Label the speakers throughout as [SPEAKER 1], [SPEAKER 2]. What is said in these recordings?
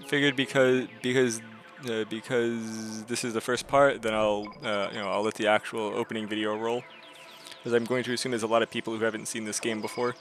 [SPEAKER 1] Figured because this is the first part, then I'll let the actual opening video roll, because I'm going to assume there's a lot of people who haven't seen this game before.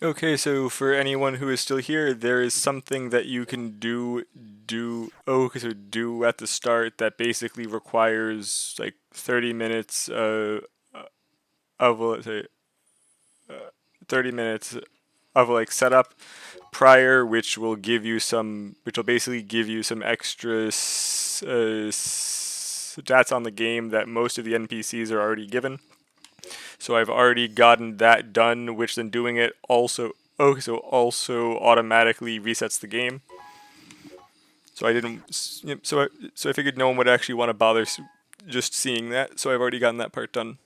[SPEAKER 1] Okay, so for anyone who is still here, there is something that you can do at the start that basically requires like 30 minutes of let's say 30 minutes of like setup prior, which will basically give you some extra stats on the game that most of the NPCs are already given. So I've already gotten that done, which then doing it also automatically resets the game. So I didn't. So I figured no one would actually want to bother just seeing that. So I've already gotten that part done.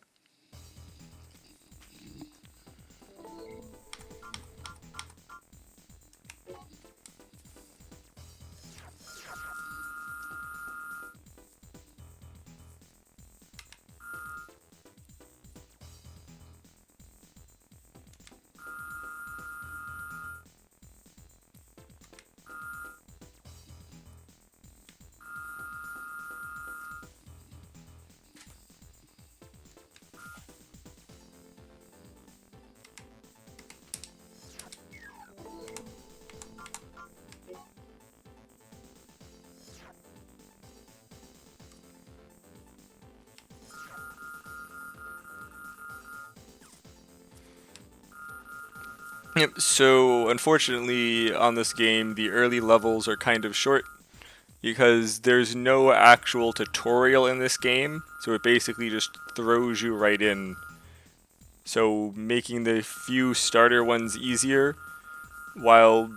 [SPEAKER 1] Yep. So unfortunately, on this game, the early levels are kind of short because there's no actual tutorial in this game. So it basically just throws you right in. So making the few starter ones easier, while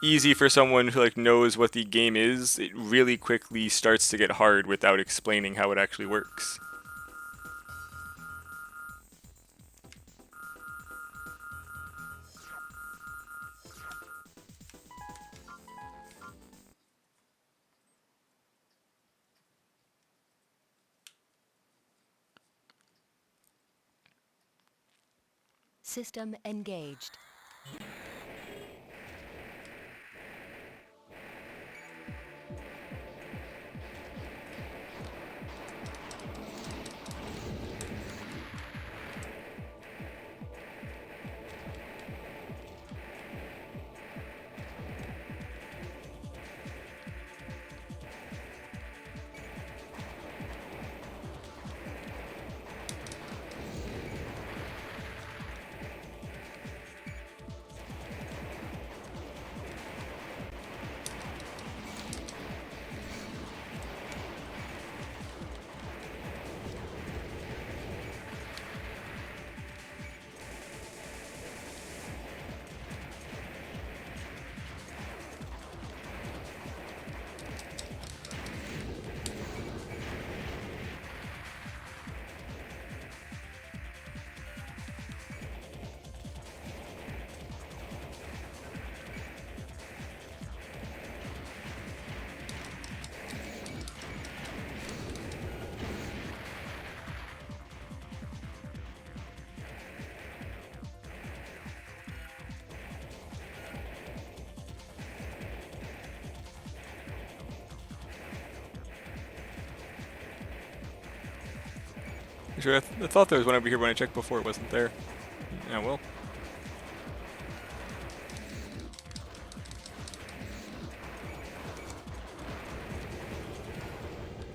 [SPEAKER 1] easy for someone who like knows what the game is, it really quickly starts to get hard without explaining how it actually works.
[SPEAKER 2] System engaged.
[SPEAKER 1] I thought there was one over here when I checked before. It wasn't there. Yeah, well.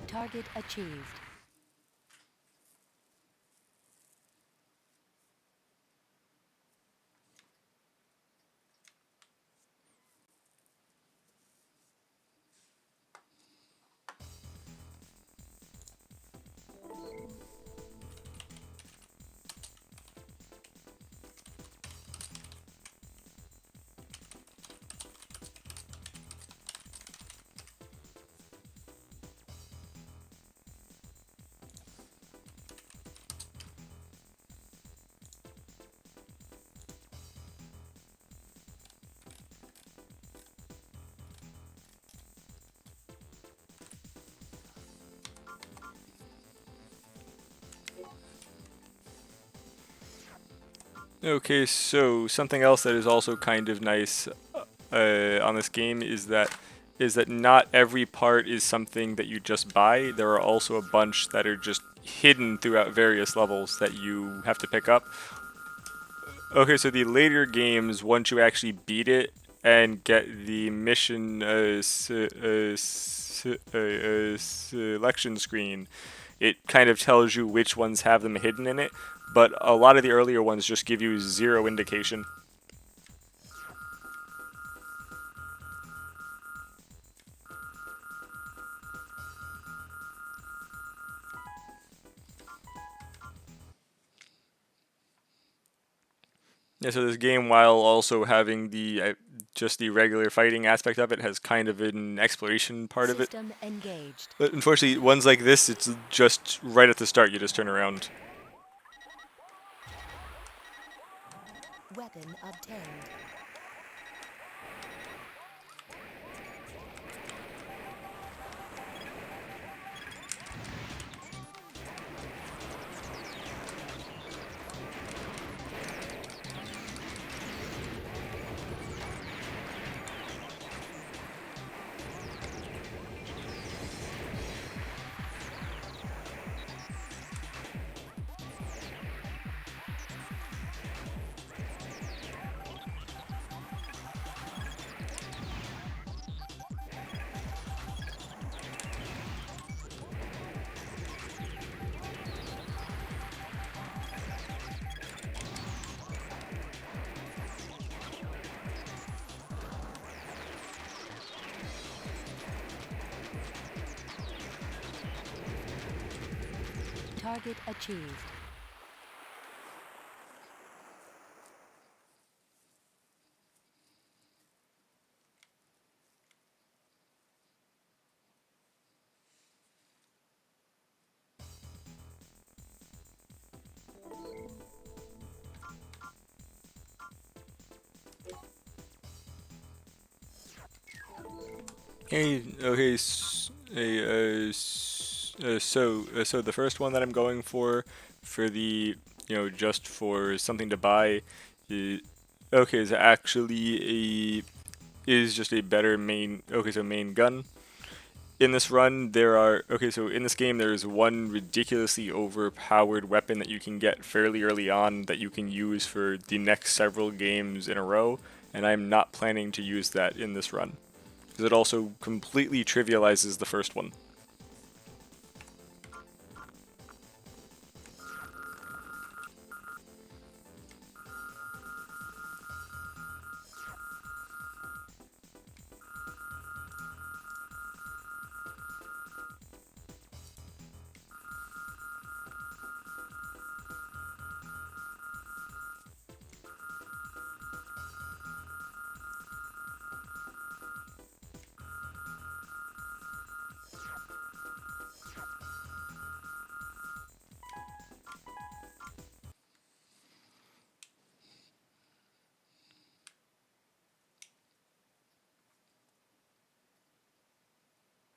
[SPEAKER 2] Target achieved.
[SPEAKER 1] Okay, so something else that is also kind of nice on this game is that not every part is something that you just buy. There are also a bunch that are just hidden throughout various levels that you have to pick up. Okay, so the later games, once you actually beat it and get the mission selection screen, it kind of tells you which ones have them hidden in it. But a lot of the earlier ones just give you zero indication. Yeah, so this game, while also having the just the regular fighting aspect of it, has kind of an exploration part of it.
[SPEAKER 2] System engaged.
[SPEAKER 1] But unfortunately, ones like this, it's just right at the start. You just turn around.
[SPEAKER 2] Weapon obtained. Target achieved.
[SPEAKER 1] Hey, okay, so the first one that I'm going for the just for something to buy, is, okay, is actually a is just a better main. Okay, so main gun. In this run, there are okay. So in this game, there is one ridiculously overpowered weapon that you can get fairly early on that you can use for the next several games in a row, and I'm not planning to use that in this run because it also completely trivializes the first one.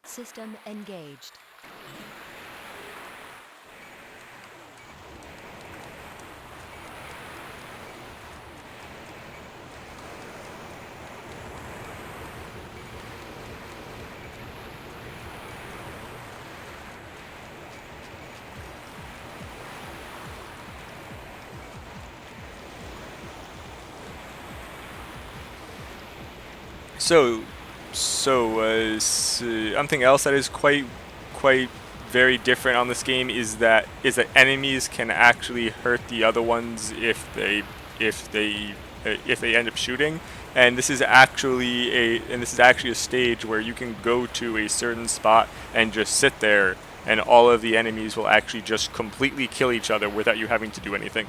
[SPEAKER 2] System engaged.
[SPEAKER 1] So, something else that is quite very different on this game is that enemies can actually hurt the other ones if they if they end up shooting. And this is actually a stage where you can go to a certain spot and just sit there, and all of the enemies will actually just completely kill each other without you having to do anything.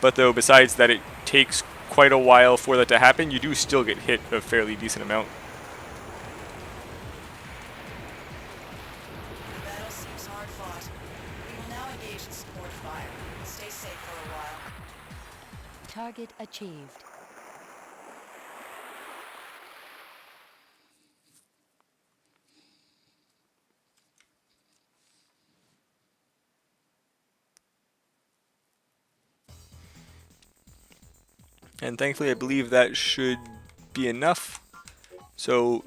[SPEAKER 1] But though, besides that, it takes quite a while for that to happen, you do still get hit a fairly decent amount.
[SPEAKER 3] The battle seems hard fought. We will now engage in support fire. Stay safe for a while.
[SPEAKER 2] Target achieved.
[SPEAKER 1] And thankfully, I believe that should be enough. So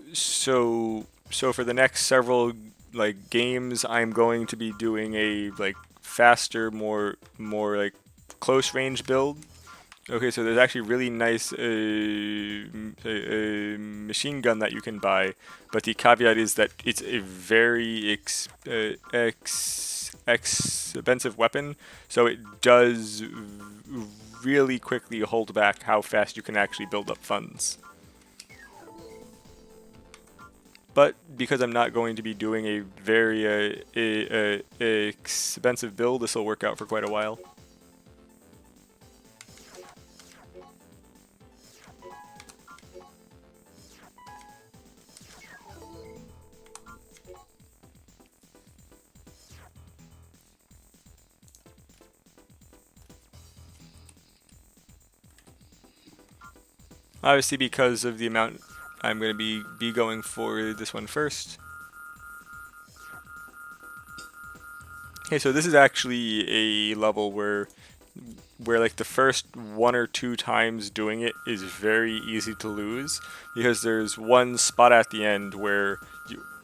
[SPEAKER 1] for the next several like games, I'm going to be doing a like faster, more like close range build. Okay, so there's actually really nice machine gun that you can buy, but the caveat is that it's a very expensive weapon, so it does really quickly hold back how fast you can actually build up funds. But because I'm not going to be doing a very expensive build, this will work out for quite a while. Obviously, because of the amount I'm going to be going for this one first. Okay, so this is actually a level where like the first one or two times doing it is very easy to lose because there's one spot at the end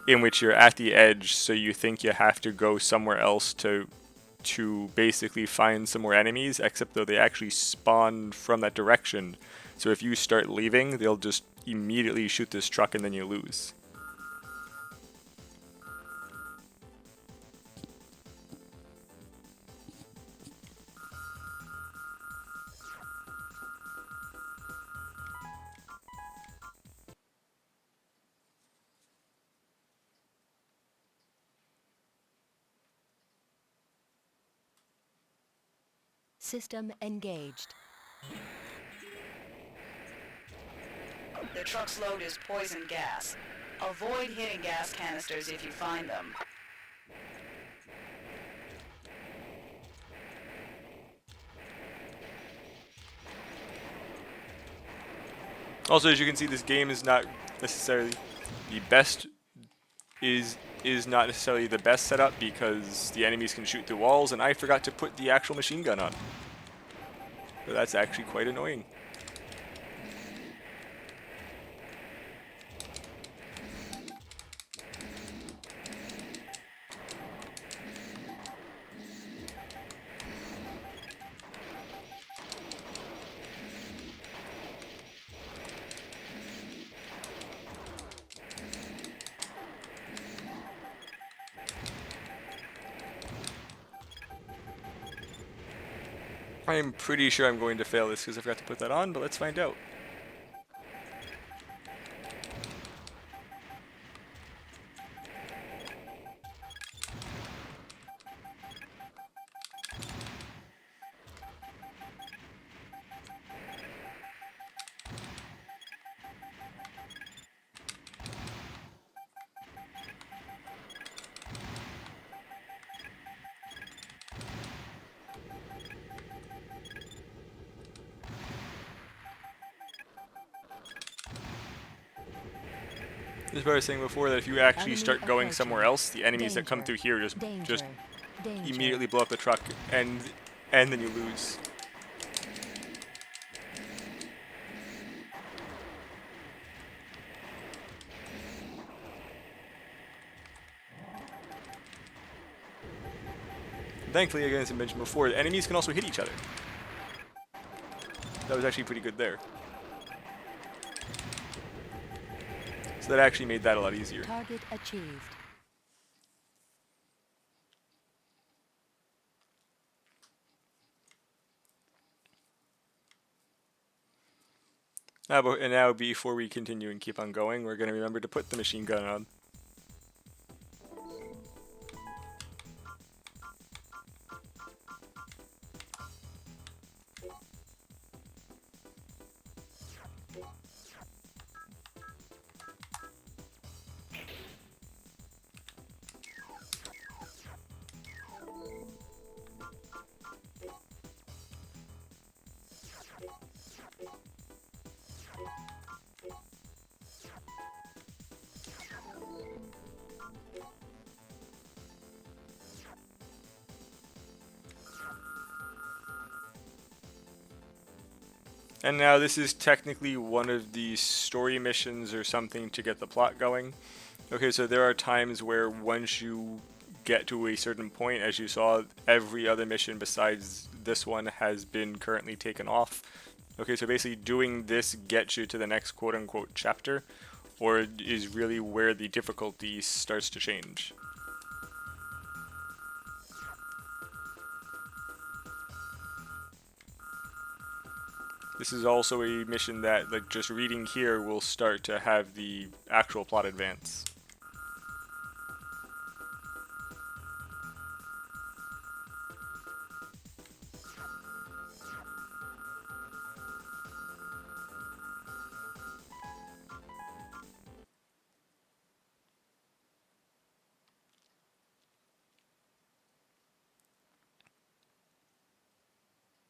[SPEAKER 1] in which you're at the edge, so you think you have to go somewhere else to basically find some more enemies, except though they actually spawn from that direction. So if you start leaving, they'll just immediately shoot this truck and then you lose.
[SPEAKER 2] System engaged.
[SPEAKER 3] The truck's load is poison gas. Avoid hitting gas canisters if you find them.
[SPEAKER 1] Also, as you can see, this game is not necessarily the best is not necessarily the best setup because the enemies can shoot through walls, and I forgot to put the actual machine gun on. So that's actually quite annoying. I'm pretty sure I'm going to fail this because I forgot to put that on, but let's find out. This is what I was saying before, that if you actually
[SPEAKER 2] Enemy
[SPEAKER 1] start going
[SPEAKER 2] approaching.
[SPEAKER 1] somewhere else, the enemies that come
[SPEAKER 2] Danger.
[SPEAKER 1] through here just
[SPEAKER 2] Danger.
[SPEAKER 1] immediately blow up the truck, and then you lose. Thankfully, again, as I mentioned before, the enemies can also hit each other. That was actually pretty good there. So that actually made that a lot easier.
[SPEAKER 2] Target achieved.
[SPEAKER 1] And now, before we continue and keep on going, we're going to remember to put the machine gun on. And now this is technically one of the story missions or something to get the plot going. Okay, so there are times where once you get to a certain point, as you saw, every other mission besides this one has been currently taken off. Okay, so basically doing this gets you to the next quote-unquote chapter, or is really where the difficulty starts to change. This is also a mission that, like, just reading here will start to have the actual plot advance.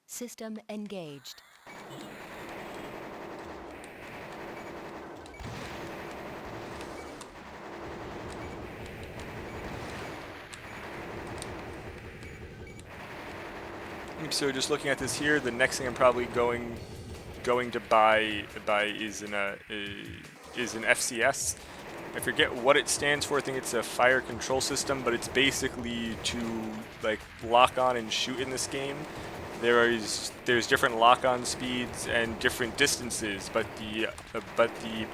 [SPEAKER 2] System engaged.
[SPEAKER 1] So just looking at this here, the next thing I'm probably going to buy is an FCS. I forget what it stands for. I think it's a fire control system, but it's basically to, like, lock on and shoot in this game. There's different lock-on speeds and different distances, but the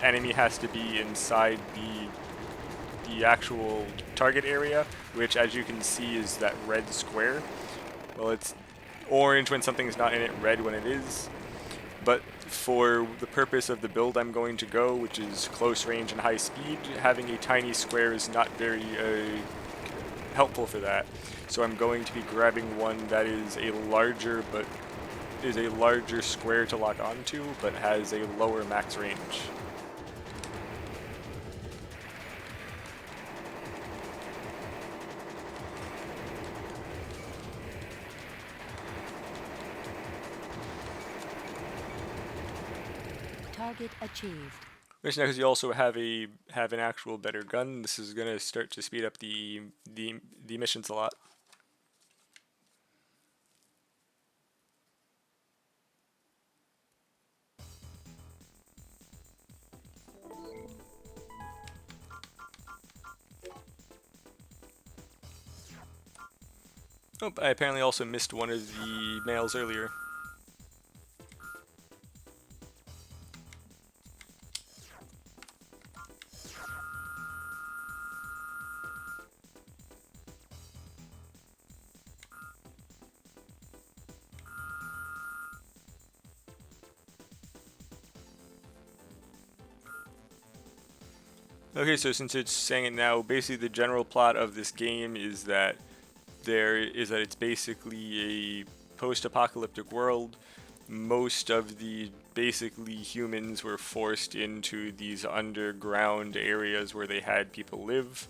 [SPEAKER 1] enemy has to be inside the actual target area, which, as you can see, is that red square. Well, it's orange when something's not in it, red when it is. But for the purpose of the build I'm going to go, which is close range and high speed, having a tiny square is not very helpful for that. So I'm going to be grabbing one that is a larger square to lock onto, but has a lower max range.
[SPEAKER 2] Target achieved.
[SPEAKER 1] Which now, because you also have an actual better gun, this is gonna start to speed up the missions a lot. Oh, I apparently also missed one of the males earlier. Okay, so since it's saying it now, basically the general plot of this game is that it's basically a post-apocalyptic world. Most of the basically humans were forced into these underground areas where they had people live.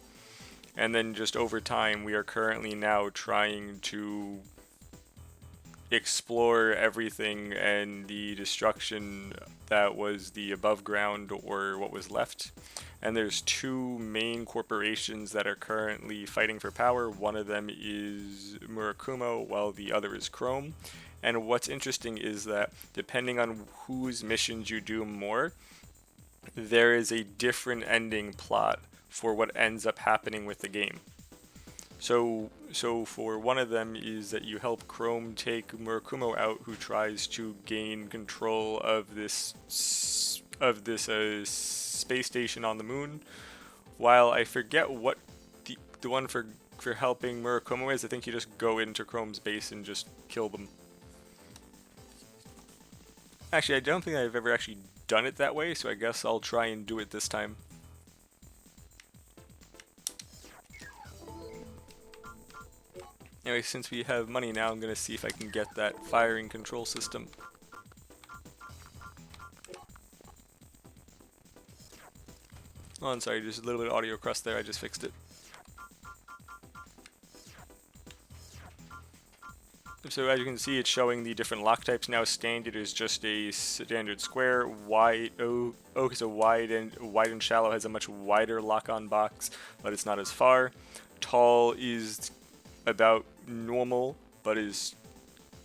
[SPEAKER 1] And then just over time, we are currently now trying to explore everything and the destruction that was the above ground or what was left. And there's two main corporations that are currently fighting for power. One of them is Murakumo, while the other is Chrome. And what's interesting is that depending on whose missions you do more, there is a different ending plot for what ends up happening with the game. So for one of them is that you help Chrome take Murakumo out, who tries to gain control of this space station on the moon. While I forget what the one for helping Murakumo is, I think you just go into Chrome's base and just kill them. Actually, I don't think I've ever actually done it that way, so I guess I'll try and do it this time. Anyway, since we have money now, I'm going to see if I can get that firing control system. Oh, I'm sorry, there's a little bit of audio crust there, I just fixed it. So as you can see, it's showing the different lock types now. Standard is just a standard square. Wide, so wide and shallow has a much wider lock-on box, but it's not as far. Tall is about normal, but is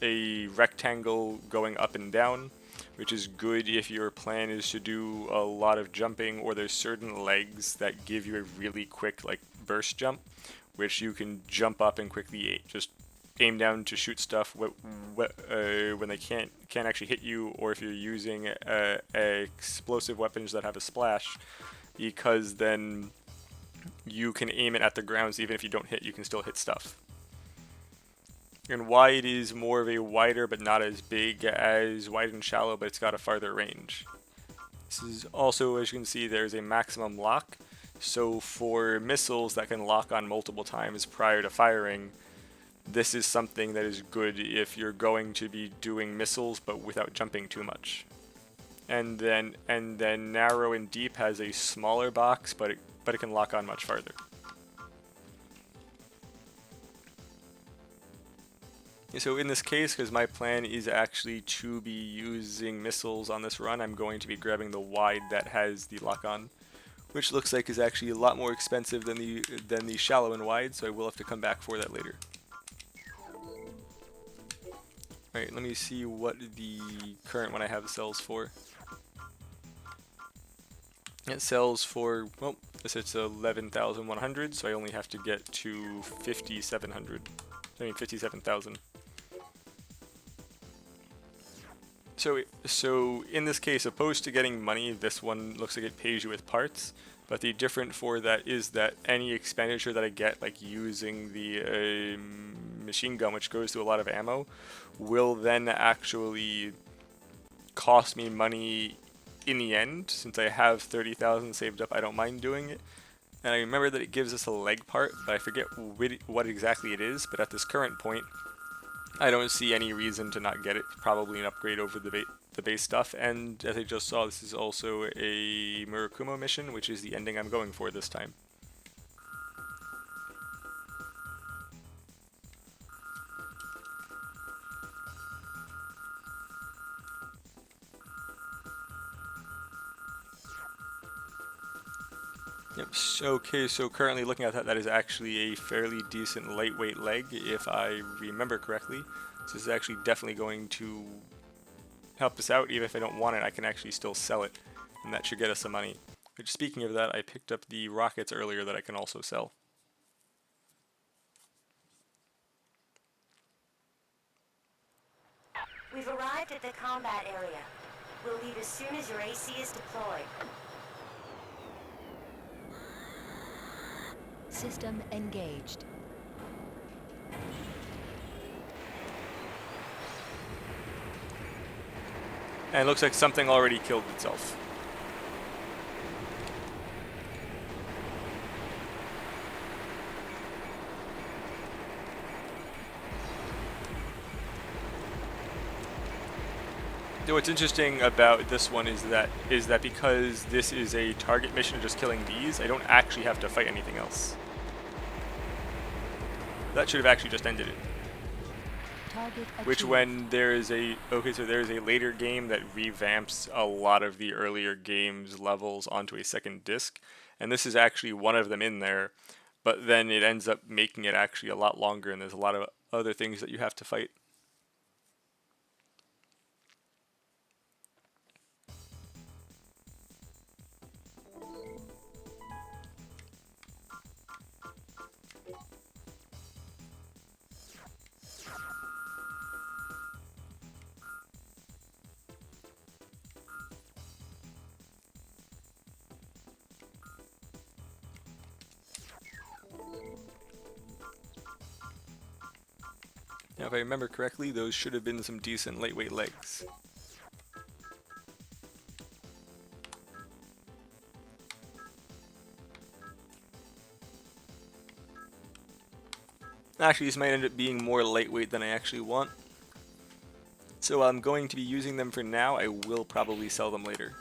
[SPEAKER 1] a rectangle going up and down, which is good if your plan is to do a lot of jumping, or there's certain legs that give you a really quick like burst jump, which you can jump up and quickly just aim down to shoot stuff when they can't actually hit you, or if you're using explosive weapons that have a splash, because then you can aim it at the ground, so even if you don't hit, you can still hit stuff. And wide is more of a wider but not as big as wide and shallow, but it's got a farther range. This is also, as you can see, there's a maximum lock. So for missiles that can lock on multiple times prior to firing, this is something that is good if you're going to be doing missiles but without jumping too much. And then narrow and deep has a smaller box, but it can lock on much farther. So in this case, because my plan is actually to be using missiles on this run, I'm going to be grabbing the wide that has the lock on, which looks like is actually a lot more expensive than the shallow and wide, so I will have to come back for that later. Alright, let me see what the current one I have sells for. It sells for, well, this it's 11,100, so I only have to get to 5,700. I mean 57,000. So in this case, opposed to getting money, this one looks like it pays you with parts. But the difference for that is that any expenditure that I get, like using the machine gun, which goes to a lot of ammo, will then actually cost me money in the end. Since I have 30,000 saved up, I don't mind doing it. And I remember that it gives us a leg part, but I forget what exactly it is. But at this current point, I don't see any reason to not get it. Probably an upgrade over the base stuff. And as I just saw, this is also a Murakumo mission, which is the ending I'm going for this time. Yep. Okay, so currently looking at that, that is actually a fairly decent lightweight leg, if I remember correctly. So this is actually definitely going to help us out. Even if I don't want it, I can actually still sell it, and that should get us some money. Which, speaking of that, I picked up the rockets earlier that I can also sell.
[SPEAKER 4] We've arrived at the combat area. We'll leave as soon as your AC is deployed.
[SPEAKER 2] System engaged.
[SPEAKER 1] And it looks like something already killed itself. What's interesting about this one is that because this is a target mission, just killing these, I don't actually have to fight anything else. That should have actually just ended it.
[SPEAKER 2] Target
[SPEAKER 1] Which,
[SPEAKER 2] achieved.
[SPEAKER 1] when there is a there's a later game that revamps a lot of the earlier games levels onto a second disc, and this is actually one of them in there, but then it ends up making it actually a lot longer, and there's a lot of other things that you have to fight. Now if I remember correctly, those should have been some decent lightweight legs. Actually, these might end up being more lightweight than I actually want. So I'm going to be using them for now. I will probably sell them later.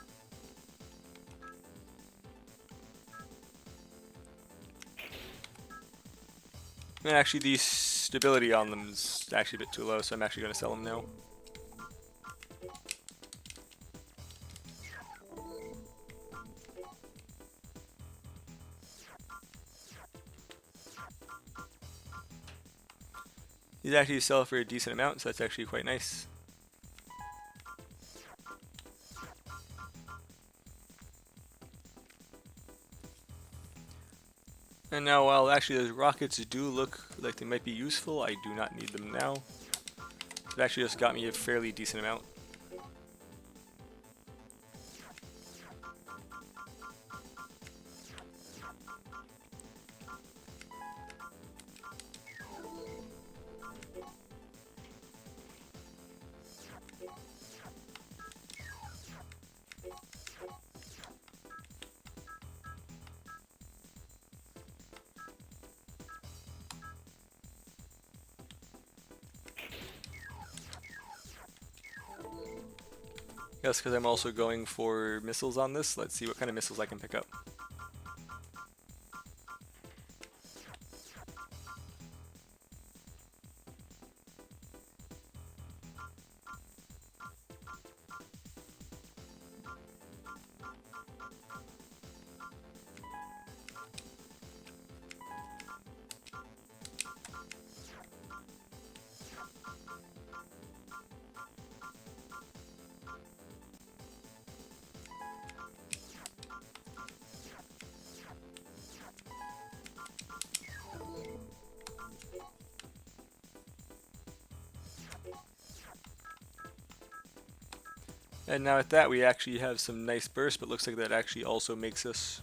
[SPEAKER 1] And actually, the stability on them is actually a bit too low, so I'm actually going to sell them now. These actually sell for a decent amount, so that's actually quite nice. And now, while actually those rockets do look like they might be useful, I do not need them now. It actually just got me a fairly decent amount. Yes, because I'm also going for missiles on this. Let's see what kind of missiles I can pick up. And now at that, we actually have some nice burst, but looks like that actually also makes us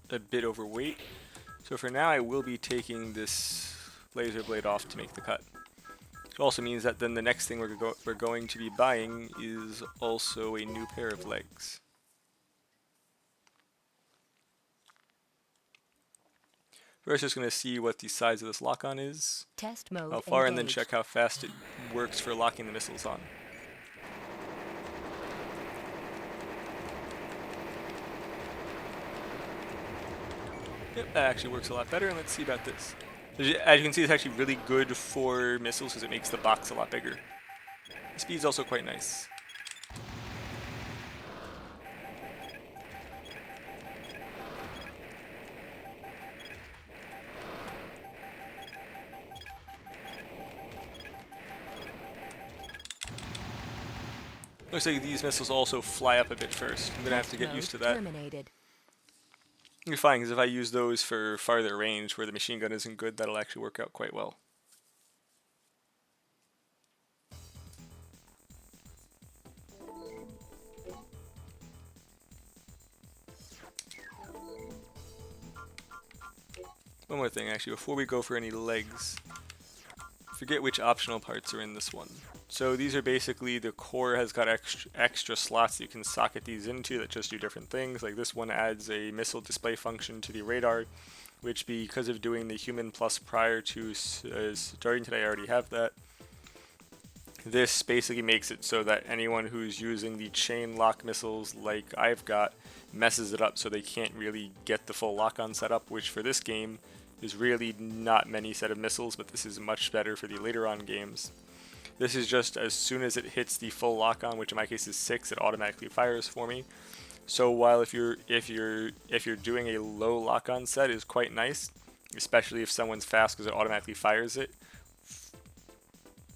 [SPEAKER 1] a bit overweight. So for now, I will be taking this laser blade off to make the cut. It also means that then the next thing we're going to be buying is also a new pair of legs. First, just going to see what the size of this lock-on is,
[SPEAKER 2] Test mode
[SPEAKER 1] how far, and then
[SPEAKER 2] engaged.
[SPEAKER 1] check how fast it works for locking the missiles on. Yep, that actually works a lot better, and let's see about this. As you can see, it's actually really good for missiles because it makes the box a lot bigger. The speed's also quite nice. Looks like these missiles also fly up a bit first. I'm gonna have to get used to that.
[SPEAKER 2] Terminated.
[SPEAKER 1] You're fine, because if I use those for farther range where the machine gun isn't good, that'll actually work out quite well. One more thing, actually, before we go for any legs, forget which optional parts are in this one. So these are basically, the core has got extra slots you can socket these into that just do different things. Like this one adds a missile display function to the radar, which because of doing the human plus prior to starting today, I already have that. This basically makes it so that anyone who's using the chain lock missiles like I've got messes it up so they can't really get the full lock-on setup, which for this game is really not many set of missiles, but this is much better for the later on games. This is just as soon as it hits the full lock-on, which in my case is 6, it automatically fires for me. So while if you're doing a low lock-on set is quite nice, especially if someone's fast because it automatically fires it.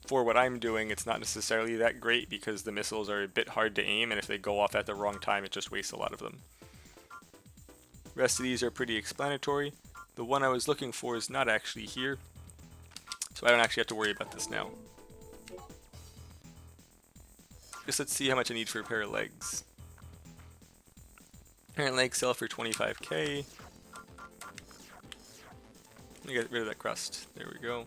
[SPEAKER 1] For what I'm doing, it's not necessarily that great because the missiles are a bit hard to aim, and if they go off at the wrong time, it just wastes a lot of them. The rest of these are pretty explanatory. The one I was looking for is not actually here, so I don't actually have to worry about this now. Just let's see how much I need for a pair of legs. Pair of legs sell for 25k. Let me get rid of that crust. There we go.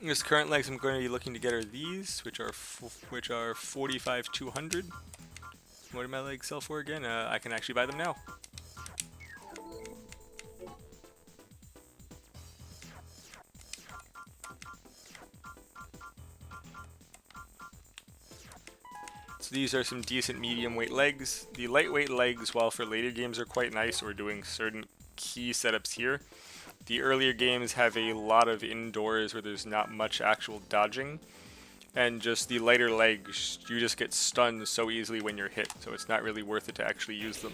[SPEAKER 1] This current legs I'm going to be looking to get are these, which are 45,200. What do my legs sell for again? I can actually buy them now. So these are some decent medium weight legs. The lightweight legs, while for later games are quite nice, or doing certain key setups here, the earlier games have a lot of indoors where there's not much actual dodging, and just the lighter legs, you just get stunned so easily when you're hit, so it's not really worth it to actually use them.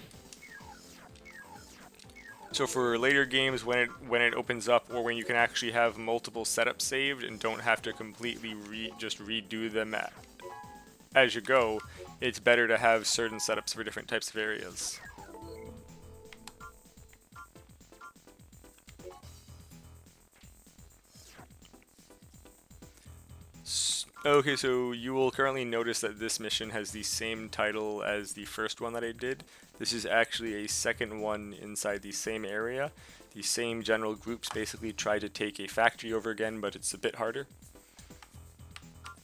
[SPEAKER 1] So for later games, when it opens up, or when you can actually have multiple setups saved and don't have to completely just redo them as you go, it's better to have certain setups for different types of areas. Okay, so you will currently notice that this mission has the same title as the first one that I did. This is actually a second one inside the same area. The same general groups basically try to take a factory over again, but it's a bit harder.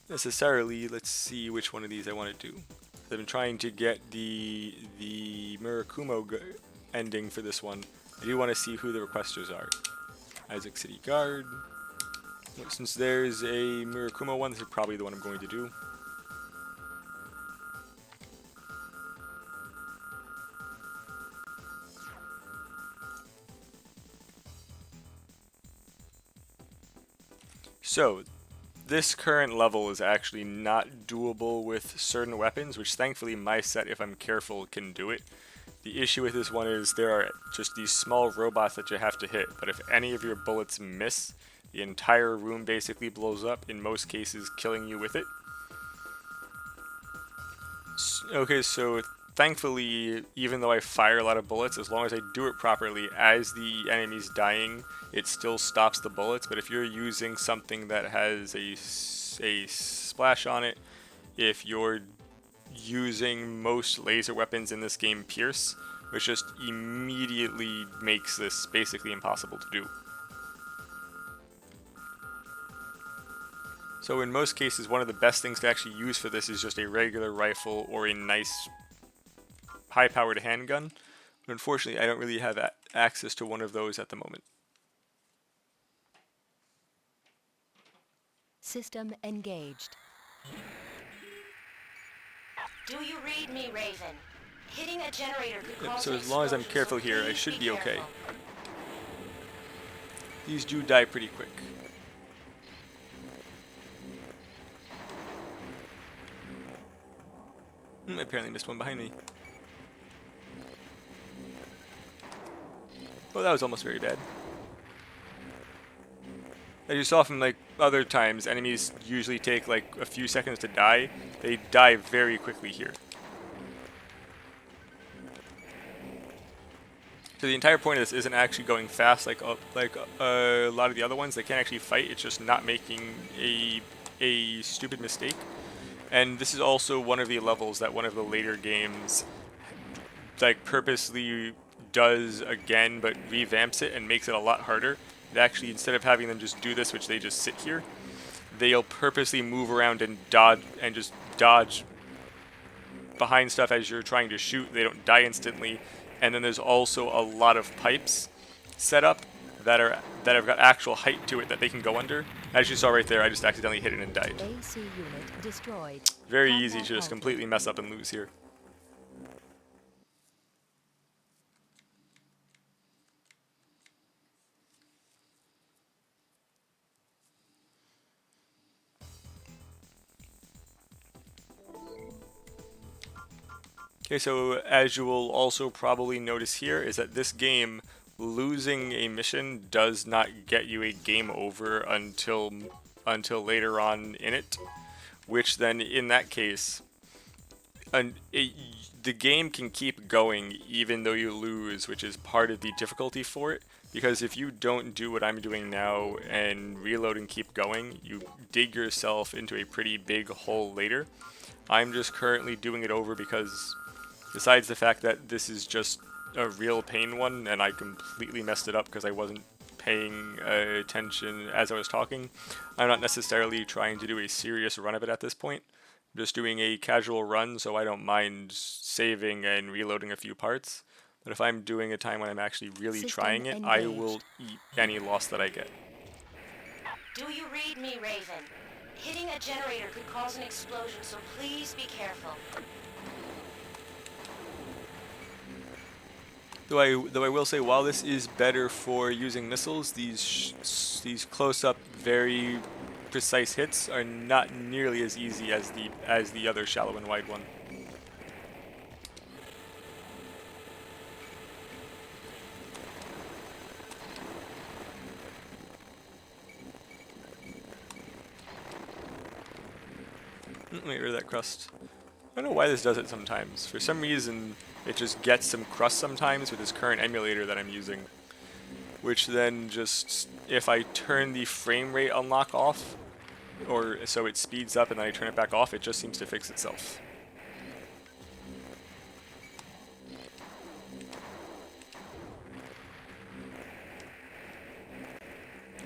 [SPEAKER 1] Necessarily, let's see which one of these I want to do. I've been trying to get the Murakumo ending for this one. I do want to see who the requesters are. Isaac City Guard. Since there's a Murakumo one, this is probably the one I'm going to do. So, this current level is actually not doable with certain weapons, which thankfully my set, if I'm careful, can do it. The issue with this one is there are just these small robots that you have to hit, but if any of your bullets miss, the entire room basically blows up, in most cases killing you with it. Okay, so thankfully, even though I fire a lot of bullets, as long as I do it properly, as the enemy's dying, it still stops the bullets. But if you're using something that has a splash on it, if you're using most laser weapons in this game pierce, which just immediately makes this basically impossible to do. So in most cases, one of the best things to actually use for this is just a regular rifle or a nice high-powered handgun. But unfortunately, I don't really have access to one of those at the moment.
[SPEAKER 2] System engaged.
[SPEAKER 4] Do you read me, Raven? Hitting a generator could
[SPEAKER 1] Yep,
[SPEAKER 4] cause
[SPEAKER 1] so
[SPEAKER 4] an
[SPEAKER 1] as long as I'm
[SPEAKER 4] explosion,
[SPEAKER 1] careful
[SPEAKER 4] so
[SPEAKER 1] here, I
[SPEAKER 4] please
[SPEAKER 1] should be okay.
[SPEAKER 4] careful.
[SPEAKER 1] These do die pretty quick. I apparently missed one behind me. Oh, that was almost very bad. As you saw from like other times, enemies usually take like a few seconds to die. They die very quickly here. So the entire point of this isn't actually going fast like a lot of the other ones. They can't actually fight. It's just not making a stupid mistake. And this is also one of the levels that one of the later games like purposely does again, but revamps it and makes it a lot harder. It actually, instead of having them just do this, which they just sit here, they'll purposely move around and just dodge behind stuff as you're trying to shoot. They don't die instantly. And then there's also a lot of pipes set up that have got actual height to it that they can go under. As you saw right there, I just accidentally hit it and died.
[SPEAKER 2] AC unit destroyed.
[SPEAKER 1] Very easy
[SPEAKER 2] Combat
[SPEAKER 1] to just
[SPEAKER 2] halted.
[SPEAKER 1] completely mess up and lose here. Okay, so as you will also probably notice here is that this game, losing a mission does not get you a game over until later on in it, which then in that case, the game can keep going even though you lose, which is part of the difficulty for it. Because if you don't do what I'm doing now and reload and keep going, you dig yourself into a pretty big hole later. I'm just currently doing it over because, besides the fact that this is just a real pain one and I completely messed it up because I wasn't paying attention as I was talking. I'm not necessarily trying to do a serious run of it at this point. I'm just doing a casual run, so I don't mind saving and reloading a few parts. But if I'm doing a time when I'm actually really
[SPEAKER 2] System
[SPEAKER 1] trying it, I will
[SPEAKER 2] engaged.
[SPEAKER 1] eat any loss that I get.
[SPEAKER 4] Do you read me, Raven? Hitting a generator could cause an explosion, so please be careful.
[SPEAKER 1] Though I will say, while this is better for using missiles, these close-up, very precise hits are not nearly as easy as the other shallow and wide one. Let me get rid of that crust. I don't know why this does it sometimes. For some reason, it just gets some crust sometimes with this current emulator that I'm using. Which then just, if I turn the frame rate unlock off, or so it speeds up and then I turn it back off, it just seems to fix itself.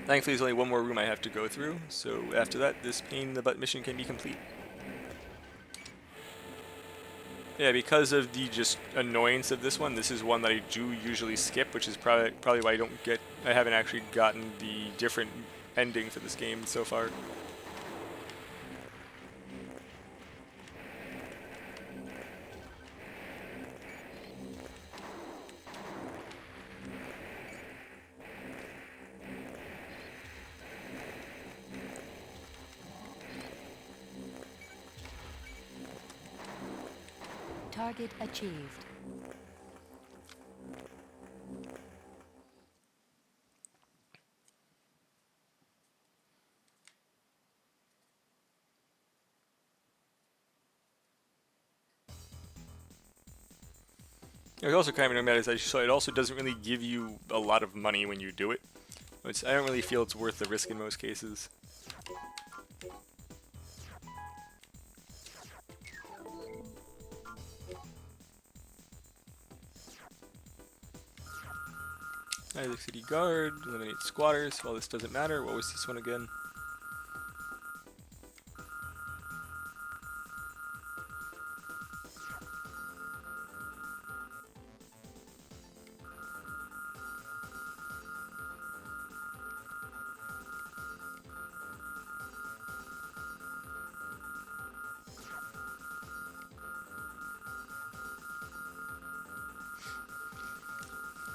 [SPEAKER 1] Thankfully, there's only one more room I have to go through, so after that, this pain in the butt mission can be complete. Yeah, because of the just annoyance of this one, this is one that I do usually skip, which is probably why I haven't actually gotten the different ending for this game so far.
[SPEAKER 2] Target achieved.
[SPEAKER 1] It's also kind of annoying is so it also doesn't really give you a lot of money when you do it. I don't really feel it's worth the risk in most cases. Isaac City Guard, eliminate squatters. Well, this doesn't matter. What was this one again?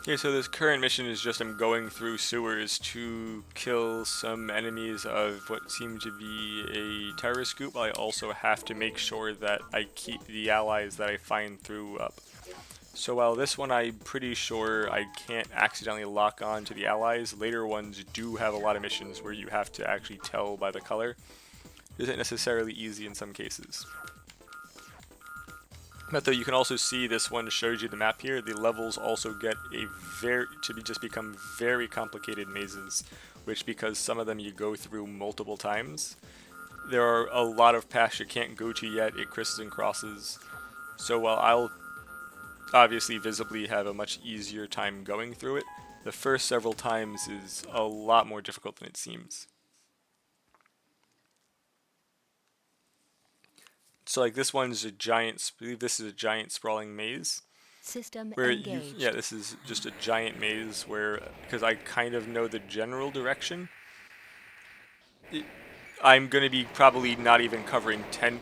[SPEAKER 1] Okay, so this current mission is just I'm going through sewers to kill some enemies of what seem to be a terrorist group. I also have to make sure that I keep the allies that I find through up. So while this one I'm pretty sure I can't accidentally lock on to the allies, later ones do have a lot of missions where you have to actually tell by the color. It isn't necessarily easy in some cases. But though you can also see this one shows you the map here, the levels also get become very complicated mazes, which because some of them you go through multiple times, there are a lot of paths you can't go to yet, it crosses and crosses. So while I'll obviously visibly have a much easier time going through it, the first several times is a lot more difficult than it seems. So like this one's a giant, I believe this is a giant sprawling maze.
[SPEAKER 2] System
[SPEAKER 1] Where
[SPEAKER 2] engaged.
[SPEAKER 1] yeah, this is just a giant maze where, because I kind of know the general direction, I'm going to be probably not even covering 10%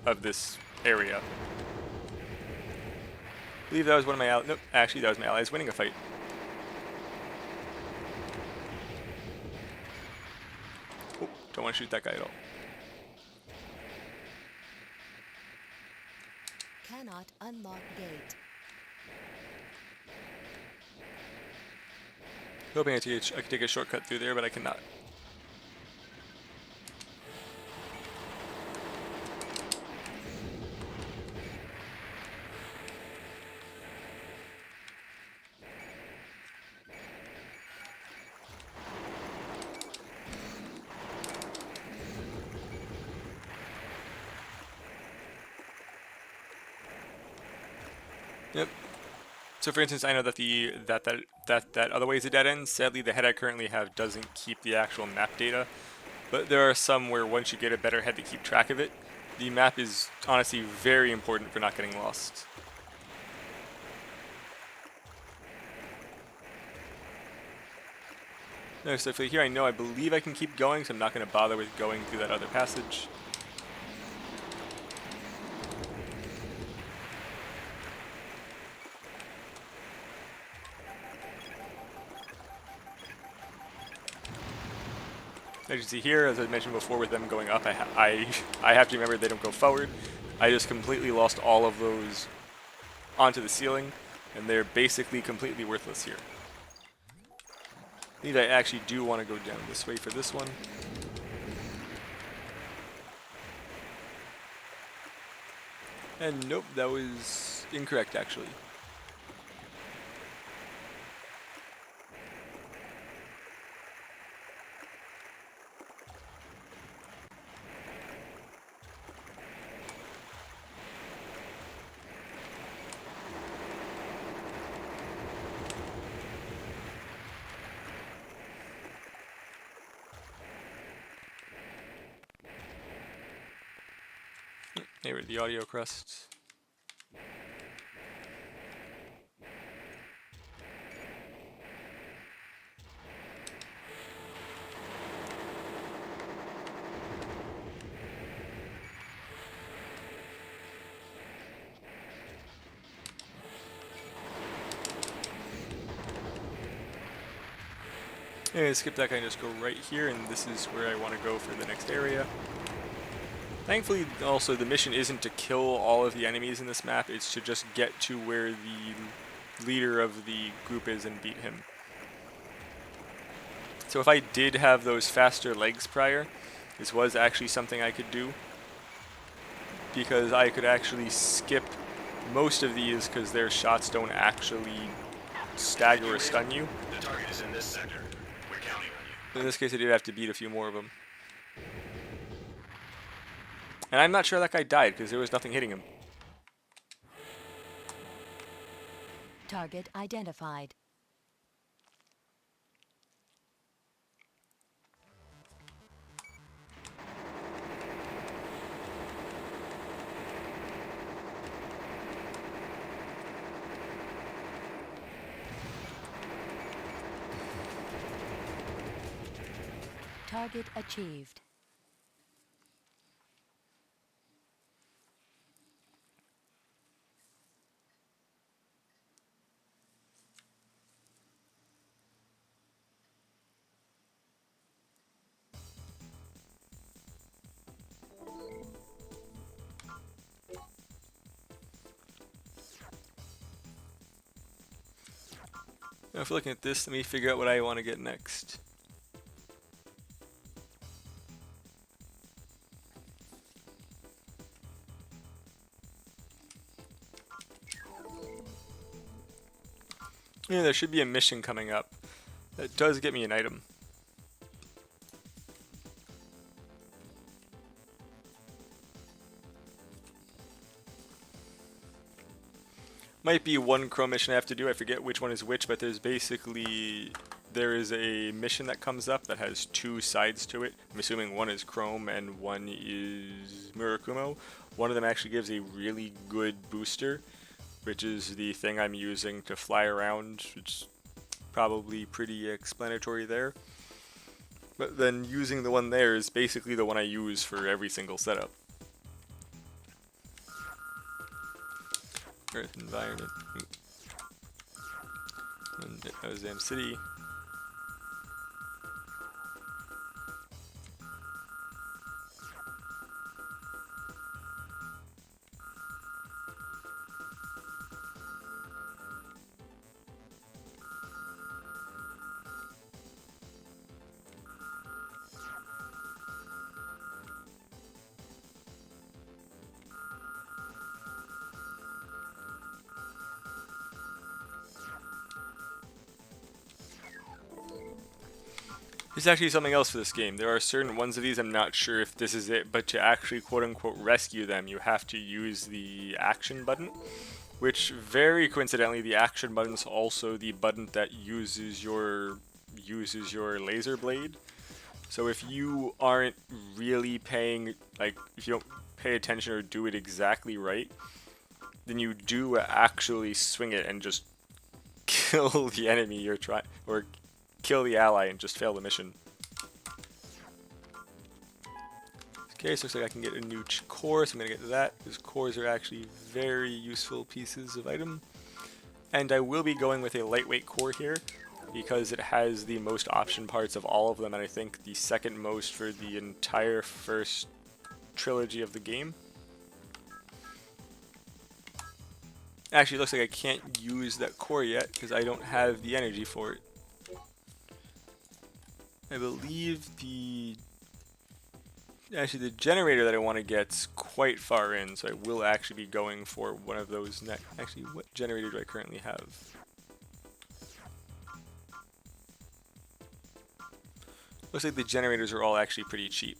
[SPEAKER 1] of this area. I believe that was one of my allies. Nope, actually that was my allies winning a fight. Oh, don't want to shoot that guy at all.
[SPEAKER 2] Cannot unlock gate.
[SPEAKER 1] Hoping I could take a shortcut through there, but I cannot. Yep. So for instance, I know that that other way is a dead end. Sadly, the head I currently have doesn't keep the actual map data, but there are some where once you get a better head to keep track of it, the map is honestly very important for not getting lost. No, so for here I know I believe I can keep going, so I'm not going to bother with going through that other passage. As you see here, as I mentioned before, with them going up, I have to remember they don't go forward. I just completely lost all of those onto the ceiling, and they're basically completely worthless here. I think I actually do want to go down this way for this one. And nope, that was incorrect actually. They were the audio crusts. Anyway, skip that guy and just go right here, and this is where I want to go for the next area. Thankfully, also, the mission isn't to kill all of the enemies in this map, it's to just get to where the leader of the group is and beat him. So if I did have those faster legs prior, this was actually something I could do, because I could actually skip most of these because their shots don't actually stagger or stun you.
[SPEAKER 5] The target is in this sector. We're counting on you.
[SPEAKER 1] In this case, I did have to beat a few more of them. And I'm not sure that guy died because there was nothing hitting him.
[SPEAKER 2] Target identified. Target achieved.
[SPEAKER 1] Now, if we're looking at this, let me figure out what I want to get next. Yeah, there should be a mission coming up that does get me an item. Might be one chrome mission I have to do, I forget which one is which, but there is a mission that comes up that has two sides to it. I'm assuming one is chrome and one is Murakumo. One of them actually gives a really good booster, which is the thing I'm using to fly around, which is probably pretty explanatory there. But then using the one there is basically the one I use for every single setup. Earth environment. And Ozam City. There's actually something else for this game. There are certain ones of these, I'm not sure if this is it, but to actually quote-unquote rescue them, you have to use the action button. which very coincidentally, the action button is also the button that uses your laser blade. So if you aren't really paying, like, if you don't pay attention or do it exactly right, then you do actually swing it and just kill the enemy you're trying, or kill the ally and just fail the mission. Okay, so looks like I can get a new core, so I'm going to get to that, because cores are actually very useful pieces of item. And I will be going with a lightweight core here, because it has the most option parts of all of them, and I think the second most for the entire first trilogy of the game. Actually, it looks like I can't use that core yet, because I don't have the energy for it. I believe actually, the generator that I want to get's quite far in, so I will actually be going for one of those next. Actually, what generator do I currently have? Looks like the generators are all actually pretty cheap.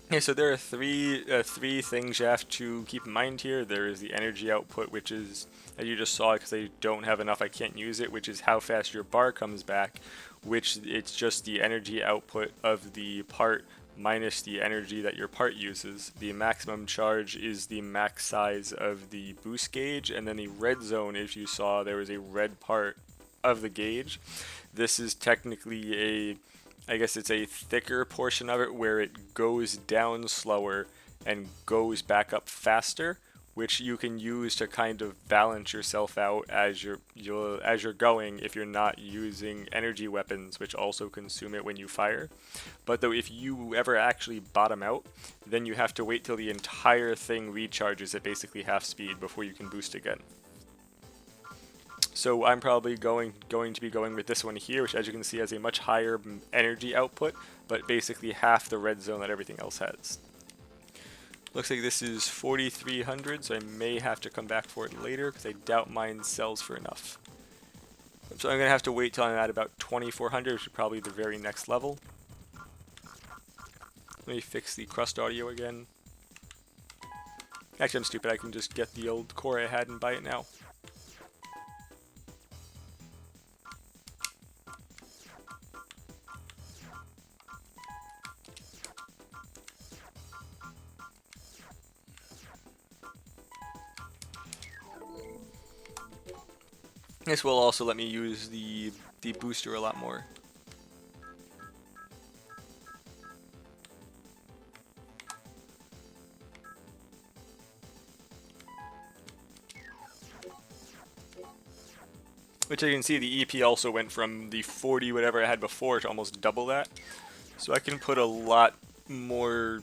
[SPEAKER 1] Okay, so there are three things you have to keep in mind here. There is the energy output, which is, as you just saw, because I don't have enough, I can't use it, which is how fast your bar comes back, which it's just the energy output of the part minus the energy that your part uses. The maximum charge is the max size of the boost gauge, and then the red zone, if you saw, there was a red part of the gauge. This is technically I guess it's a thicker portion of it where it goes down slower and goes back up faster, which you can use to kind of balance yourself out as you're going if you're not using energy weapons, which also consume it when you fire. But though, if you ever actually bottom out, then you have to wait till the entire thing recharges at basically half speed before you can boost again. So I'm probably going to be going with this one here, which, as you can see, has a much higher energy output, but basically half the red zone that everything else has. Looks like this is 4,300, so I may have to come back for it later, because I doubt mine sells for enough. So I'm going to have to wait till I'm at about 2,400, which is probably the very next level. Let me fix the crust audio again. Actually, I'm stupid. I can just get the old core I had and buy it now. This will also let me use the booster a lot more. Which you can see the EP also went from the 40 whatever I had before to almost double that. So I can put a lot more,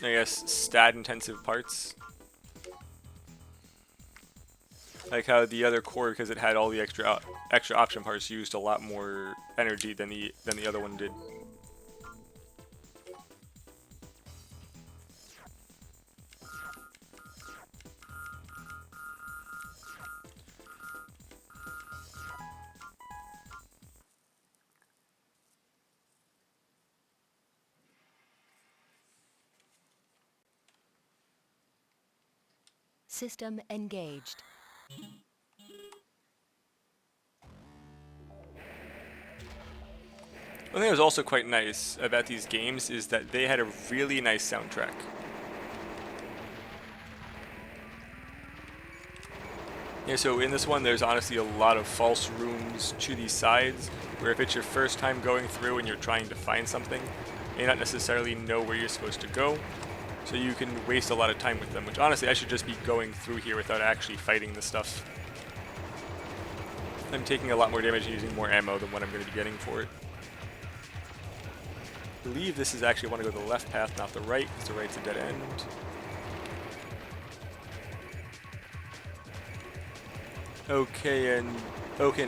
[SPEAKER 1] I guess, stat intensive parts. Like how the other core, because it had all the extra option parts, used a lot more energy than the other one did.
[SPEAKER 2] System engaged.
[SPEAKER 1] One thing that was also quite nice about these games is that they had a really nice soundtrack. Yeah, so in this one, there's honestly a lot of false rooms to these sides, where if it's your first time going through and you're trying to find something, you may not necessarily know where you're supposed to go, so you can waste a lot of time with them, which honestly, I should just be going through here without actually fighting the stuff. I'm taking a lot more damage and using more ammo than what I'm going to be getting for it. I believe this is actually, I want to go the left path, not the right, because the right's a dead end. Okay, and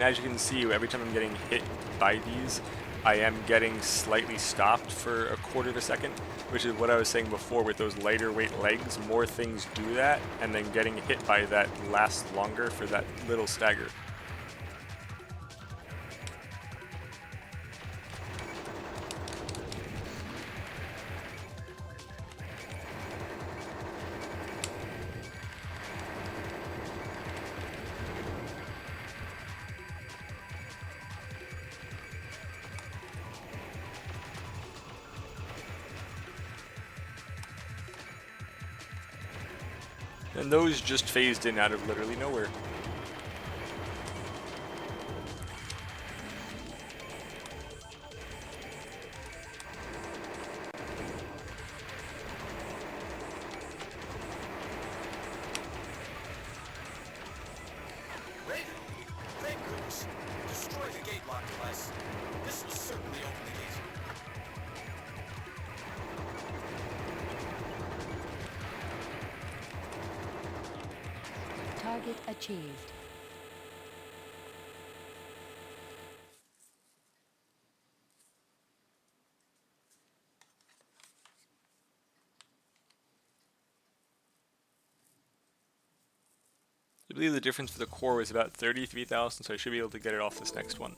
[SPEAKER 1] as you can see, every time I'm getting hit by these, I am getting slightly stopped for a quarter of a second, which is what I was saying before with those lighter weight legs. More things do that, and then getting hit by that lasts longer for that little stagger. And those just phased in out of literally nowhere.
[SPEAKER 5] Raven! Thank goodness. Destroy the gate lock device. This will certainly open the gate.
[SPEAKER 2] Target achieved.
[SPEAKER 1] I believe the difference for the core was about 33,000, so I should be able to get it off this next one.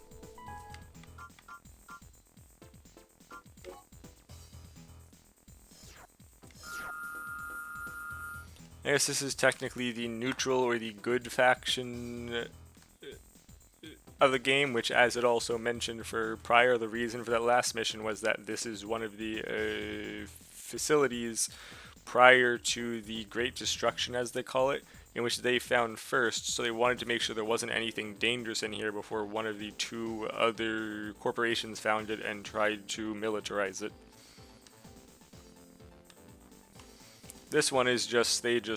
[SPEAKER 1] I guess this is technically the neutral or the good faction of the game, which, as it also mentioned for prior, the reason for that last mission was that this is one of the facilities prior to the Great Destruction, as they call it, in which they found first, so they wanted to make sure there wasn't anything dangerous in here before one of the two other corporations found it and tried to militarize it. This one is just, actually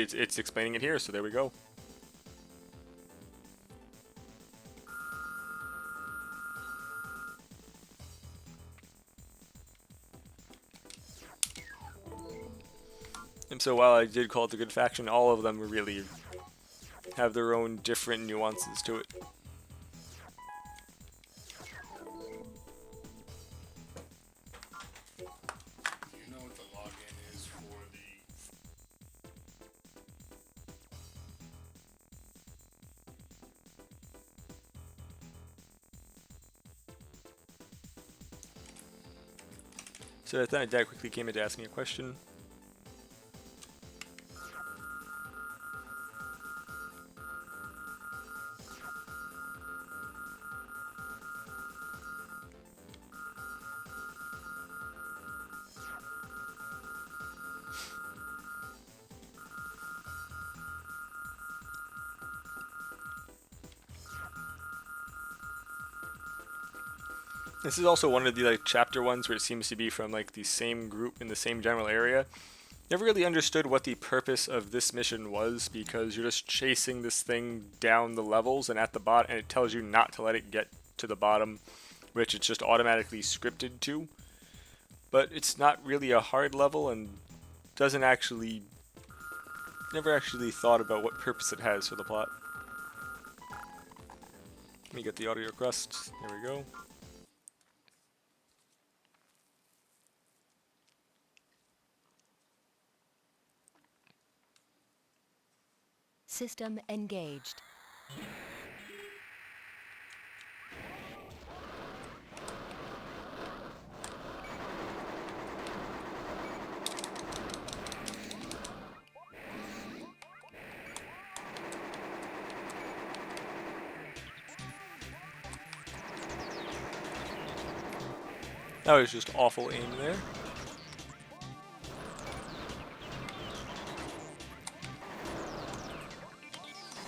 [SPEAKER 1] it's explaining it here, so there we go. And so while I did call it the good faction, all of them really have their own different nuances to it.
[SPEAKER 5] You know what the login is for the...
[SPEAKER 1] So I thought Dad quickly came in to ask me a question. This is also one of the chapter ones where it seems to be from the same group in the same general area. Never really understood what the purpose of this mission was, because you're just chasing this thing down the levels and at the bottom, and it tells you not to let it get to the bottom, which it's just automatically scripted to. But it's not really a hard level and doesn't actually... Never actually thought about what purpose it has for the plot. Let me get the audio crust. There we go.
[SPEAKER 2] System engaged.
[SPEAKER 1] That was just awful aim there.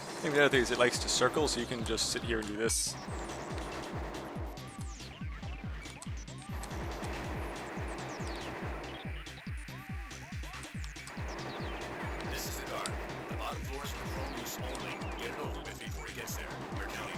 [SPEAKER 1] I think the other thing is it likes to circle, so you can just sit here and do this.
[SPEAKER 5] This is the guard. The bottom floor is for chrome use only. Get it over with before he gets there. We're counting on you.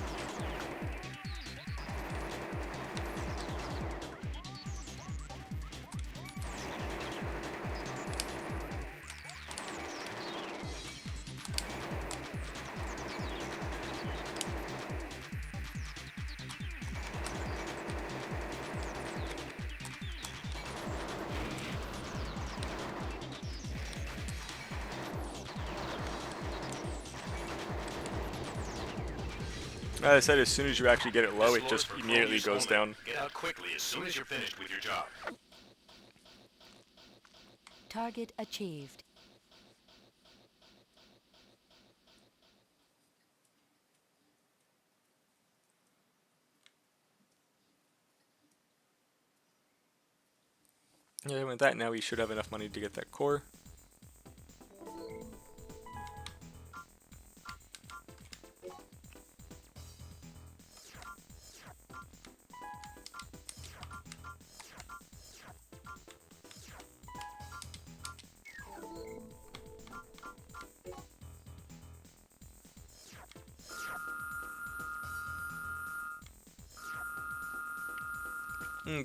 [SPEAKER 1] As I said, as soon as you actually get it low,
[SPEAKER 5] This
[SPEAKER 1] it
[SPEAKER 5] floor
[SPEAKER 1] just
[SPEAKER 5] is for chrome
[SPEAKER 1] immediately
[SPEAKER 5] use
[SPEAKER 1] goes
[SPEAKER 5] only.
[SPEAKER 1] down.
[SPEAKER 5] Get out quickly as soon as you're finished with your job.
[SPEAKER 2] Target achieved.
[SPEAKER 1] Yeah, with that now we should have enough money to get that core.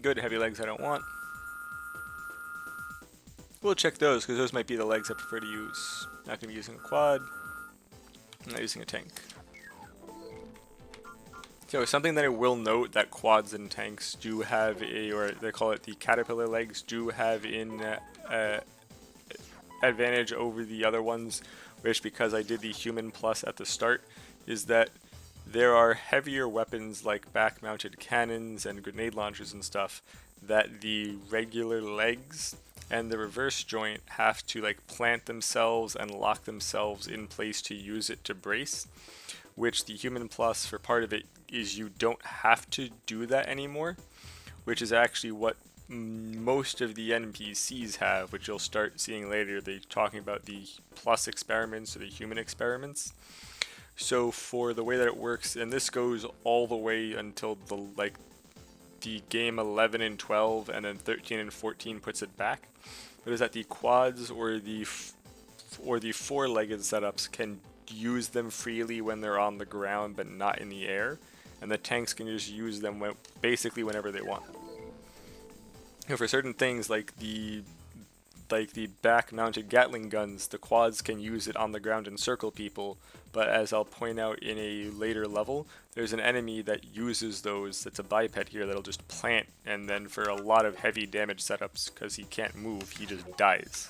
[SPEAKER 1] Good, heavy legs I don't want. We'll check those, because those might be the legs I prefer to use. Not going to be using a quad. I'm not using a tank. So something that I will note that quads and tanks do have or they call it the caterpillar legs, do have in advantage over the other ones, which because I did the human plus at the start, is that there are heavier weapons like back-mounted cannons and grenade launchers and stuff that the regular legs and the reverse joint have to like plant themselves and lock themselves in place to use it to brace, which the human plus for part of it is you don't have to do that anymore, which is actually what most of the NPCs have, which you'll start seeing later. They're talking about the plus experiments or the human experiments. So for the way that it works, and this goes all the way until the game 11 and 12, and then 13 and 14 puts it back. But is that the quads or the four-legged setups can use them freely when they're on the ground, but not in the air, and the tanks can just use them basically whenever they want. For certain things like the back-mounted Gatling guns, the quads can use it on the ground and circle people, but as I'll point out in a later level, there's an enemy that uses those, that's a biped here, that'll just plant, and then for a lot of heavy damage setups, because he can't move, he just dies.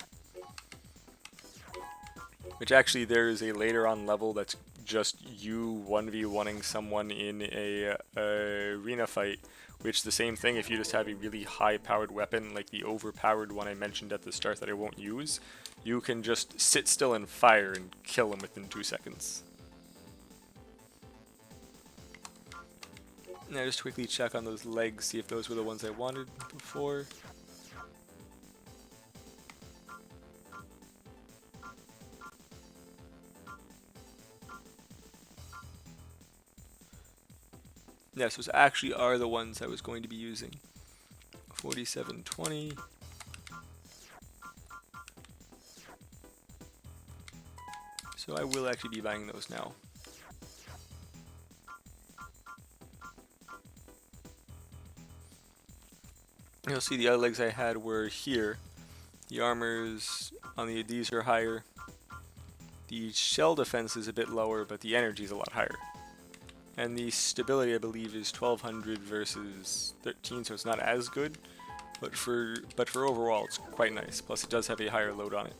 [SPEAKER 1] Which actually there is a later on level that's just you 1v1ing someone in a arena fight, which the same thing, if you just have a really high powered weapon like the overpowered one I mentioned at the start that I won't use, you can just sit still and fire and kill him within 2 seconds. Now just quickly check on those legs, see if those were the ones I wanted before. Yes, those actually are the ones I was going to be using. 4720. So I will actually be buying those now. You'll see the other legs I had were here. The armors on these are higher. The shell defense is a bit lower, but the energy is a lot higher. And the stability, I believe, is 1200 versus 13, so it's not as good. But for overall, it's quite nice. Plus, it does have a higher load on it.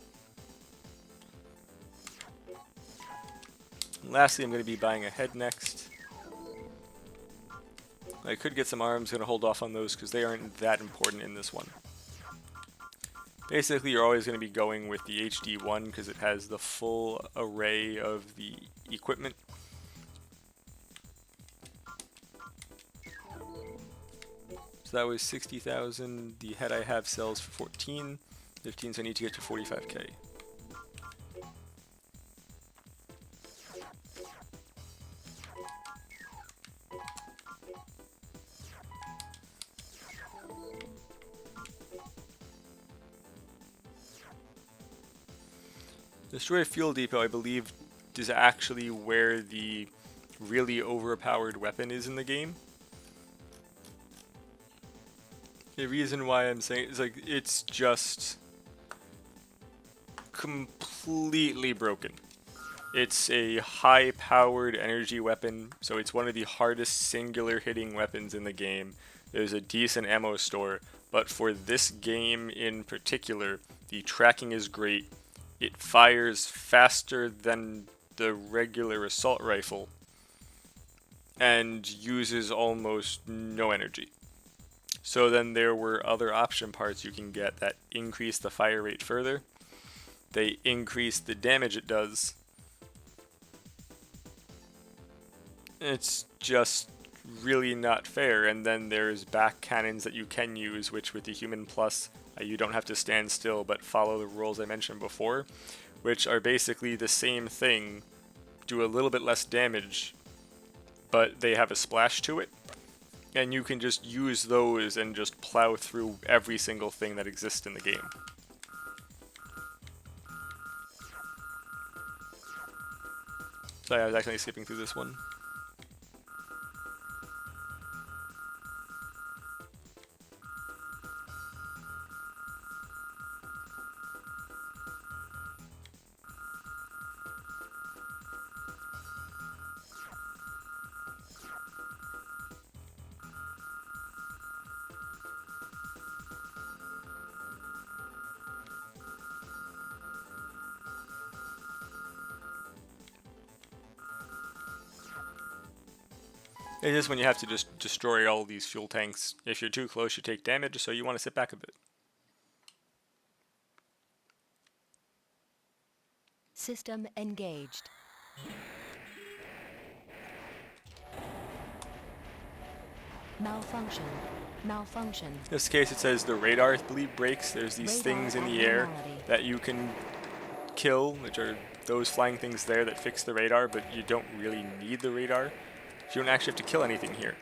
[SPEAKER 1] And lastly, I'm going to be buying a head next. I could get some arms. I'm going to hold off on those because they aren't that important in this one. Basically, you're always going to be going with the HD1 because it has the full array of the equipment. So that was 60,000. The head I have sells for 14. 15, so I need to get to 45k. Destroy Fuel Depot, I believe, is actually where the really overpowered weapon is in the game. The reason why I'm saying is like it's just completely broken. It's a high-powered energy weapon, so it's one of the hardest singular hitting weapons in the game. There's a decent ammo store, but for this game in particular, the tracking is great. It fires faster than the regular assault rifle and uses almost no energy. So then there were other option parts you can get that increase the fire rate further. They increase the damage it does. It's just really not fair. And then there's back cannons that you can use, which with the Human Plus, you don't have to stand still but follow the rules I mentioned before, which are basically the same thing, do a little bit less damage, but they have a splash to it. And you can just use those and just plow through every single thing that exists in the game. Sorry, I was actually skipping through this one. It is when you have to just destroy all these fuel tanks. If you're too close, you take damage, so you want to sit back a bit.
[SPEAKER 2] System engaged. Malfunction. Malfunction.
[SPEAKER 1] In this case, it says the radar, I believe, breaks. There's these
[SPEAKER 2] Radar
[SPEAKER 1] things in the air
[SPEAKER 2] abnormality.
[SPEAKER 1] that you can kill, which are those flying things there that fix the radar, but you don't really need the radar. You don't actually have to kill anything here.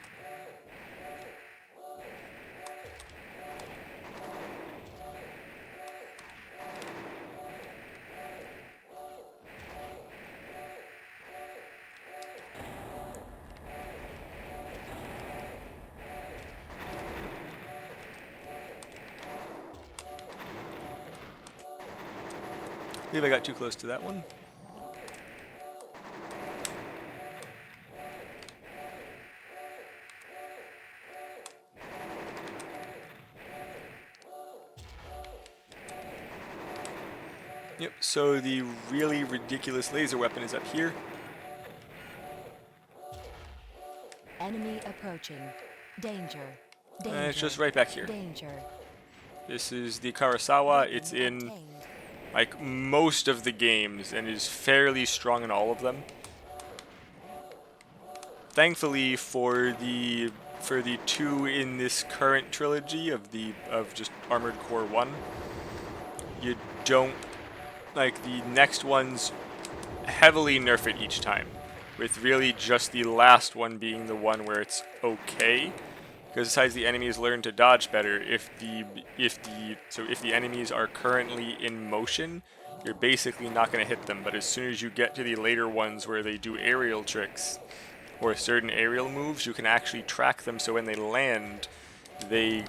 [SPEAKER 1] I believe I got too close to that one. Yep, so the really ridiculous laser weapon is up here.
[SPEAKER 2] Enemy approaching. Danger. Danger.
[SPEAKER 1] And it's just right back here.
[SPEAKER 2] Danger.
[SPEAKER 1] This is the Karasawa. It's
[SPEAKER 2] Weapon
[SPEAKER 1] in
[SPEAKER 2] obtained.
[SPEAKER 1] like most of the games and is fairly strong in all of them. Thankfully for the two in this current trilogy of just Armored Core 1, you don't, like, the next ones heavily nerf it each time, with really just the last one being the one where it's okay, because besides the enemies learn to dodge better. If the enemies are currently in motion, you're basically not going to hit them. But as soon as you get to the later ones where they do aerial tricks or certain aerial moves, you can actually track them, so when they land, they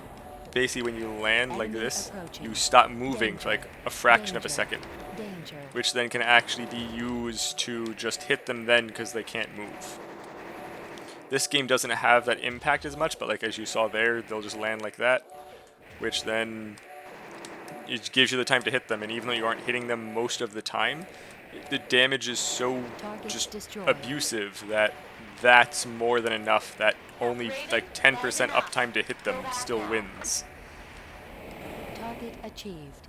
[SPEAKER 1] basically, when you land like
[SPEAKER 2] Enemy
[SPEAKER 1] this,
[SPEAKER 2] approaching.
[SPEAKER 1] you stop moving for
[SPEAKER 2] Danger.
[SPEAKER 1] like a fraction of a
[SPEAKER 2] Danger.
[SPEAKER 1] second,
[SPEAKER 2] Danger.
[SPEAKER 1] which then can actually be used to just hit them then because they can't move. This game doesn't have that impact as much, but like as you saw there, they'll just land like that, which then it gives you the time to hit them, and even though you aren't hitting them most of the time, the damage is so
[SPEAKER 2] Target
[SPEAKER 1] just
[SPEAKER 2] destroyed.
[SPEAKER 1] abusive that that's more than enough, that only like 10% uptime to hit them still wins.
[SPEAKER 2] Target achieved.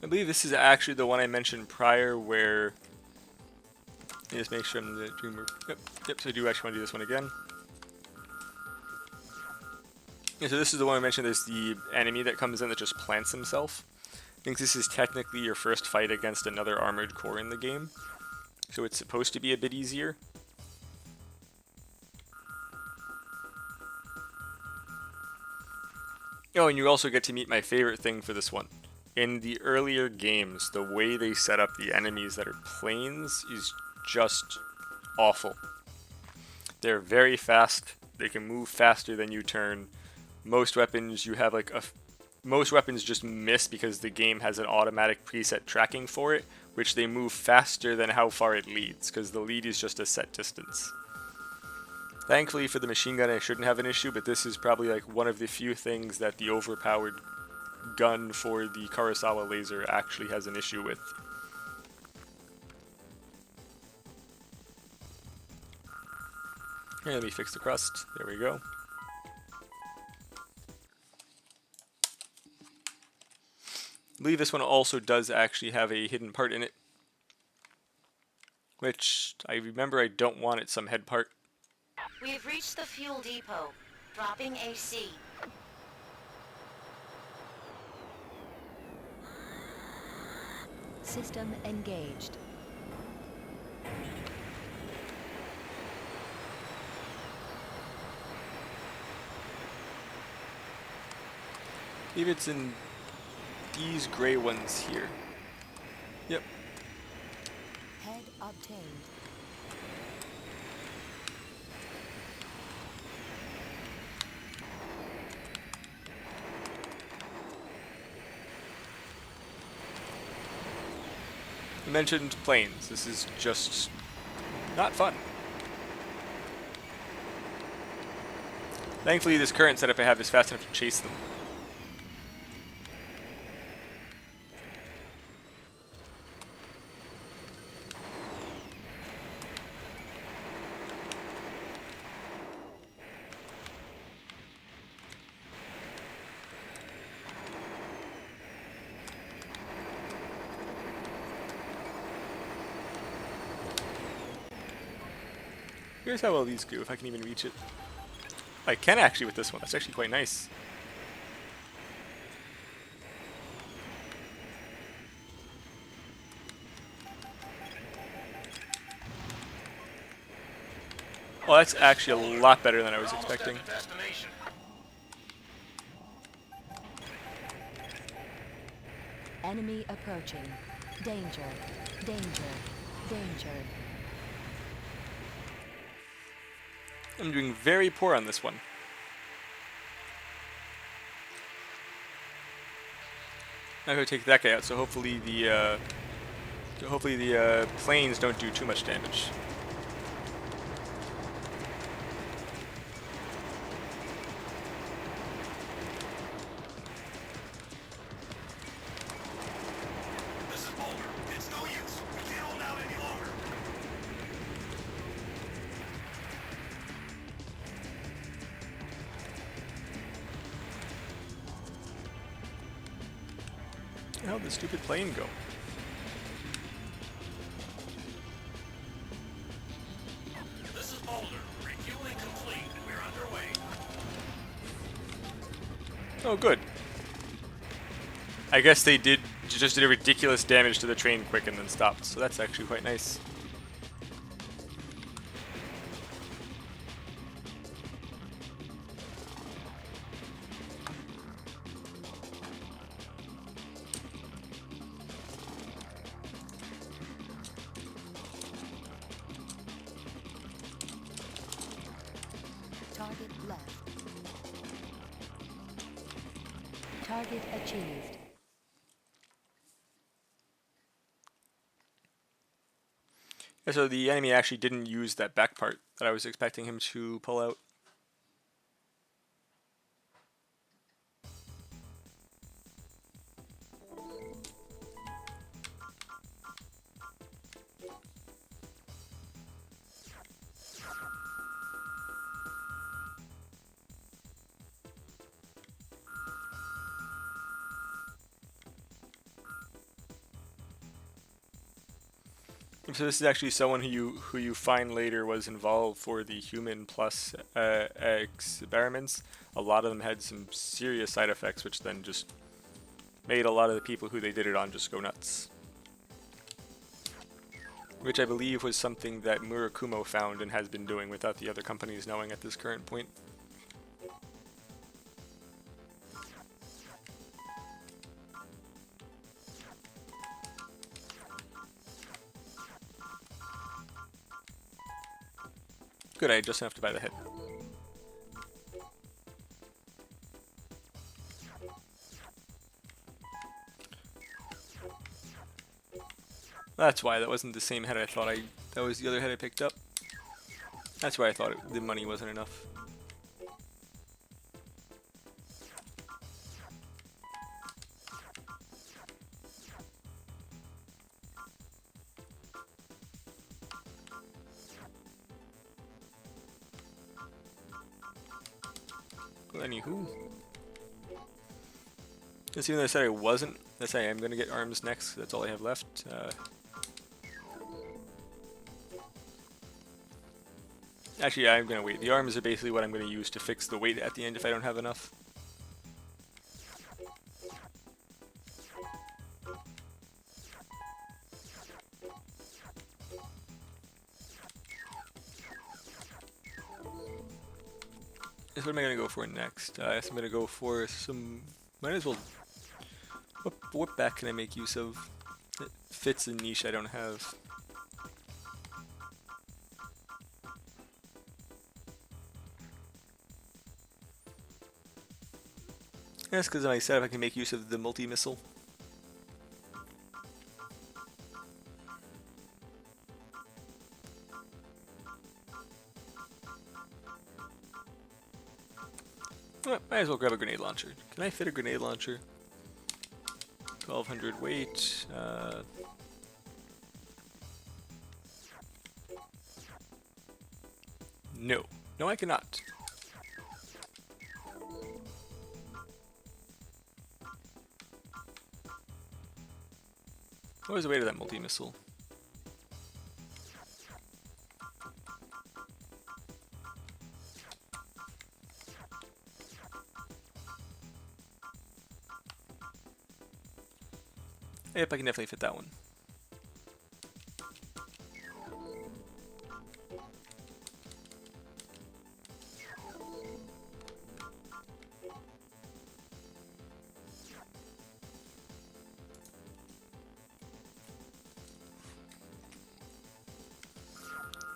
[SPEAKER 1] I believe this is actually the one I mentioned prior where, let me just make sure I'm the dreamer. Yep, so I do actually want to do this one again. Yeah, so this is the one I mentioned, there's the enemy that comes in that just plants himself. I think this is technically your first fight against another armored core in the game, so it's supposed to be a bit easier. Oh, and you also get to meet my favorite thing for this one. In the earlier games, the way they set up the enemies that are planes is just awful. They're very fast, they can move faster than you turn. Most weapons you have like most weapons just miss because the game has an automatic preset tracking for it, which they move faster than how far it leads, because the lead is just a set distance. Thankfully for the machine gun I shouldn't have an issue, but this is probably like one of the few things that the overpowered gun for the Kurosawa laser actually has an issue with. Here, let me fix the crust. There we go. I believe this one also does actually have a hidden part in it, which I remember I don't want it some head part.
[SPEAKER 4] We have reached the fuel depot. Dropping AC.
[SPEAKER 2] System engaged.
[SPEAKER 1] I believe it's in these gray ones here. Yep.
[SPEAKER 2] Head obtained.
[SPEAKER 1] You mentioned planes. This is just not fun. Thankfully, this current setup I have is fast enough to chase them. Here's how well these go, if I can even reach it. I can actually with this one. That's actually quite nice. Well, that's actually a lot better than I was expecting.
[SPEAKER 5] Destination.
[SPEAKER 2] Enemy approaching. Danger. Danger. Danger.
[SPEAKER 1] I'm doing very poor on this one. I'm gonna take that guy out, so hopefully the planes don't do too much damage.
[SPEAKER 5] This is Boulder. It's no use. We can't hold out any longer.
[SPEAKER 1] How'd the stupid plane go?
[SPEAKER 5] This is Boulder. Refueling complete. We're underway.
[SPEAKER 1] Oh, good. I guess they just did a ridiculous damage to the train quick and then stopped, so that's actually quite nice.
[SPEAKER 2] Target left. Target achieved.
[SPEAKER 1] Yeah, so the enemy actually didn't use that back part that I was expecting him to pull out. So this is actually someone who you find later was involved for the human plus experiments. A lot of them had some serious side effects, which then just made a lot of the people who they did it on just go nuts. Which I believe was something that Murakumo found and has been doing without the other companies knowing at this current point. Good, I just have to buy the head. That's why that wasn't the same head I thought that was the other head I picked up. That's why I thought the money wasn't enough. Well, anywho. Just even though I said I wasn't, that's I am going to get arms next. That's all I have left. Actually, I'm going to wait. The arms are basically what I'm going to use to fix the weight at the end if I don't have enough. What am I gonna go for next? I guess I'm gonna go for some. Might as well. What back can I make use of? It fits a niche I don't have. That's because I said if I can make use of the multi-missile. Well, might as well grab a grenade launcher. Can I fit a grenade launcher? 1200 weight. No. No, I cannot. What was the weight of that multi-missile? Yep, I can definitely fit that one.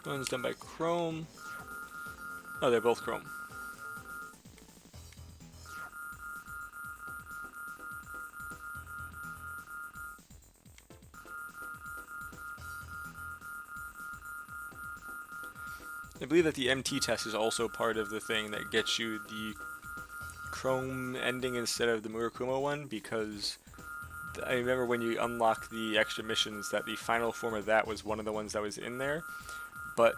[SPEAKER 1] One's done by Chrome. Oh, they're both Chrome. I believe that the MT test is also part of the thing that gets you the Chrome ending instead of the Murakumo one, because I remember when you unlock the extra missions that the final form of that was one of the ones that was in there, but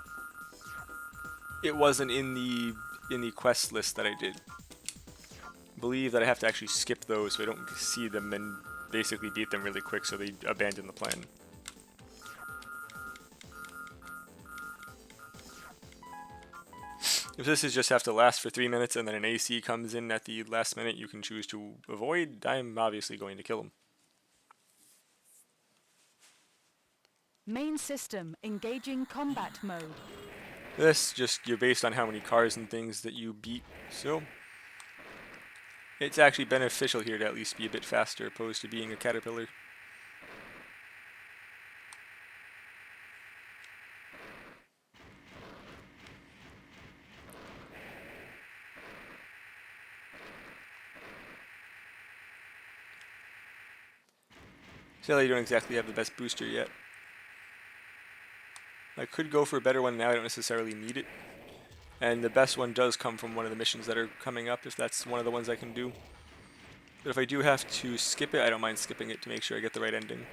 [SPEAKER 1] it wasn't in the quest list that I did. I believe that I have to actually skip those so I don't see them and basically beat them really quick so they abandon the plan. If this is just have to last for 3 minutes and then an AC comes in at the last minute you can choose to avoid, I'm obviously going to kill him.
[SPEAKER 2] Main system engaging combat mode.
[SPEAKER 1] This just, you're based on how many cars and things that you beat, so it's actually beneficial here to at least be a bit faster opposed to being a caterpillar. Still, you don't exactly have the best booster yet. I could go for a better one now, I don't necessarily need it. And the best one does come from one of the missions that are coming up, if that's one of the ones I can do. But if I do have to skip it, I don't mind skipping it to make sure I get the right ending.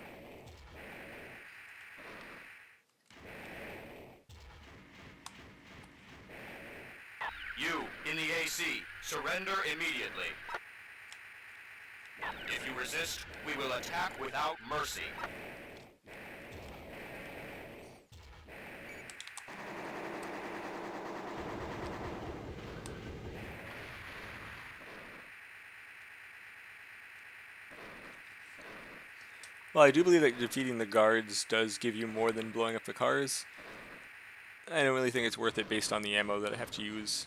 [SPEAKER 5] You, in the AC, surrender immediately. If you resist, we will attack without mercy.
[SPEAKER 1] Well, I do believe that defeating the guards does give you more than blowing up the cars. I don't really think it's worth it based on the ammo that I have to use.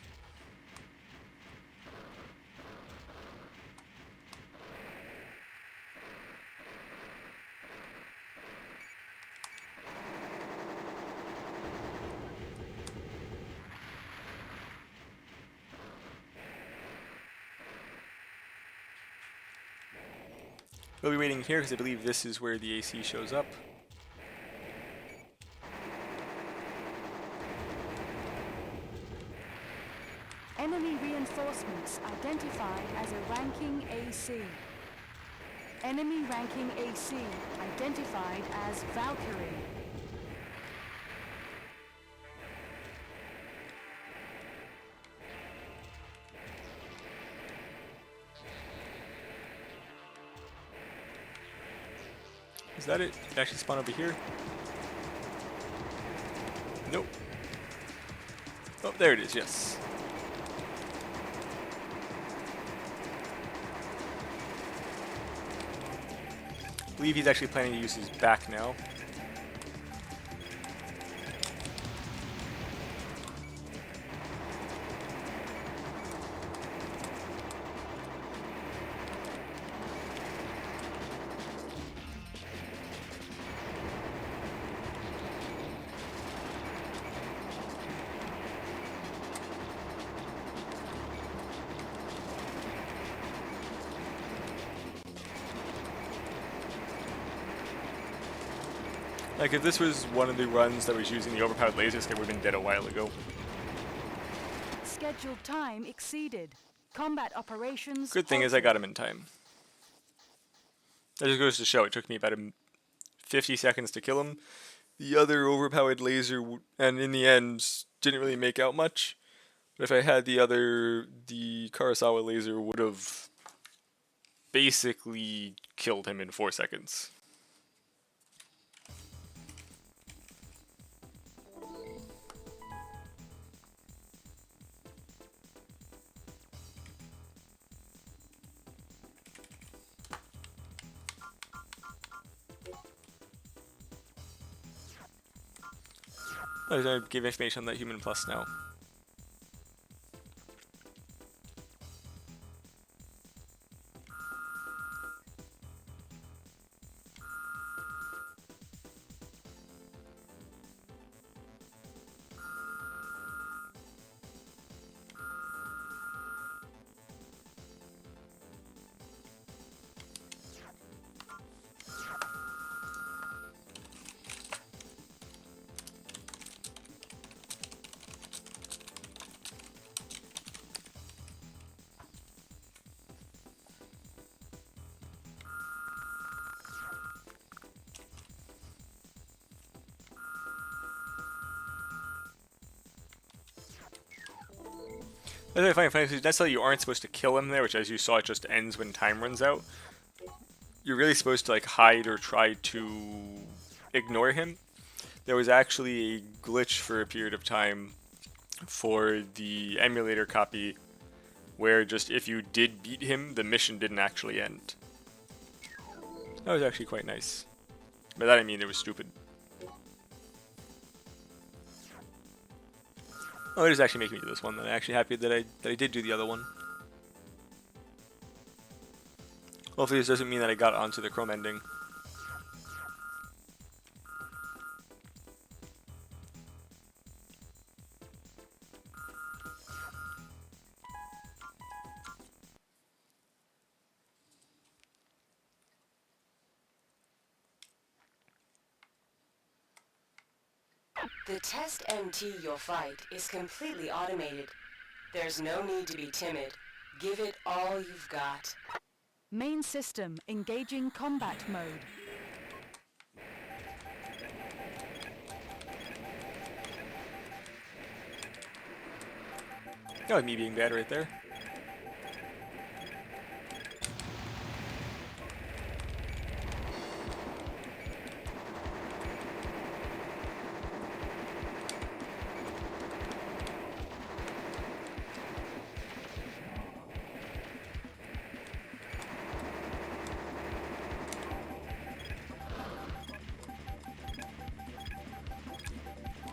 [SPEAKER 1] We'll be waiting here because I believe this is where the AC shows up.
[SPEAKER 2] Enemy reinforcements identified as a ranking AC. Enemy ranking AC identified as Valkyrie.
[SPEAKER 1] Is that it? Did it actually spawn over here? Nope. Oh, there it is, yes. I believe he's actually planning to use his back now. Like, if this was one of the runs that was using the overpowered laser, this guy would have been dead a while ago.
[SPEAKER 2] Scheduled time exceeded. Combat operations
[SPEAKER 1] Good thing is I
[SPEAKER 2] halted.
[SPEAKER 1] got him in time. That just goes to show it took me about 50 seconds to kill him. The other overpowered laser, and in the end, didn't really make out much. But if I had the Kurosawa laser would have basically killed him in 4 seconds. I'm going to give information on that Human Plus now. That's really funny. Funny, necessarily you aren't supposed to kill him there, which, as you saw, it just ends when time runs out. You're really supposed to like hide or try to ignore him. There was actually a glitch for a period of time for the emulator copy, where just if you did beat him, the mission didn't actually end. That was actually quite nice. By that I mean it was stupid. Oh, it is actually making me do this one. Then I'm actually happy that I did do the other one. Hopefully this doesn't mean that I got onto the Chrome ending.
[SPEAKER 4] The test MT you'll fight is completely automated. There's no need to be timid. Give it all you've got.
[SPEAKER 2] Main system engaging combat mode.
[SPEAKER 1] That was me being bad right there.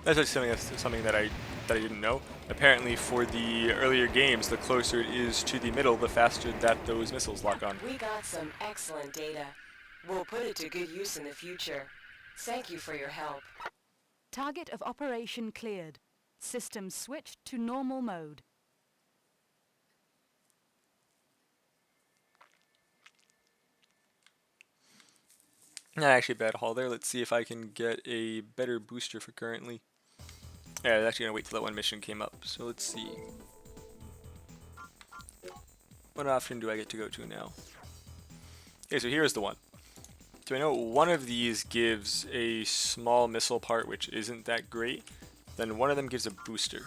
[SPEAKER 1] That's actually something that I didn't know. Apparently, for the earlier games, the closer it is to the middle, the faster that those missiles lock on.
[SPEAKER 4] We got some excellent data. We'll put it to good use in the future. Thank you for your help.
[SPEAKER 2] Target of operation cleared. System switched to normal mode.
[SPEAKER 1] Not actually a bad haul there. Let's see if I can get a better booster for currently. Yeah, I was actually gonna wait till that one mission came up. So let's see. What option do I get to go to now? Okay, so here's the one. So I know one of these gives a small missile part, which isn't that great. Then one of them gives a booster.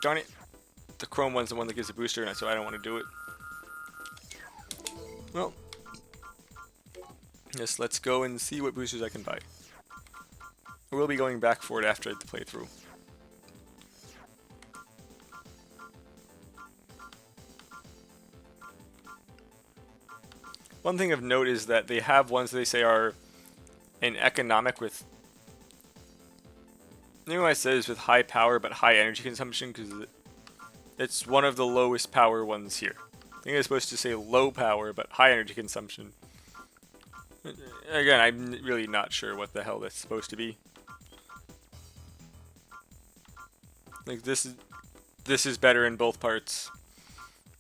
[SPEAKER 1] Darn it. The chrome one's the one that gives a booster, and so I don't want to do it. Well, yes, let's go and see what boosters I can buy. I will be going back for it after the playthrough. One thing of note is that they have ones that they say are in economic with... I think what it says with high power but high energy consumption, because it's one of the lowest power ones here. I think it's supposed to say low power but high energy consumption. Again, I'm really not sure what the hell that's supposed to be. Like this is better in both parts.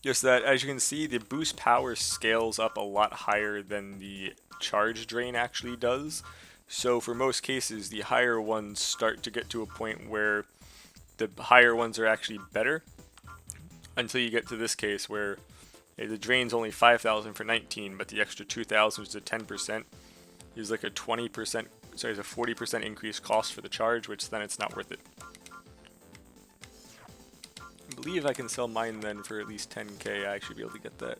[SPEAKER 1] Just that, as you can see, the boost power scales up a lot higher than the charge drain actually does. So for most cases, the higher ones start to get to a point where the higher ones are actually better, until you get to this case where the drain's only 5,000 for 19, but the extra 2,000 is a 10%. Is like a 20%, sorry, it's a 40% increased cost for the charge, which then it's not worth it. I believe I can sell mine then for at least 10k. I should be able to get that.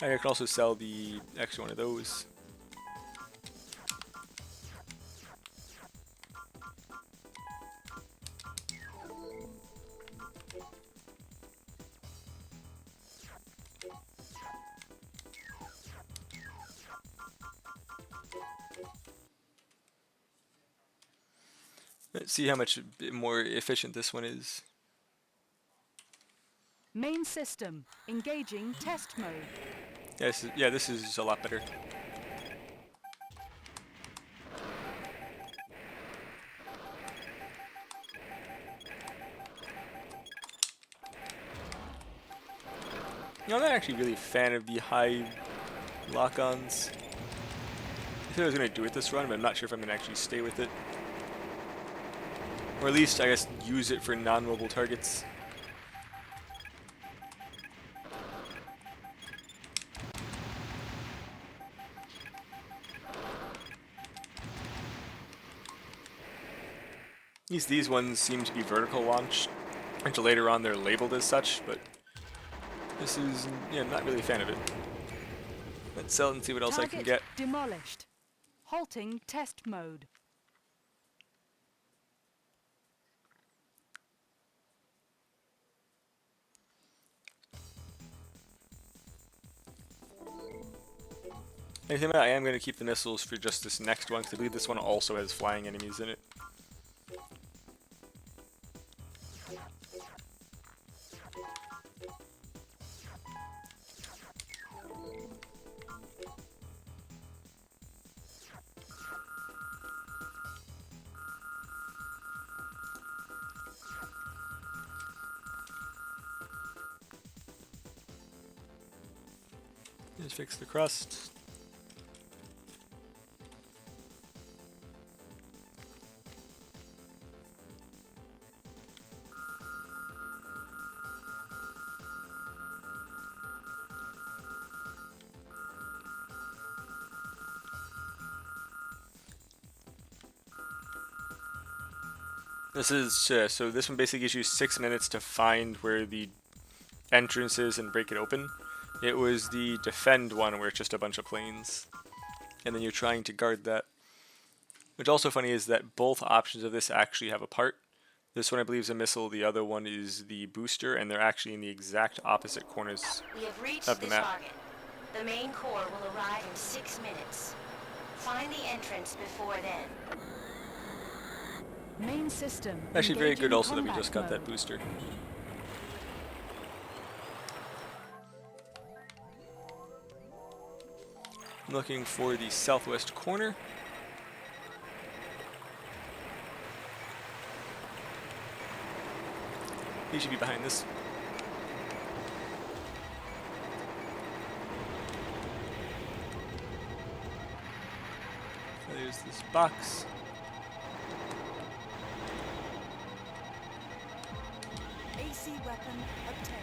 [SPEAKER 1] I can also sell the extra one of those. Let's see how much more efficient this one is.
[SPEAKER 2] Main system. Engaging test mode.
[SPEAKER 1] Yeah, this is a lot better. You know, I'm not actually really a fan of the high lock-ons. I think I was going to do it this run, but I'm not sure if I'm going to actually stay with it. Or at least, I guess, use it for non-mobile targets. At least these ones seem to be vertical launch, until later on they're labeled as such, but this is, yeah, I'm not really a fan of it. Let's sell and see what else I can get.
[SPEAKER 2] Demolished. Halting test mode.
[SPEAKER 1] I am going to keep the missiles for just this next one, because I believe this one also has flying enemies in it. Just fix the crust. This is, so this one basically gives you 6 minutes to find where the entrance is and break it open. It was the defend one where it's just a bunch of planes. And then you're trying to guard that. What's also funny is that both options of this actually have a part. This one I believe is a missile, the other one is the booster, and they're actually in the exact opposite corners
[SPEAKER 4] We have reached
[SPEAKER 1] of the
[SPEAKER 4] the
[SPEAKER 1] map.
[SPEAKER 4] target. The main core will arrive in 6 minutes. Find the entrance before then.
[SPEAKER 2] Main system.
[SPEAKER 1] Actually very good
[SPEAKER 2] Engaging
[SPEAKER 1] also that we
[SPEAKER 2] combat
[SPEAKER 1] just got that
[SPEAKER 2] mode.
[SPEAKER 1] booster. I'm looking for the southwest corner. He should be behind this. So there's this box.
[SPEAKER 2] AC weapon obtained.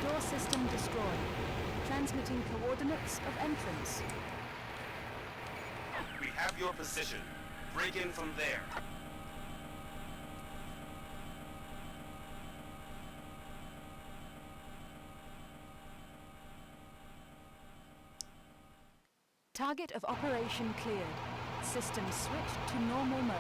[SPEAKER 2] Door system destroyed. Transmitting coordinates of entrance.
[SPEAKER 5] We have your position. Break in from there.
[SPEAKER 2] Target of operation cleared. System switched to normal mode.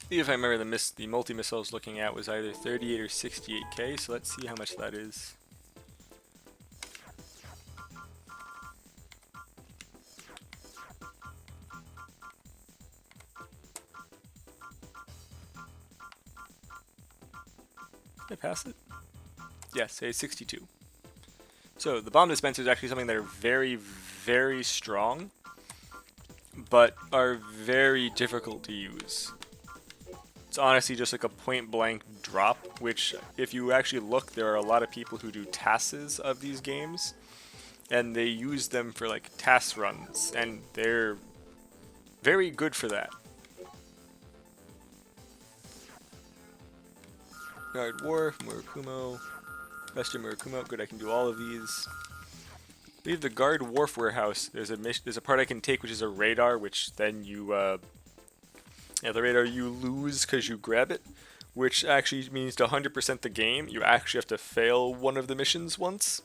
[SPEAKER 1] If I remember, the multi-missile I was looking at was either 38 or 68k, so let's see how much that is. Did I pass it? Yes, it's 62. So the bomb dispensers are actually something that are very, very strong, but are very difficult to use. It's honestly just like a point blank drop, which if you actually look, there are a lot of people who do TASs of these games, and they use them for like TAS runs, and they're very good for that. Guard War, Murakumo, Western Murakumo, good, I can do all of these. I believe the Guard Wharf Warehouse, there's a part I can take which is a radar, which then you, the radar you lose because you grab it, which actually means to 100% the game, you actually have to fail one of the missions once.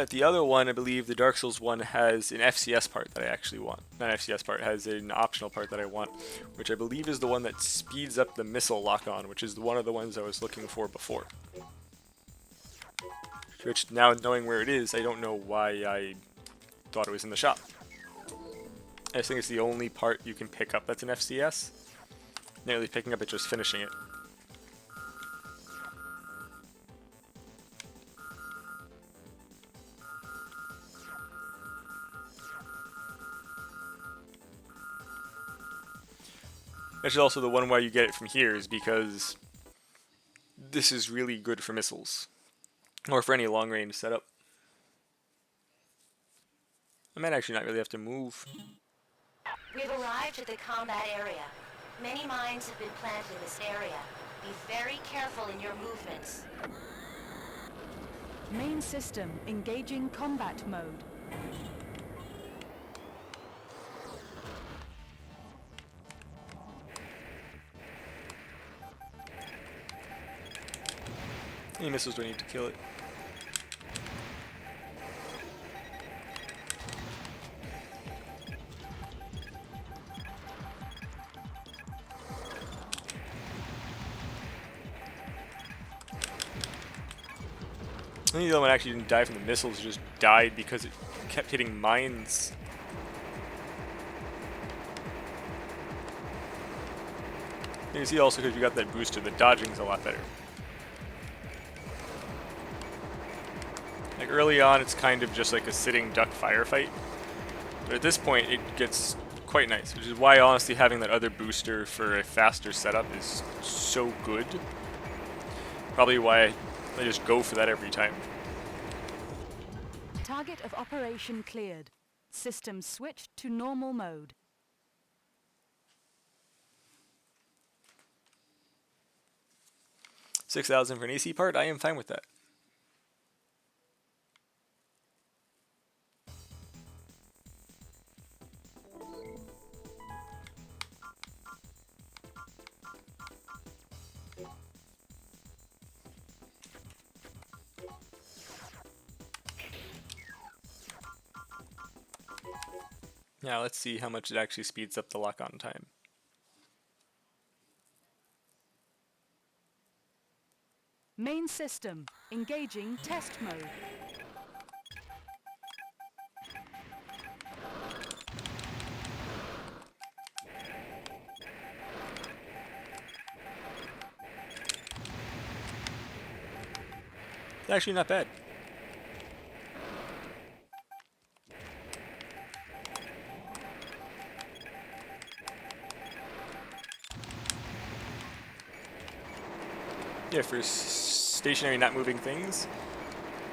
[SPEAKER 1] The other one, I believe the Dark Souls one, has an FCS part that I actually want. Not an FCS part, has an optional part that I want, which I believe is the one that speeds up the missile lock-on, which is one of the ones I was looking for before. Which, now knowing where it is, I don't know why I thought it was in the shop. I just think it's the only part you can pick up that's an FCS. Not really picking up it, just finishing it. Which is also the one why you get it from here, is because this is really good for missiles. Or for any long range setup. I might actually not really have to move.
[SPEAKER 6] We've arrived at the combat area. Many mines have been planted in this area. Be very careful in your movements.
[SPEAKER 2] Main system engaging combat mode.
[SPEAKER 1] Any missiles do I need to kill it? I think the other one actually didn't die from the missiles, it just died because it kept hitting mines. You can see also because you got that booster, the dodging's a lot better. Like early on, it's kind of just like a sitting duck firefight, but at this point, it gets quite nice, which is why honestly having that other booster for a faster setup is so good. Probably why I just go for that every time.
[SPEAKER 2] Target of operation cleared. System switched to normal mode.
[SPEAKER 1] $6,000 for an AC part, I am fine with that. Now let's see how much it actually speeds up the lock-on time.
[SPEAKER 2] Main system engaging test mode.
[SPEAKER 1] It's actually not bad. Yeah, for stationary, not moving things,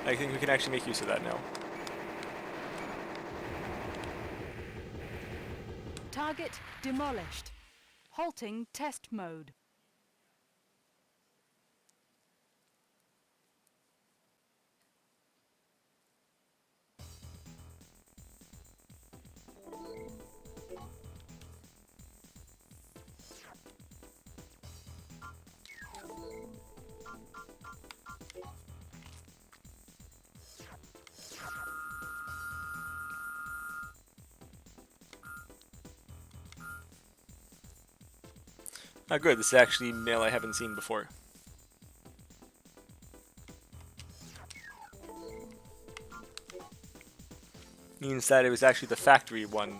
[SPEAKER 1] I think we can actually make use of that now.
[SPEAKER 2] Target demolished. Halting test mode.
[SPEAKER 1] Oh, good. This is actually mail I haven't seen before. Means that it was actually the factory one.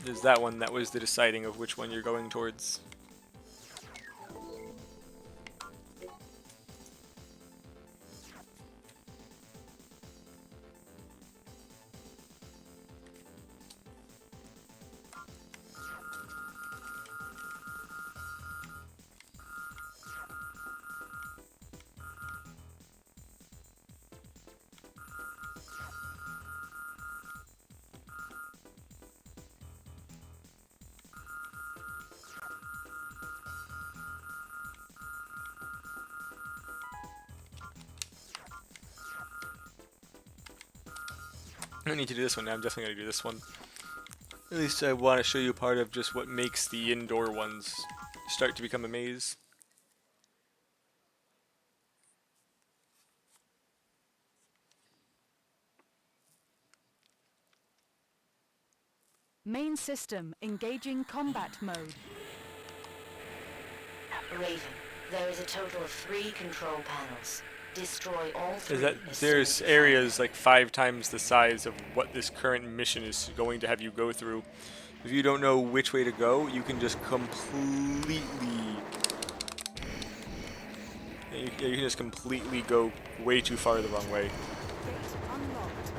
[SPEAKER 1] There's that one that was the deciding of which one you're going towards. I don't need to do this one now. I'm definitely going to do this one. At least I want to show you part of just what makes the indoor ones start to become a maze.
[SPEAKER 2] Main system engaging combat mode.
[SPEAKER 6] Raven, there is a total of 3 control panels. Destroy all 3
[SPEAKER 1] Is that
[SPEAKER 6] as soon
[SPEAKER 1] there's
[SPEAKER 6] as you
[SPEAKER 1] areas
[SPEAKER 6] find
[SPEAKER 1] like 5 times the size of what this current mission is going to have you go through. If you don't know which way to go, you can just completely you can just completely go way too far the wrong way.
[SPEAKER 2] Gate unlocked.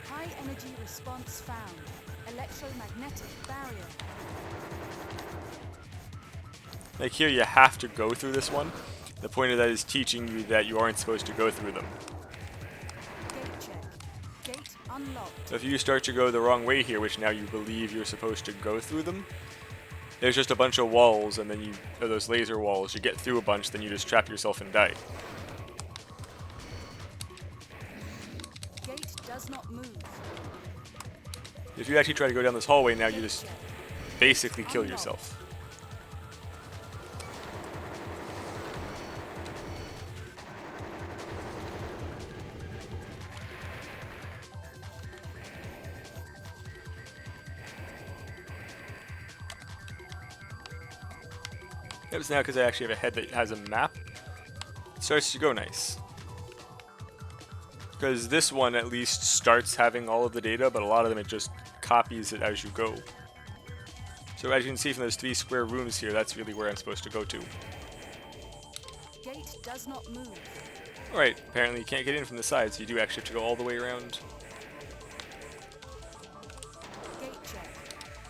[SPEAKER 2] High energy response found. Electromagnetic barrier.
[SPEAKER 1] Like here, you have to go through this one. The point of that is teaching you that you aren't supposed to go through them.
[SPEAKER 2] Gate check. Gate unlocked.
[SPEAKER 1] So if you start to go the wrong way here, which now you believe you're supposed to go through them, there's just a bunch of walls, and then or those laser walls, you get through a bunch, then you just trap yourself and die.
[SPEAKER 2] Gate does not move.
[SPEAKER 1] If you actually try to go down this hallway now, you just basically kill yourself. That was now because I actually have a head that has a map. It starts to go nice. Because this one at least starts having all of the data, but a lot of them it just copies it as you go. So as you can see from those 3 square rooms here, that's really where I'm supposed to go to.
[SPEAKER 2] Gate does not move.
[SPEAKER 1] Alright, apparently you can't get in from the side, so you do actually have to go all the way around.
[SPEAKER 2] Gate check.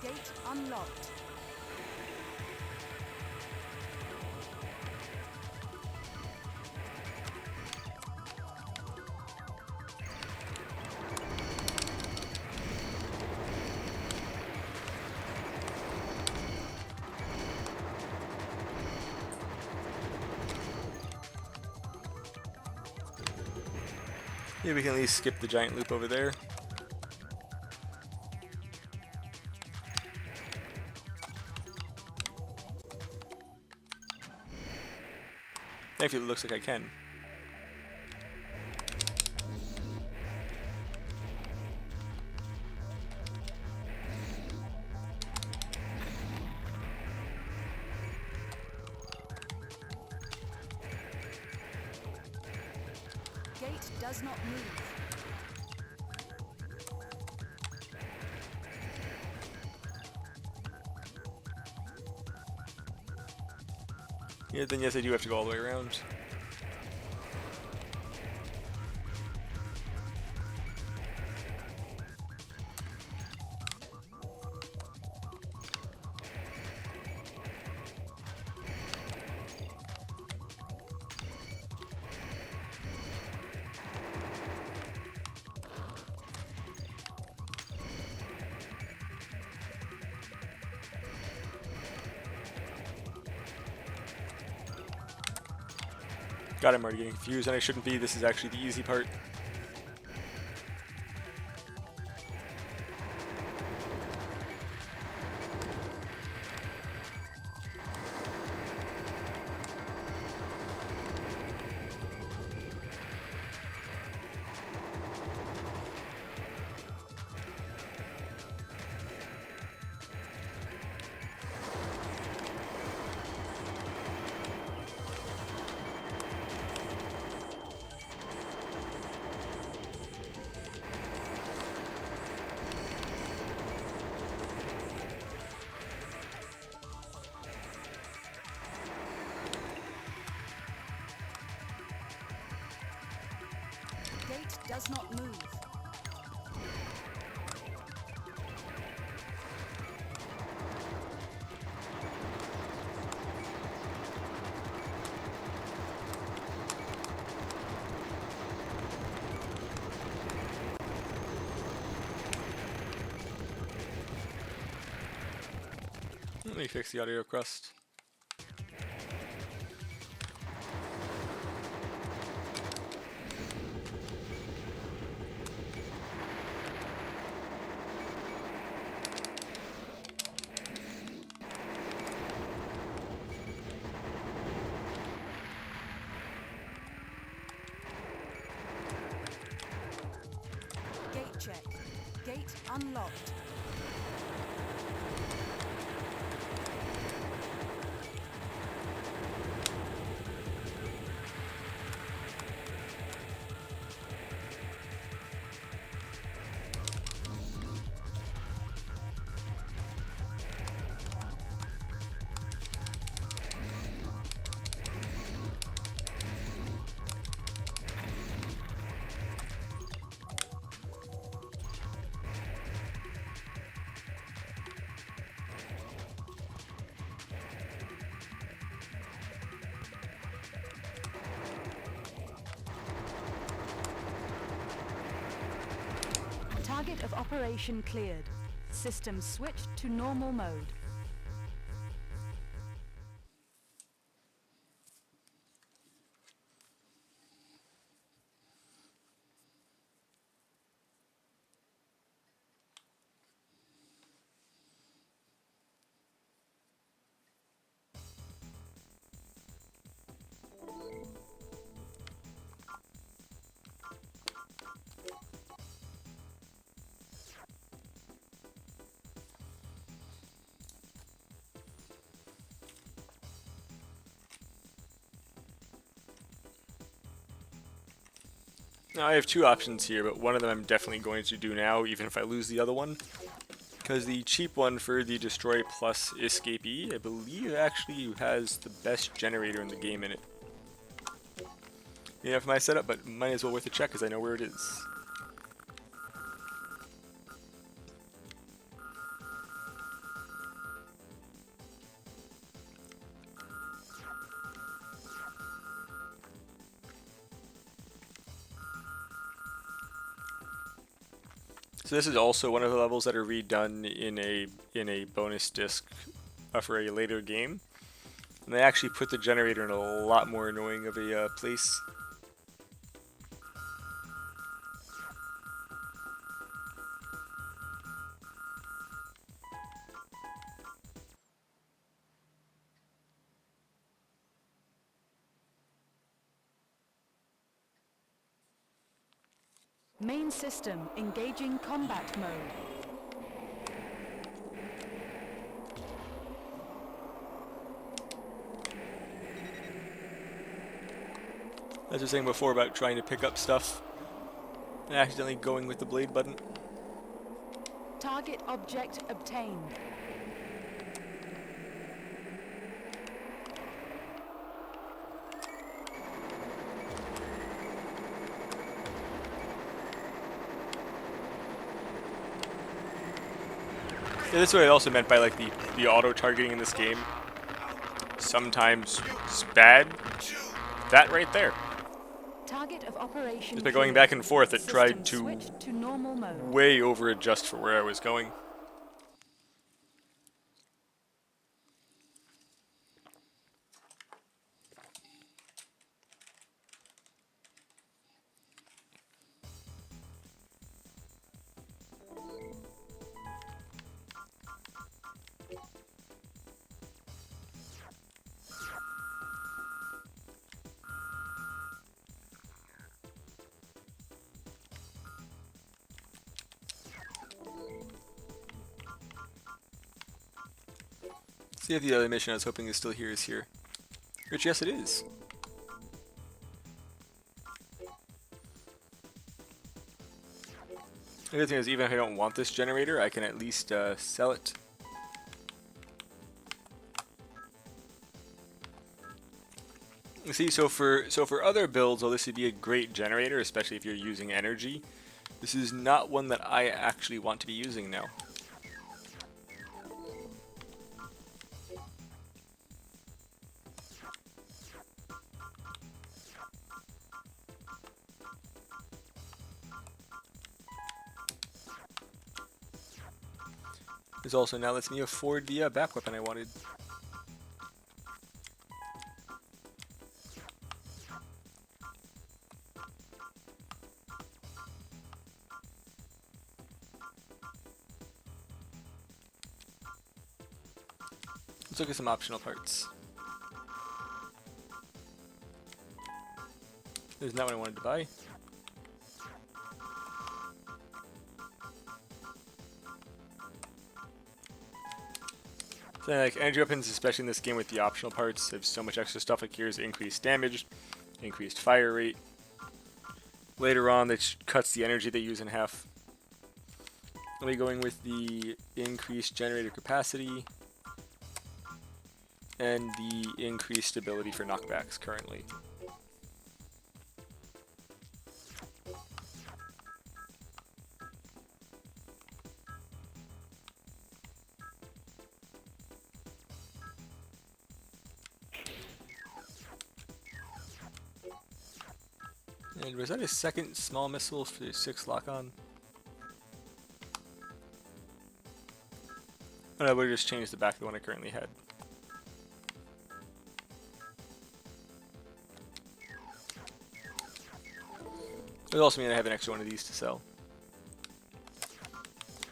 [SPEAKER 2] Gate unlocked.
[SPEAKER 1] Yeah, we can at least skip the giant loop over there. Actually, it looks like I can.
[SPEAKER 2] Gate does not move.
[SPEAKER 1] Yeah, then yes, I do have to go all the way around. God, I'm already getting confused, and I shouldn't be. This is actually the easy part.
[SPEAKER 2] does not move.
[SPEAKER 1] Let me fix the audio crust.
[SPEAKER 2] Gate check. Gate unlocked. Target of operation cleared. System switched to normal mode.
[SPEAKER 1] Now I have two options here, but one of them I'm definitely going to do now, even if I lose the other one. Because the cheap one for the Destroy Plus Escapee, I believe actually has the best generator in the game in it. Yeah, for my setup, but might as well worth a check because I know where it is. So this is also one of the levels that are redone in a bonus disc for a later game. And they actually put the generator in a lot more annoying of a place.
[SPEAKER 2] Main system engaging combat mode.
[SPEAKER 1] As I was saying before about trying to pick up stuff and accidentally going with the blade button.
[SPEAKER 2] Target object obtained.
[SPEAKER 1] Yeah, that's what I also meant by like the auto targeting in this game. Sometimes it's bad. That right there.
[SPEAKER 2] Target of operation
[SPEAKER 1] Just by going
[SPEAKER 2] cleared.
[SPEAKER 1] back and forth, it
[SPEAKER 2] System
[SPEAKER 1] tried to
[SPEAKER 2] switched to normal mode.
[SPEAKER 1] way over adjust for where I was going. See if the other mission I was hoping is still here is here. Which, yes, it is. The good thing is, even if I don't want this generator, I can at least sell it. See, so for other builds, well, this would be a great generator, especially if you're using energy. This is not one that I actually want to be using now. This also now lets me afford the back weapon I wanted. Let's look at some optional parts. There's not what I wanted to buy. So like energy weapons, especially in this game with the optional parts, have so much extra stuff. Like here's increased damage, increased fire rate. Later on, that cuts the energy they use in half. I'll be going with the increased generator capacity and the increased ability for knockbacks currently. And was that a second small missile for the 6 lock-on? Oh no, but I just changed the back of the one I currently had. It would also mean I have an extra one of these to sell.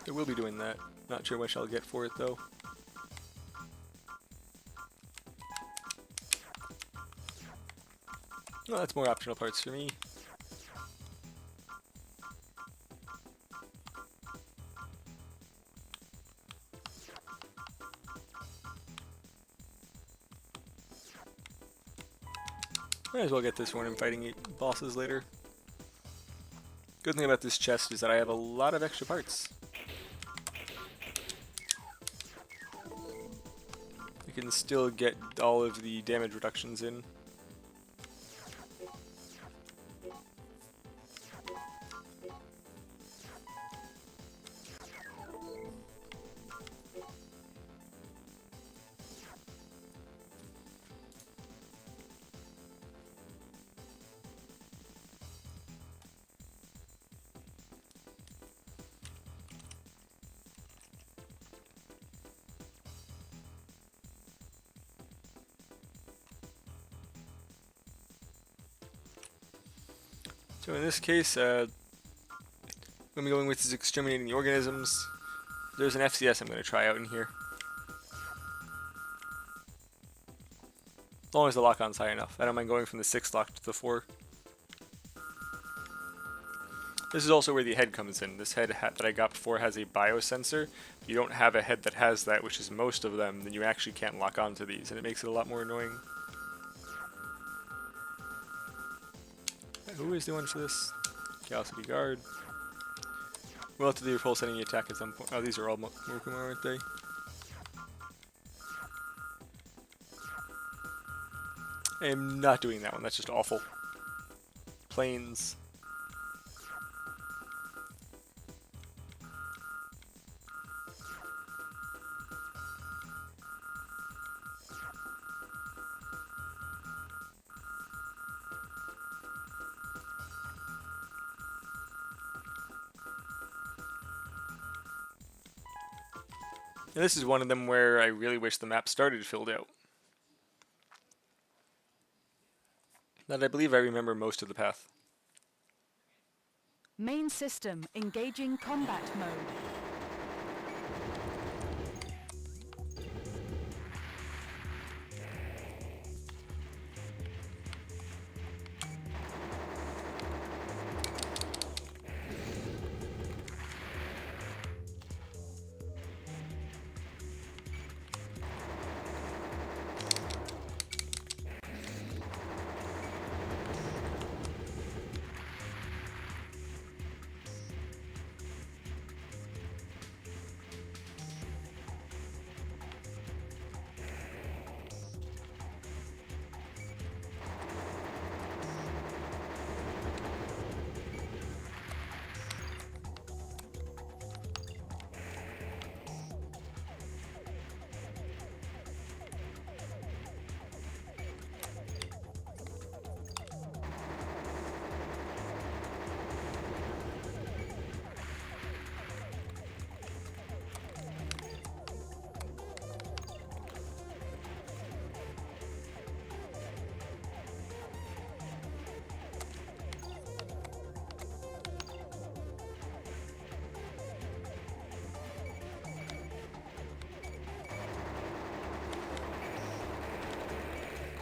[SPEAKER 1] I will be doing that. Not sure how much I'll get for it though. Well, that's more optional parts for me. Might as well get this one and fighting bosses later. Good thing about this chest is that I have a lot of extra parts. I can still get all of the damage reductions in. So in this case, I'm going to be going with is exterminating the organisms. There's an FCS I'm going to try out in here. As long as the lock-on's high enough. I don't mind going from the 6 lock to the 4. This is also where the head comes in. This head that I got before has a biosensor. If you don't have a head that has that, which is most of them, then you actually can't lock onto these, and it makes it a lot more annoying. Who is the one for this? Curiosity Guard. We'll have to do a full sending attack at some point. Oh, these are all Murakumo, aren't they? I am not doing that one. That's just awful. Planes. And this is one of them where I really wish the map started filled out. That I believe I remember most of the path.
[SPEAKER 2] Main system engaging combat mode.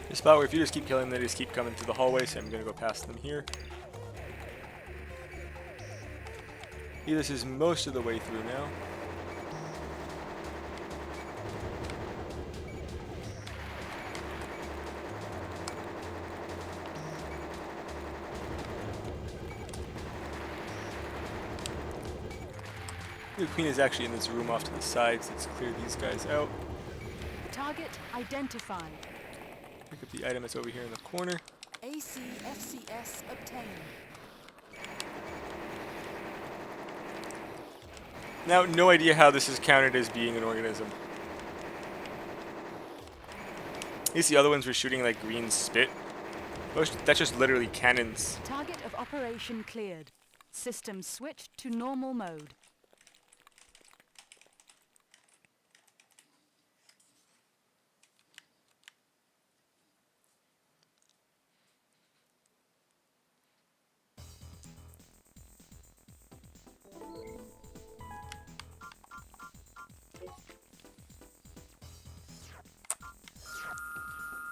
[SPEAKER 1] A spot where if you just keep killing them, they just keep coming through the hallway, so I'm going to go past them here. This is most of the way through now. The queen is actually in this room off to the side, so let's clear these guys out.
[SPEAKER 2] Target identified.
[SPEAKER 1] Pick up the item that's over here in the corner.
[SPEAKER 2] ACFCS obtained.
[SPEAKER 1] Now, no idea how this is counted as being an organism. At least the other ones were shooting like green spit. That's just literally cannons.
[SPEAKER 2] Target of operation cleared. System switched to normal mode.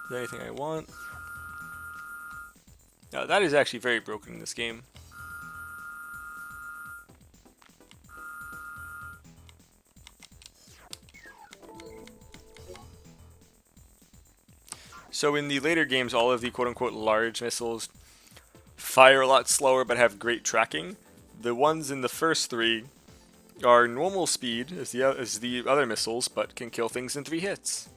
[SPEAKER 1] Is there anything I want? Now that is actually very broken in this game. So in the later games, all of the quote-unquote large missiles fire a lot slower but have great tracking. The ones in the first three are normal speed as the other missiles, but can kill things in 3 hits.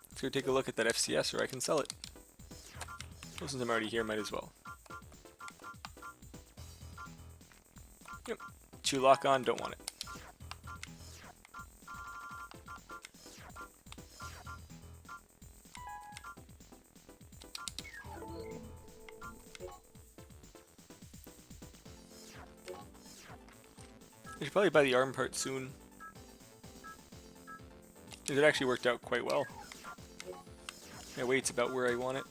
[SPEAKER 1] Let's go take a look at that FCS, or I can sell it. Well, since I'm already here, might as well. Yep. 2 lock on, don't want it. I should probably buy the arm part soon. Because it actually worked out quite well. My weight's about where I want it.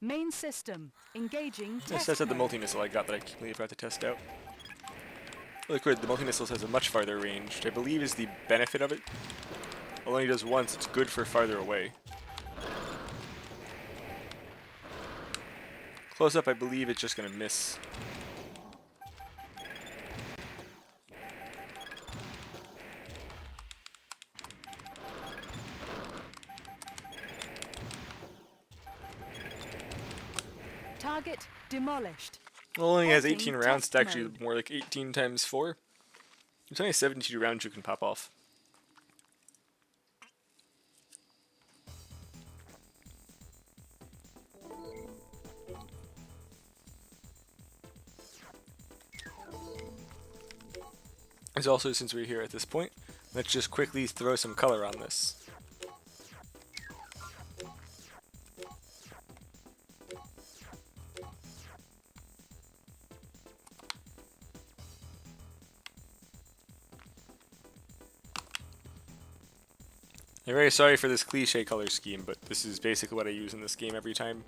[SPEAKER 2] Main system engaging
[SPEAKER 1] This
[SPEAKER 2] test
[SPEAKER 1] that's not the
[SPEAKER 2] mode.
[SPEAKER 1] multi-missile I got that I completely forgot to test out. Look good, the multi-missiles has a much farther range, which I believe is the benefit of it. Although he does once, it's good for farther away. Close up, I believe it's just gonna miss.
[SPEAKER 2] Target demolished.
[SPEAKER 1] Well, it only has
[SPEAKER 2] Halting
[SPEAKER 1] 18 rounds, it's
[SPEAKER 2] test
[SPEAKER 1] actually
[SPEAKER 2] mode.
[SPEAKER 1] more like 18 times 4. It's only 72 rounds you can pop off. As also, since we're here at this point, let's just quickly throw some color on this. I'm very sorry for this cliche color scheme, but this is basically what I use in this game every time.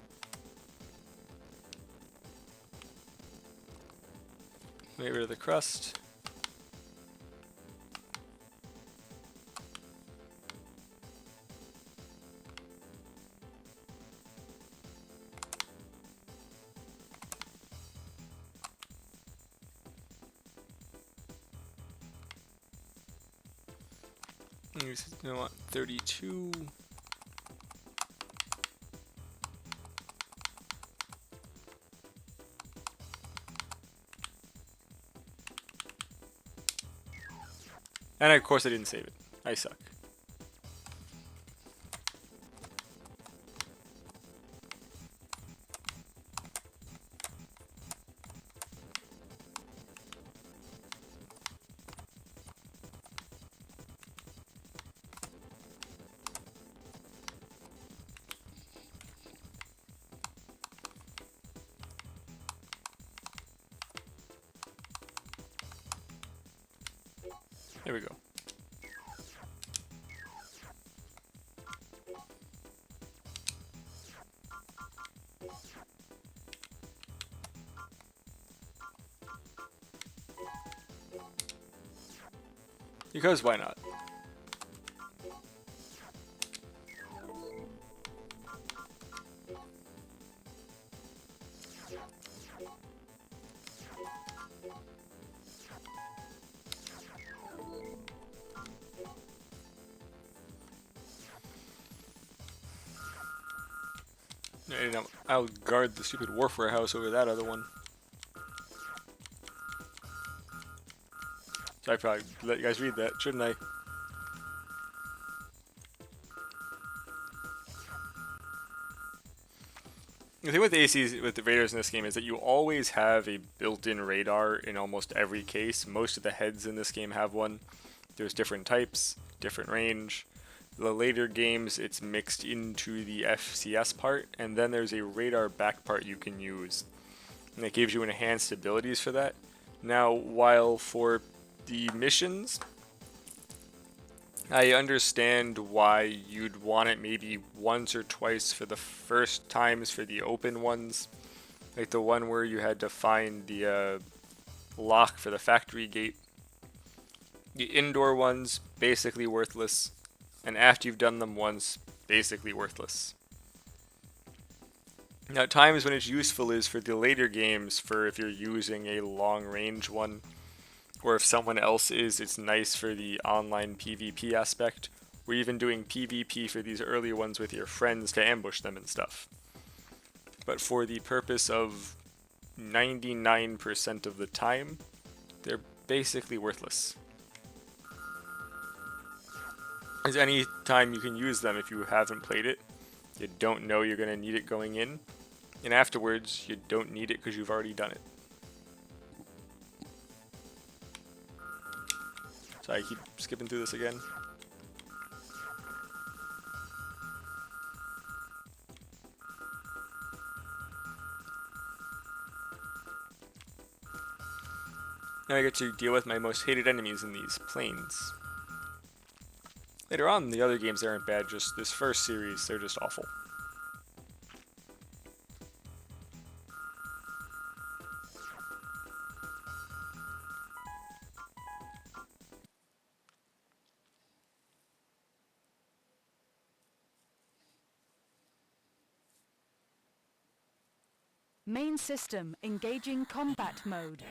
[SPEAKER 1] Get rid of the crust. You know what? 32. And of course I didn't save it. I suck. There we go. Because why not? And I'll guard the stupid warfare house over that other one. So I probably let you guys read that, shouldn't I? The thing with the ACs, with the radars in this game, is that you always have a built-in radar in almost every case. Most of the heads in this game have one. There's different types, different range. The later games, it's mixed into the FCS part, and then there's a radar back part you can use. And it gives you enhanced abilities for that. Now, while for the missions, I understand why you'd want it maybe once or twice for the first times for the open ones. Like the one where you had to find the lock for the factory gate. The indoor ones, basically worthless. And after you've done them once, basically worthless. Now, times when it's useful is for the later games, for if you're using a long range one. Or if someone else is, it's nice for the online PvP aspect. We're even doing PvP for these earlier ones with your friends to ambush them and stuff. But for the purpose of 99% of the time, they're basically worthless. Because any time you can use them if you haven't played it, you don't know you're going to need it going in, and afterwards you don't need it because you've already done it. So I keep skipping through this again. Now I get to deal with my most hated enemies in these planes. Later on, the other games aren't bad, just this first series, they're just awful.
[SPEAKER 2] Main system engaging combat mode.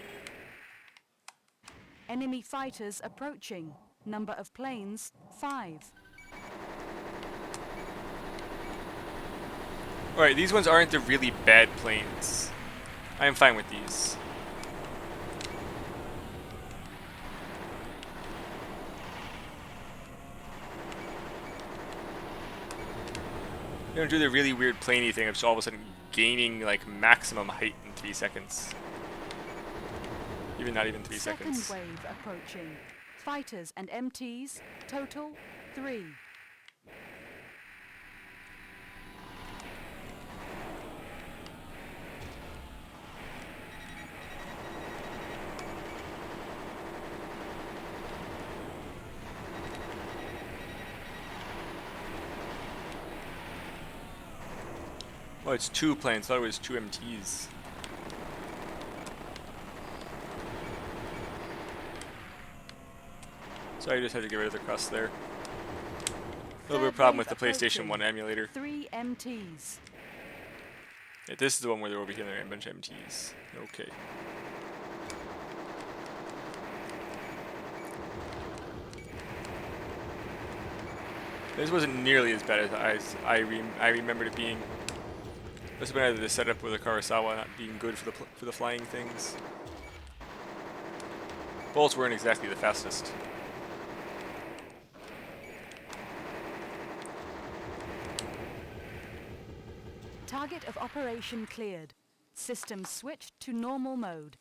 [SPEAKER 2] Enemy fighters approaching. Number of planes, 5.
[SPEAKER 1] Alright, these ones aren't the really bad planes. I am fine with these. They don't do the really weird planey thing of just all of a sudden gaining like maximum height in 3 seconds. Even not even 3 seconds.
[SPEAKER 2] Second wave approaching. Fighters and MTs, total 3.
[SPEAKER 1] Oh, it's 2 planes. I thought it was 2 MTs. So I just had to get rid of the crust there. A little bit of a problem with the PlayStation 1 emulator.
[SPEAKER 2] 3 MTs.
[SPEAKER 1] Yeah, this is the one where they're over here and there are a bunch of MTs. Okay. This wasn't nearly as bad as I remembered it being. This would have been the setup with the Kurosawa not being good for the flying things. Bolts weren't exactly the fastest.
[SPEAKER 2] Target of operation cleared. System switched to normal mode.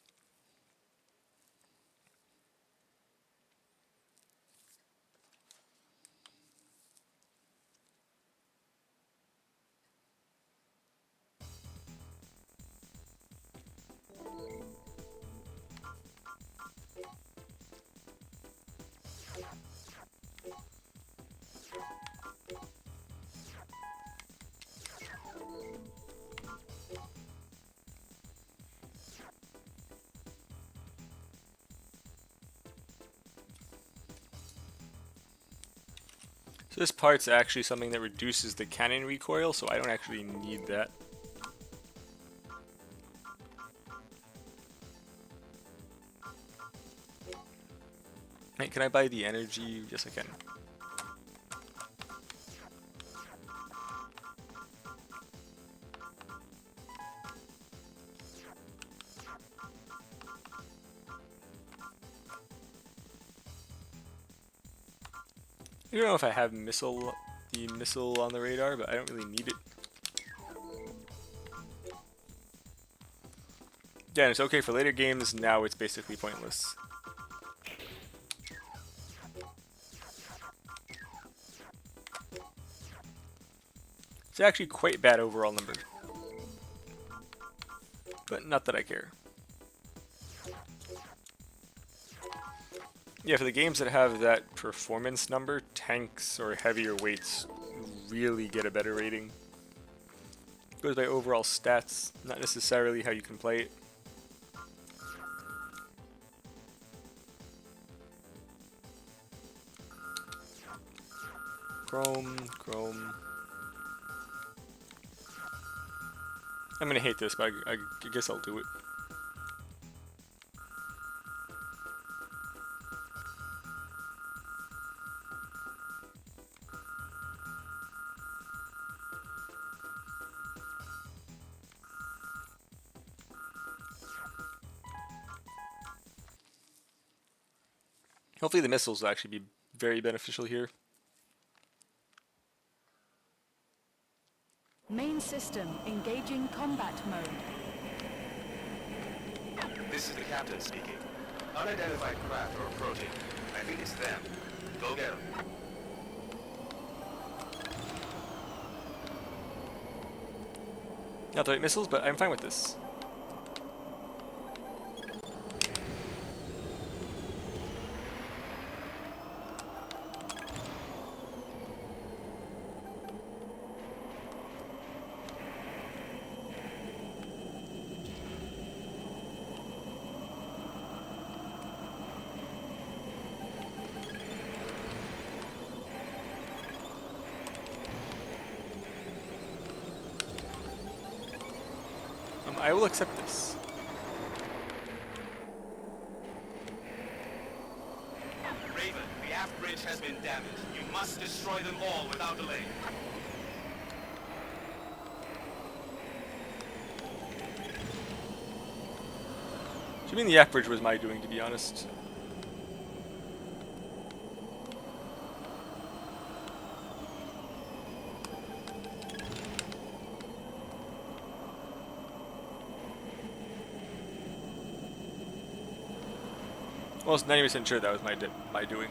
[SPEAKER 1] So this part's actually something that reduces the cannon recoil, so I don't actually need that. Hey, can I buy the energy? Yes, I can. I don't know if I have the missile on the radar, but I don't really need it. Yeah, it's okay for later games. Now it's basically pointless. It's actually quite bad overall number, but not that I care. Yeah, for the games that have that performance number, tanks or heavier weights really get a better rating. It goes by overall stats, not necessarily how you can play it. Chrome. I'm gonna hate this, but I guess I'll do it. Hopefully the missiles will actually be very beneficial here.
[SPEAKER 2] Main system engaging combat mode.
[SPEAKER 5] This is the captain speaking. Unidentified craft are approaching. I think it's them. Go get them.
[SPEAKER 1] Not the right missiles, but I'm fine with this. I will accept this.
[SPEAKER 5] Raven, the aft bridge has been damaged. You must destroy them all without delay.
[SPEAKER 1] So I mean the aft bridge was my doing, to be honest. Almost 90% sure that was my doing.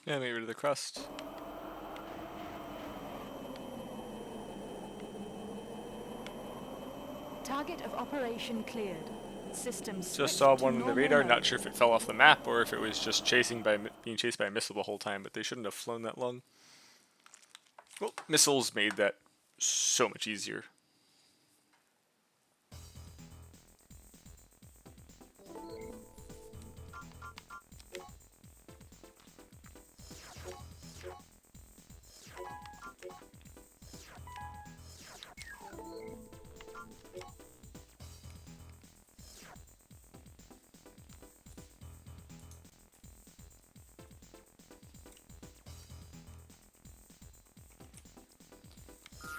[SPEAKER 1] Yeah, get rid of the crust.
[SPEAKER 2] Target of operation cleared. System
[SPEAKER 1] Just
[SPEAKER 2] switched
[SPEAKER 1] saw
[SPEAKER 2] to
[SPEAKER 1] one in the
[SPEAKER 2] normal
[SPEAKER 1] radar,
[SPEAKER 2] mode.
[SPEAKER 1] not sure if it fell off the map or if it was just being chased by a missile the whole time, but they shouldn't have flown that long. Well, missiles made that so much easier.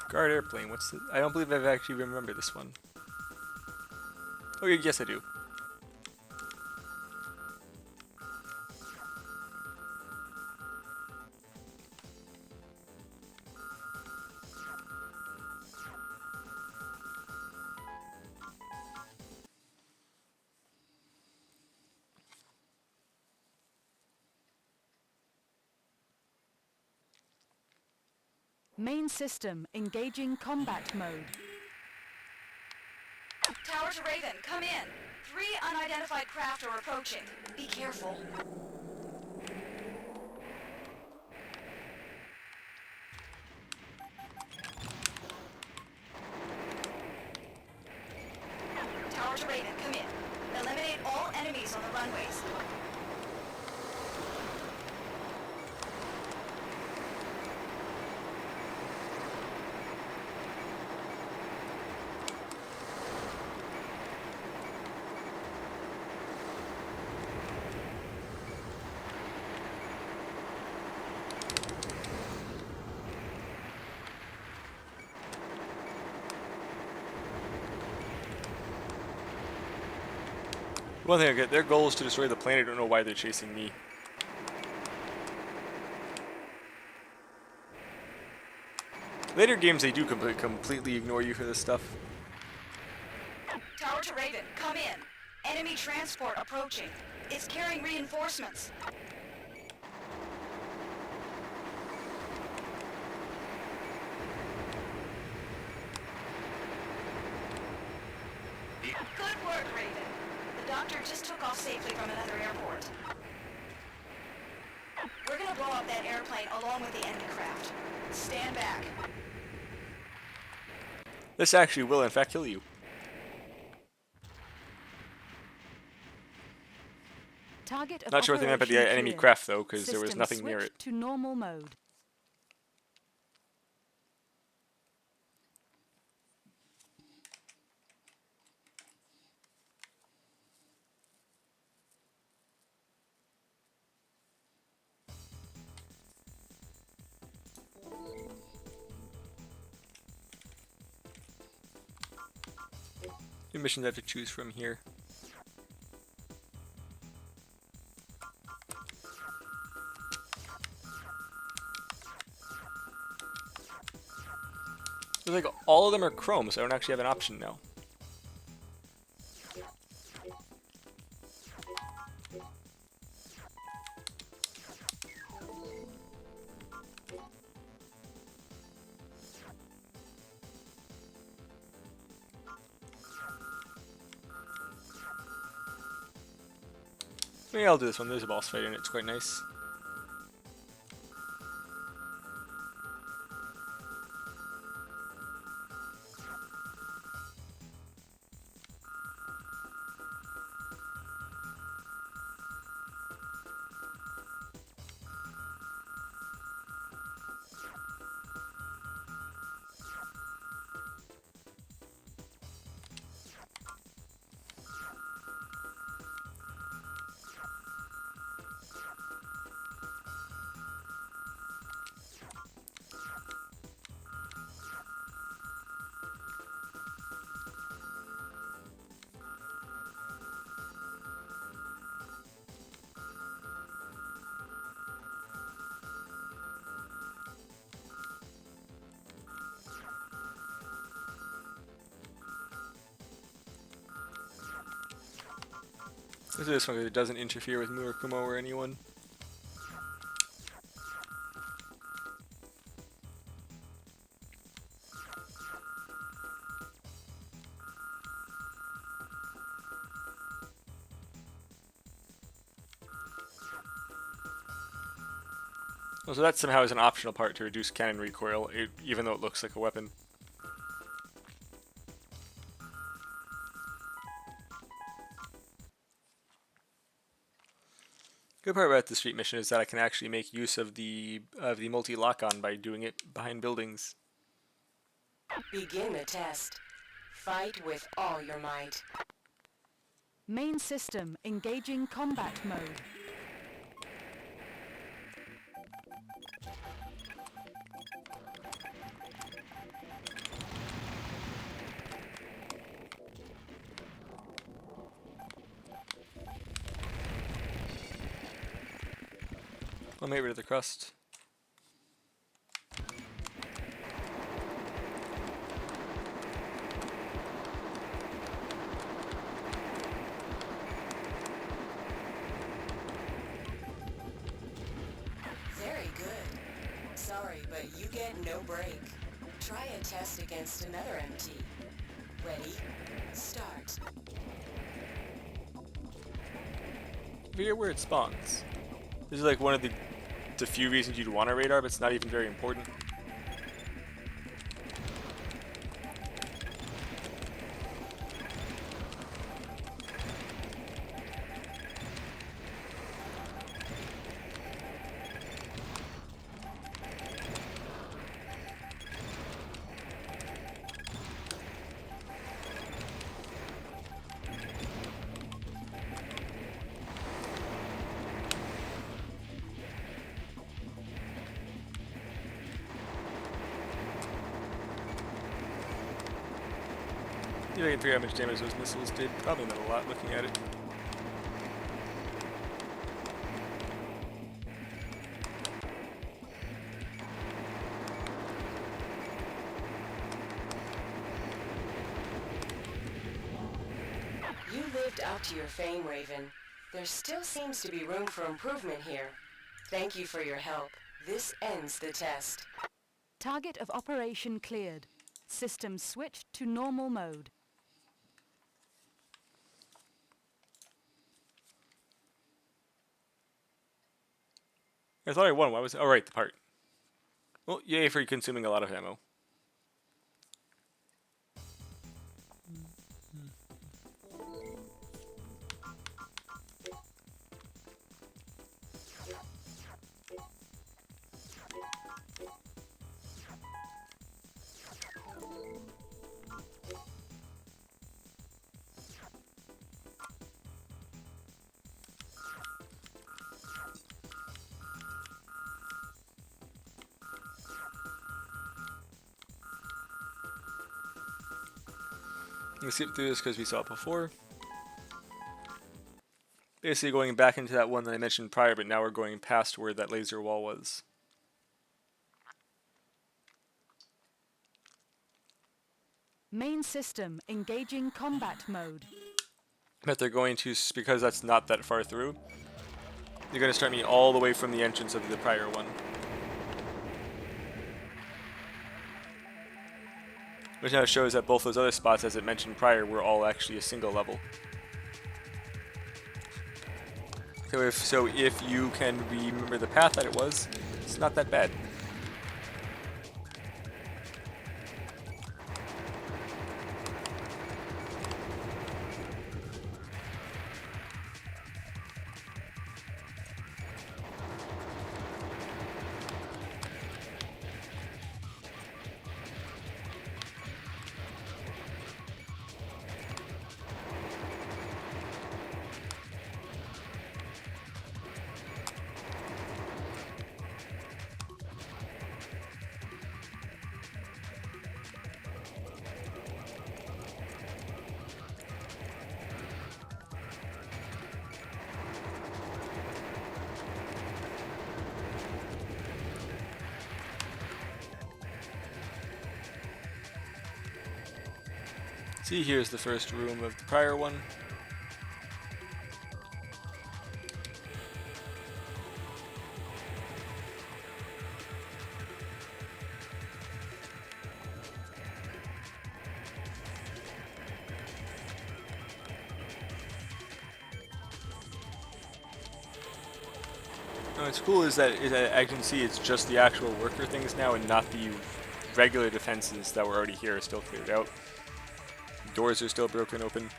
[SPEAKER 1] Guard airplane. What's the? I don't believe I've actually remembered this one. Oh, yes, I do.
[SPEAKER 2] Main system engaging combat mode.
[SPEAKER 3] Tower to Raven, come in. 3 unidentified craft are approaching. Be careful. Tower to Raven, come in. Eliminate all enemies on the runways.
[SPEAKER 1] One thing I get, their goal is to destroy the planet. I don't know why they're chasing me. Later games, they do completely ignore you for this stuff.
[SPEAKER 3] Tower to Raven, come in. Enemy transport approaching. It's carrying reinforcements. Good work, Raven. The doctor just took off safely from another airport. We're gonna blow up that airplane along with the enemy craft. Stand back.
[SPEAKER 1] This actually will, in fact, kill you.
[SPEAKER 2] Target of
[SPEAKER 1] Not sure what they meant by the
[SPEAKER 2] operation
[SPEAKER 1] enemy
[SPEAKER 2] cleared.
[SPEAKER 1] craft, though, because there was
[SPEAKER 2] System
[SPEAKER 1] nothing near
[SPEAKER 2] switched
[SPEAKER 1] it.
[SPEAKER 2] to normal mode.
[SPEAKER 1] Two missions I have to choose from here. Feels like all of them are chrome, so I don't actually have an option now. Maybe I'll do this one. There's a boss fight in it. It's quite nice. Let's do this one because it doesn't interfere with Murakumo or anyone. Oh, so that somehow is an optional part to reduce cannon recoil, even though it looks like a weapon. Good part about the street mission is that I can actually make use of the multi lock-on by doing it behind buildings.
[SPEAKER 4] Begin the test. Fight with all your might.
[SPEAKER 2] Main system engaging combat mode.
[SPEAKER 1] Let me get rid of the crust.
[SPEAKER 4] Very good. Sorry, but you get no break. Try a test against another MT. Ready? Start.
[SPEAKER 1] I forget where it spawns. This is like one of the few reasons you'd want a radar, but it's not even very important. You can figure out how much damage those missiles did. Probably not a lot looking at it.
[SPEAKER 4] You lived up to your fame, Raven. There still seems to be room for improvement here. Thank you for your help. This ends the test.
[SPEAKER 2] Target of operation cleared. System switched to normal mode.
[SPEAKER 1] I thought I won. Why was it? Oh, right, the part. Well, yay for consuming a lot of ammo. Let's skip through this because we saw it before. Basically going back into that one that I mentioned prior, but now we're going past where that laser wall was.
[SPEAKER 2] Main system engaging combat mode.
[SPEAKER 1] But they're going to, because that's not that far through, they're going to start me all the way from the entrance of the prior one. Which now shows that both those other spots, as it mentioned prior, were all actually a single level. So if you can remember the path that it was, it's not that bad. See, here's the first room of the prior one. What's cool is that I can see it's just the actual worker things now and not the regular defenses that were already here are still cleared out. Doors are still broken open.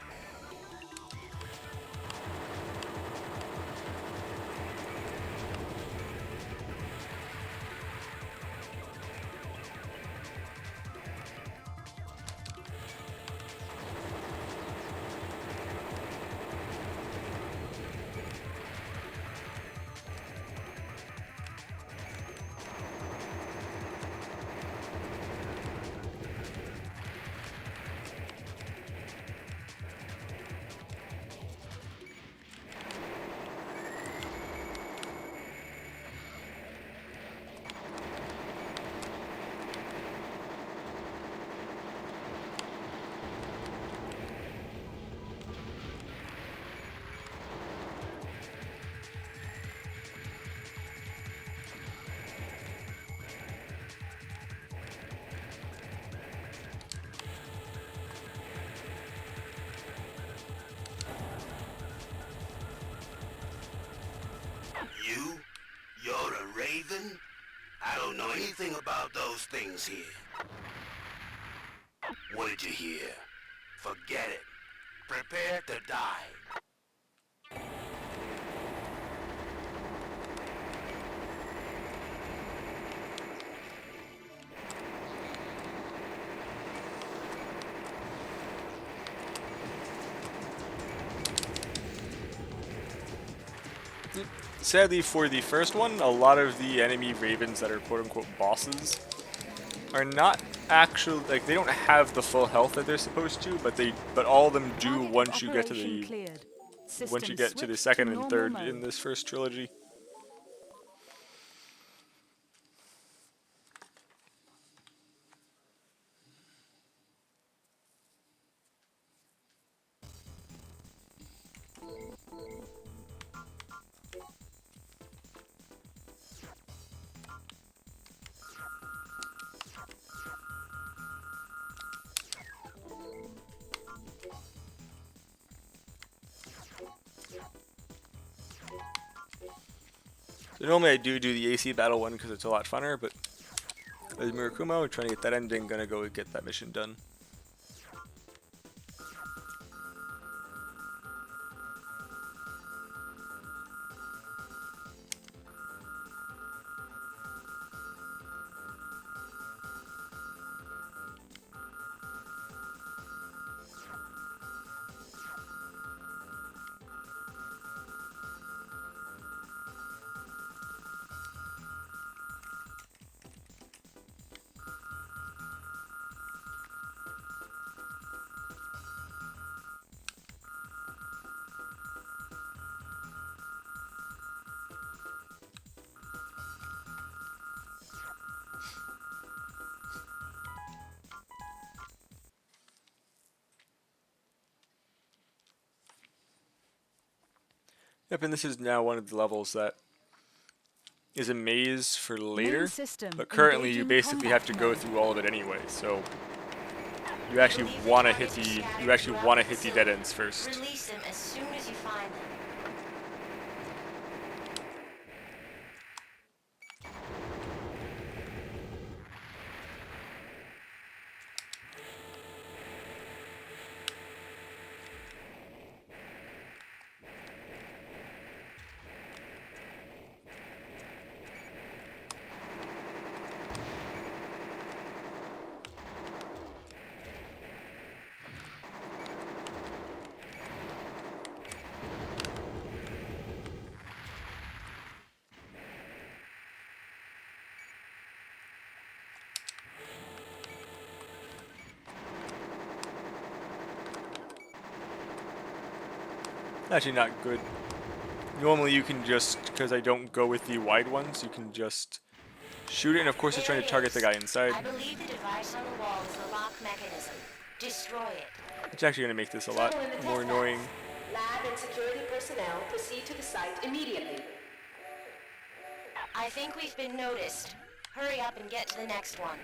[SPEAKER 5] Raven? I don't know anything about those things here. What did you hear? Forget it. Prepare to die.
[SPEAKER 1] Sadly, for the first one, a lot of the enemy ravens that are quote-unquote bosses are not actually, like, they don't have the full health that they're supposed to, but all of them do
[SPEAKER 2] Target of operation cleared.
[SPEAKER 1] once you
[SPEAKER 2] System
[SPEAKER 1] get to the
[SPEAKER 2] switched to
[SPEAKER 1] second and
[SPEAKER 2] normal
[SPEAKER 1] third in
[SPEAKER 2] mode.
[SPEAKER 1] this first trilogy. So normally I do the AC battle one because it's a lot funner, but as Murakumo, trying to get that ending, gonna go get that mission done. Yep, and this is now one of the levels that is a maze for
[SPEAKER 2] Main
[SPEAKER 1] later,
[SPEAKER 2] system
[SPEAKER 1] but currently you
[SPEAKER 2] engaging
[SPEAKER 1] basically have to
[SPEAKER 2] combat
[SPEAKER 1] go
[SPEAKER 2] mode.
[SPEAKER 1] through all of it anyway, so you
[SPEAKER 6] We
[SPEAKER 1] actually
[SPEAKER 6] believe the
[SPEAKER 1] want to hit
[SPEAKER 6] targets are scattered
[SPEAKER 1] you actually
[SPEAKER 6] throughout
[SPEAKER 1] want to
[SPEAKER 6] the
[SPEAKER 1] hit the
[SPEAKER 6] facility.
[SPEAKER 1] dead ends first.
[SPEAKER 6] Release them as soon as you find them.
[SPEAKER 1] Actually not good. Normally you can just, because I don't go with the wide ones, you can just shoot it, and of course it's
[SPEAKER 6] There
[SPEAKER 1] trying to
[SPEAKER 6] it
[SPEAKER 1] target the
[SPEAKER 6] is.
[SPEAKER 1] guy inside.
[SPEAKER 6] I believe the device on the wall is the lock mechanism. Destroy it.
[SPEAKER 1] It's actually going to make this a lot
[SPEAKER 7] Trouble in the
[SPEAKER 1] more
[SPEAKER 7] test
[SPEAKER 1] annoying.
[SPEAKER 7] labs. Lab and security personnel proceed to the site immediately.
[SPEAKER 6] I think we've been noticed. Hurry up and get to the next one.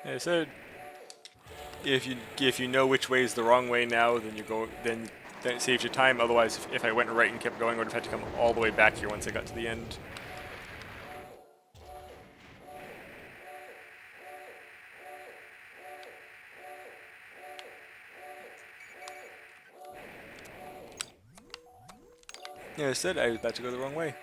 [SPEAKER 1] Yeah, I said if you know which way is the wrong way now, then then it saves you time. Otherwise, if I went right and kept going, I would have had to come all the way back here once I got to the end. Yeah, I said I was about to go the wrong way.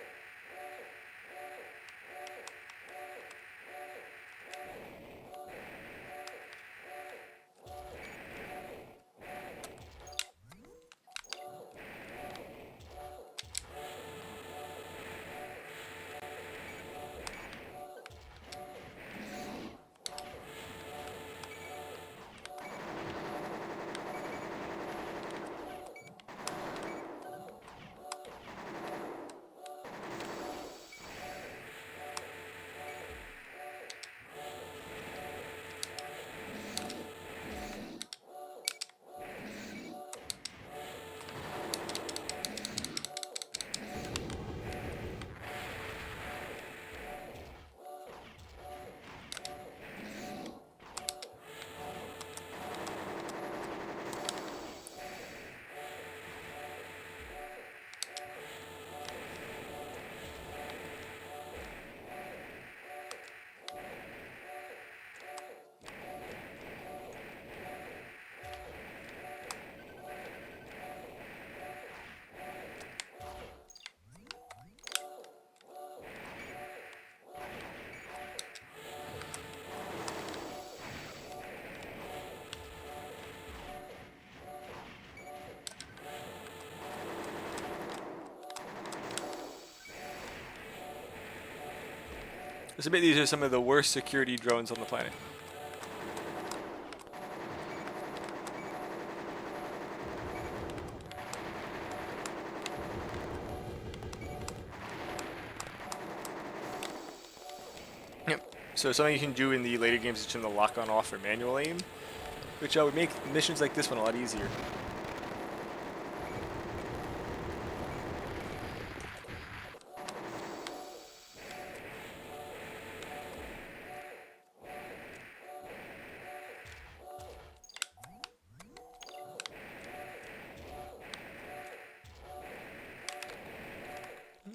[SPEAKER 1] Let's admit these are some of the worst security drones on the planet. Yep. So something you can do in the later games is turn the lock on off for manual aim, which would make missions like this one a lot easier.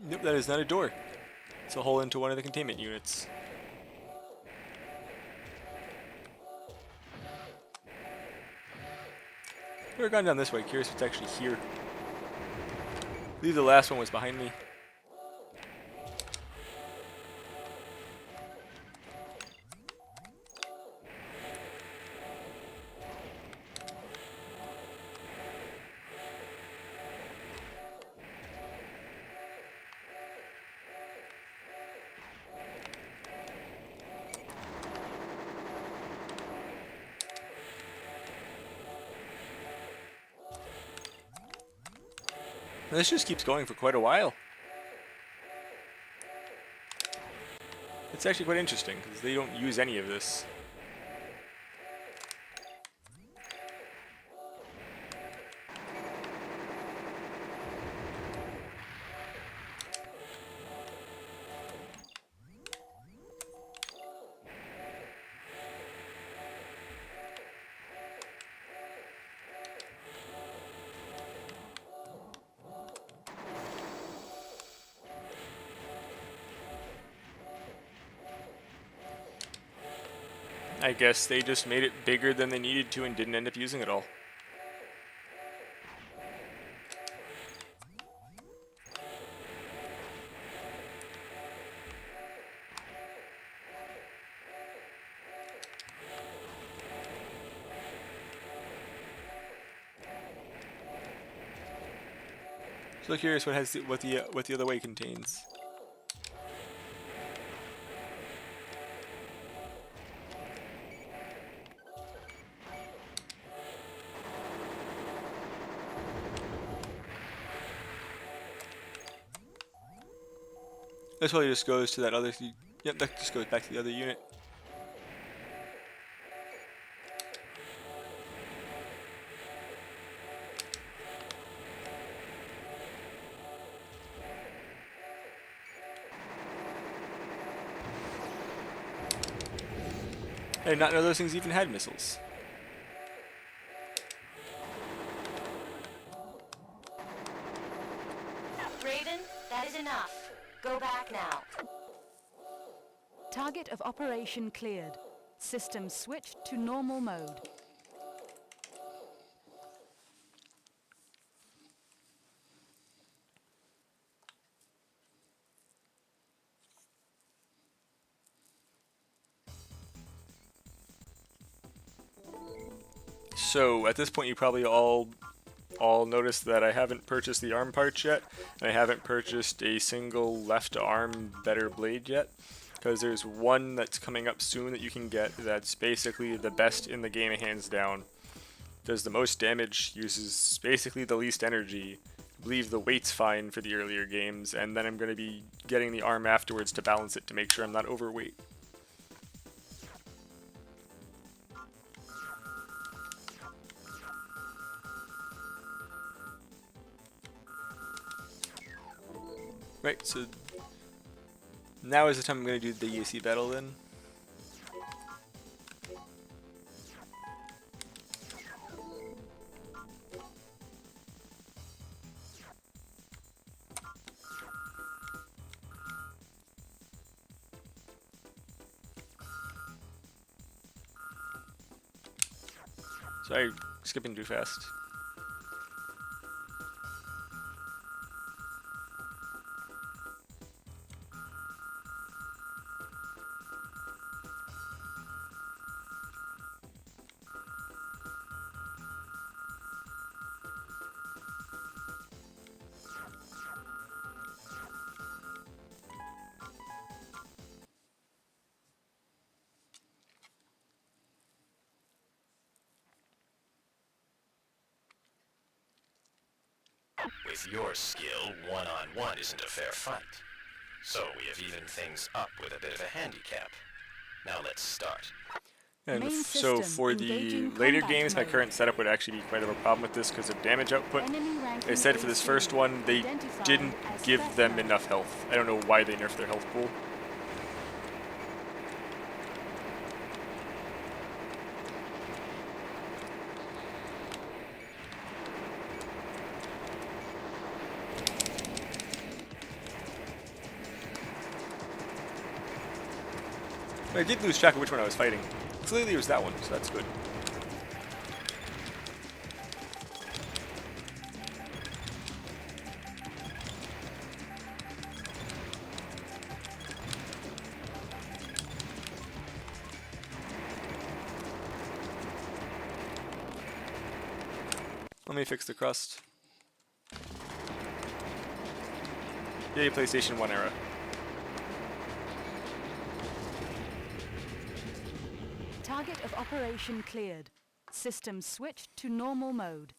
[SPEAKER 1] Nope, that is not a door. It's a hole into one of the containment units. We're gone down this way. Curious what's actually here. I believe the last one was behind me. And this just keeps going for quite a while. It's actually quite interesting because they don't use any of this. I guess they just made it bigger than they needed to and didn't end up using it all. So curious what the other way contains. This probably just goes to that other. Yep, that just goes back to the other unit. I did not know those things even had missiles.
[SPEAKER 6] Raven, that is enough. Go back now.
[SPEAKER 2] Target of operation cleared. System switched to normal mode.
[SPEAKER 1] So at this point, you probably all noticed that I haven't purchased the arm parts yet, and I haven't purchased a single left arm better blade yet, because there's one that's coming up soon that you can get that's basically the best in the game hands down. Does the most damage, uses basically the least energy. I believe the weight's fine for the earlier games, and then I'm going to be getting the arm afterwards to balance it to make sure I'm not overweight. Right, so now is the time I'm going to do the EAC battle then. Sorry, skipping too fast.
[SPEAKER 5] With your skill, one-on-one isn't a fair fight. So we have evened things up with a bit of a handicap. Now let's start.
[SPEAKER 1] And
[SPEAKER 2] Main
[SPEAKER 1] so
[SPEAKER 2] system,
[SPEAKER 1] for the
[SPEAKER 2] engaging
[SPEAKER 1] later
[SPEAKER 2] combat
[SPEAKER 1] games, my
[SPEAKER 2] mode.
[SPEAKER 1] current setup would actually be quite of a problem with this because of damage output.
[SPEAKER 2] Enemy ranking
[SPEAKER 1] I said for this
[SPEAKER 2] AC,
[SPEAKER 1] first one, they
[SPEAKER 2] identified
[SPEAKER 1] didn't
[SPEAKER 2] as
[SPEAKER 1] give
[SPEAKER 2] threat
[SPEAKER 1] them
[SPEAKER 2] mode.
[SPEAKER 1] enough health. I don't know why they nerfed their health pool. I did lose track of which one I was fighting. Clearly it was that one, so that's good. Let me fix the crust. Yay, PlayStation 1 era.
[SPEAKER 2] Target of operation cleared. System switched to normal mode.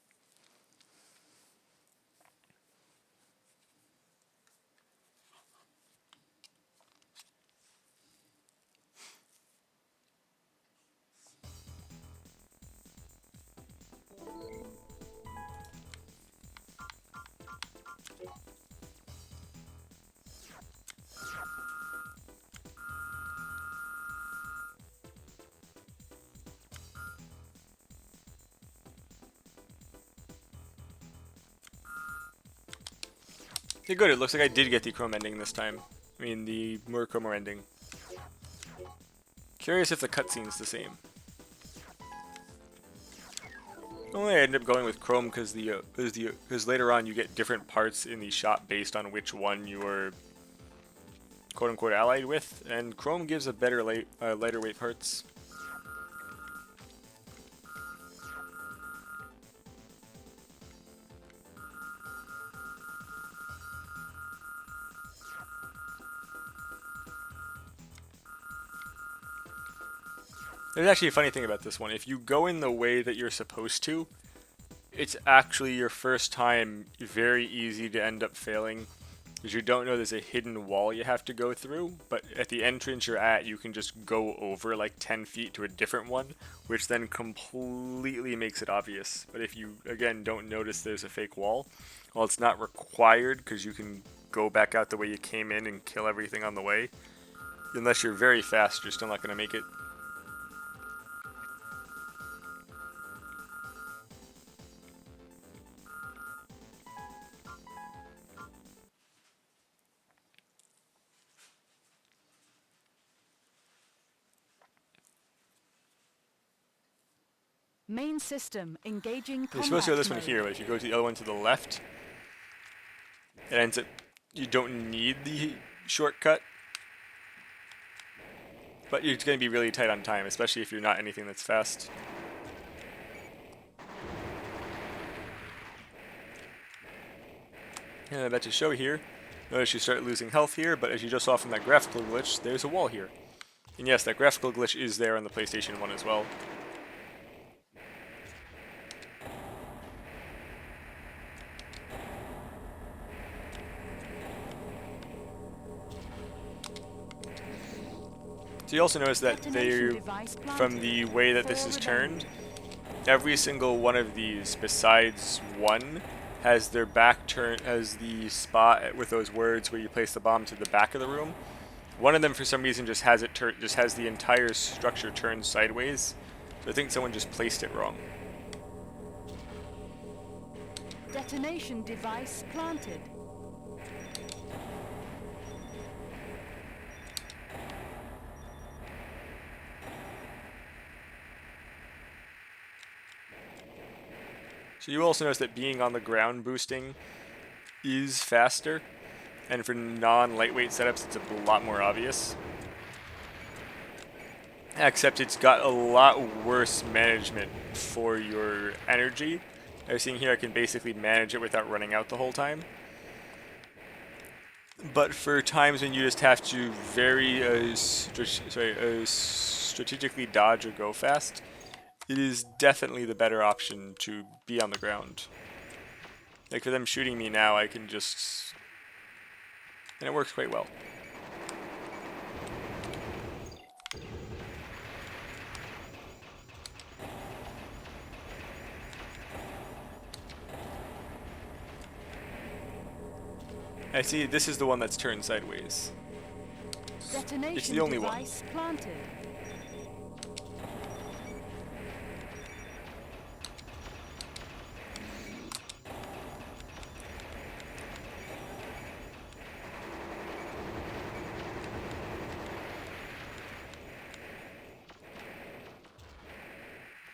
[SPEAKER 1] Okay, good. It looks like I did get the Chrome ending this time. I mean, the Murakumo ending. Curious if the cutscene's the same. Only I ended up going with Chrome because because later on you get different parts in the shop based on which one you are quote unquote allied with, and Chrome gives a better lighter weight parts. There's actually a funny thing about this one. If you go in the way that you're supposed to, it's actually your first time very easy to end up failing because you don't know there's a hidden wall you have to go through, but at the entrance you're at, you can just go over like 10 feet to a different one, which then completely makes it obvious. But if you, again, don't notice there's a fake wall, well, it's not required because you can go back out the way you came in and kill everything on the way. Unless you're very fast, you're still not going to make it.
[SPEAKER 2] Main system engaging
[SPEAKER 1] You're
[SPEAKER 2] combat
[SPEAKER 1] supposed to go this one
[SPEAKER 2] mode.
[SPEAKER 1] here, but if you go to the other one to the left, it ends up, you don't need the shortcut, but you're going to be really tight on time, especially if you're not anything that's fast. And I bet to show here, notice you start losing health here, but as you just saw from that graphical glitch, there's a wall here. And yes, that graphical glitch is there on the PlayStation 1 as well. So you also notice that
[SPEAKER 2] Detonation device
[SPEAKER 1] from
[SPEAKER 2] planted.
[SPEAKER 1] the way that this is turned, every single one of these, besides one, has their back turned, has the spot with those words where you place the bomb to the back of the room. One of them, for some reason, just has it just has the entire structure turned sideways. So I think someone just placed it wrong.
[SPEAKER 2] Detonation device planted.
[SPEAKER 1] So you also notice that being on the ground boosting is faster, and for non-lightweight setups, it's a lot more obvious. Except it's got a lot worse management for your energy. I was seeing here I can basically manage it without running out the whole time. But for times when you just have to very strategically dodge or go fast, it is definitely the better option to be on the ground. Like, for them shooting me now, I can just... And it works quite well. I see, this is the one that's turned sideways.
[SPEAKER 2] Detonation
[SPEAKER 1] It's the only one.
[SPEAKER 2] device planted.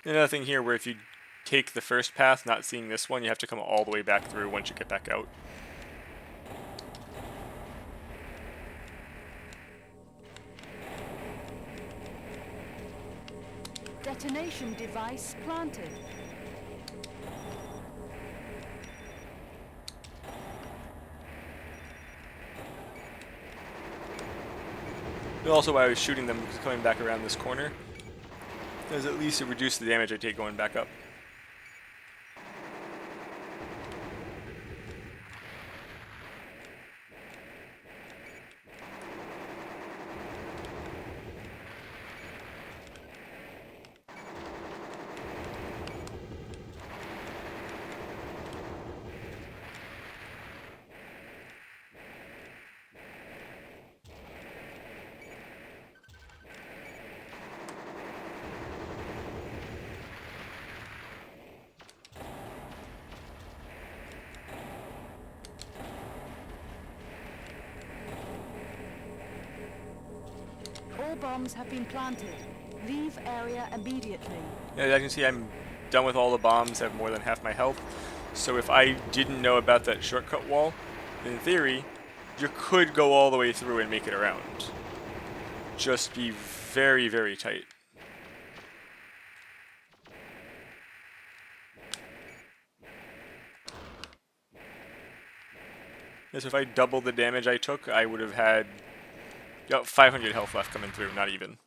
[SPEAKER 1] Another thing here where if you take the first path, not seeing this one, you have to come all the way back through once you get back out.
[SPEAKER 2] Detonation device planted.
[SPEAKER 1] But also why I was shooting them coming back around this corner, is at least it reduced the damage I take going back up.
[SPEAKER 2] All bombs have been planted. Leave area immediately.
[SPEAKER 1] Yeah, as you can see, I'm done with all the bombs, I have more than half my health. So if I didn't know about that shortcut wall, in theory, you could go all the way through and make it around. Just be very, very tight. Yes, if I doubled the damage I took, I would have had 500 health left coming through, not even.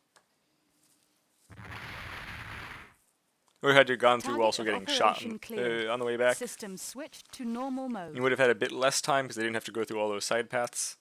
[SPEAKER 1] Or had you gone through
[SPEAKER 2] Target
[SPEAKER 1] also
[SPEAKER 2] of
[SPEAKER 1] getting shot
[SPEAKER 2] operation cleared.
[SPEAKER 1] on the way back.
[SPEAKER 2] System switched to normal mode.
[SPEAKER 1] You would have had a bit less time because they didn't have to go through all those side paths.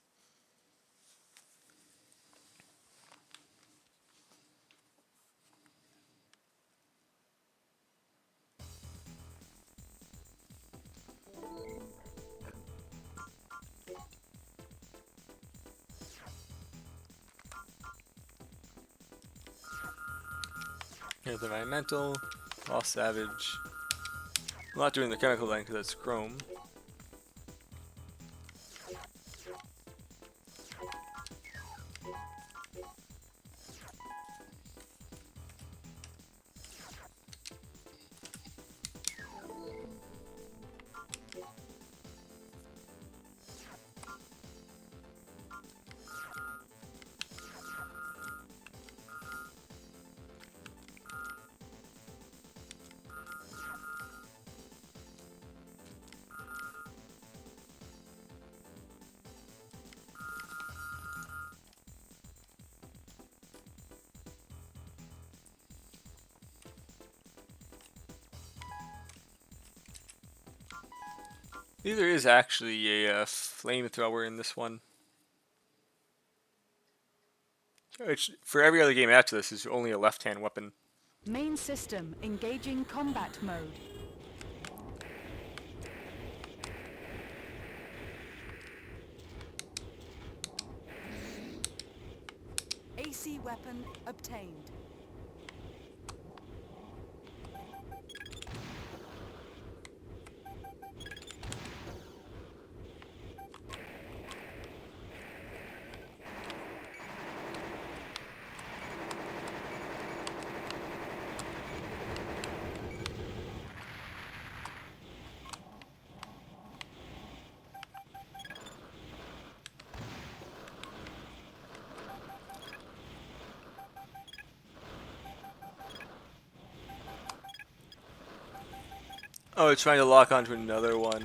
[SPEAKER 1] Here's environmental, lost savage. I'm not doing the chemical line because that's chrome. There is actually a flamethrower in this one. Which, for every other game after this, is only a left-hand weapon.
[SPEAKER 2] Main system engaging combat mode. AC weapon obtained.
[SPEAKER 1] Oh, it's trying to lock onto another one.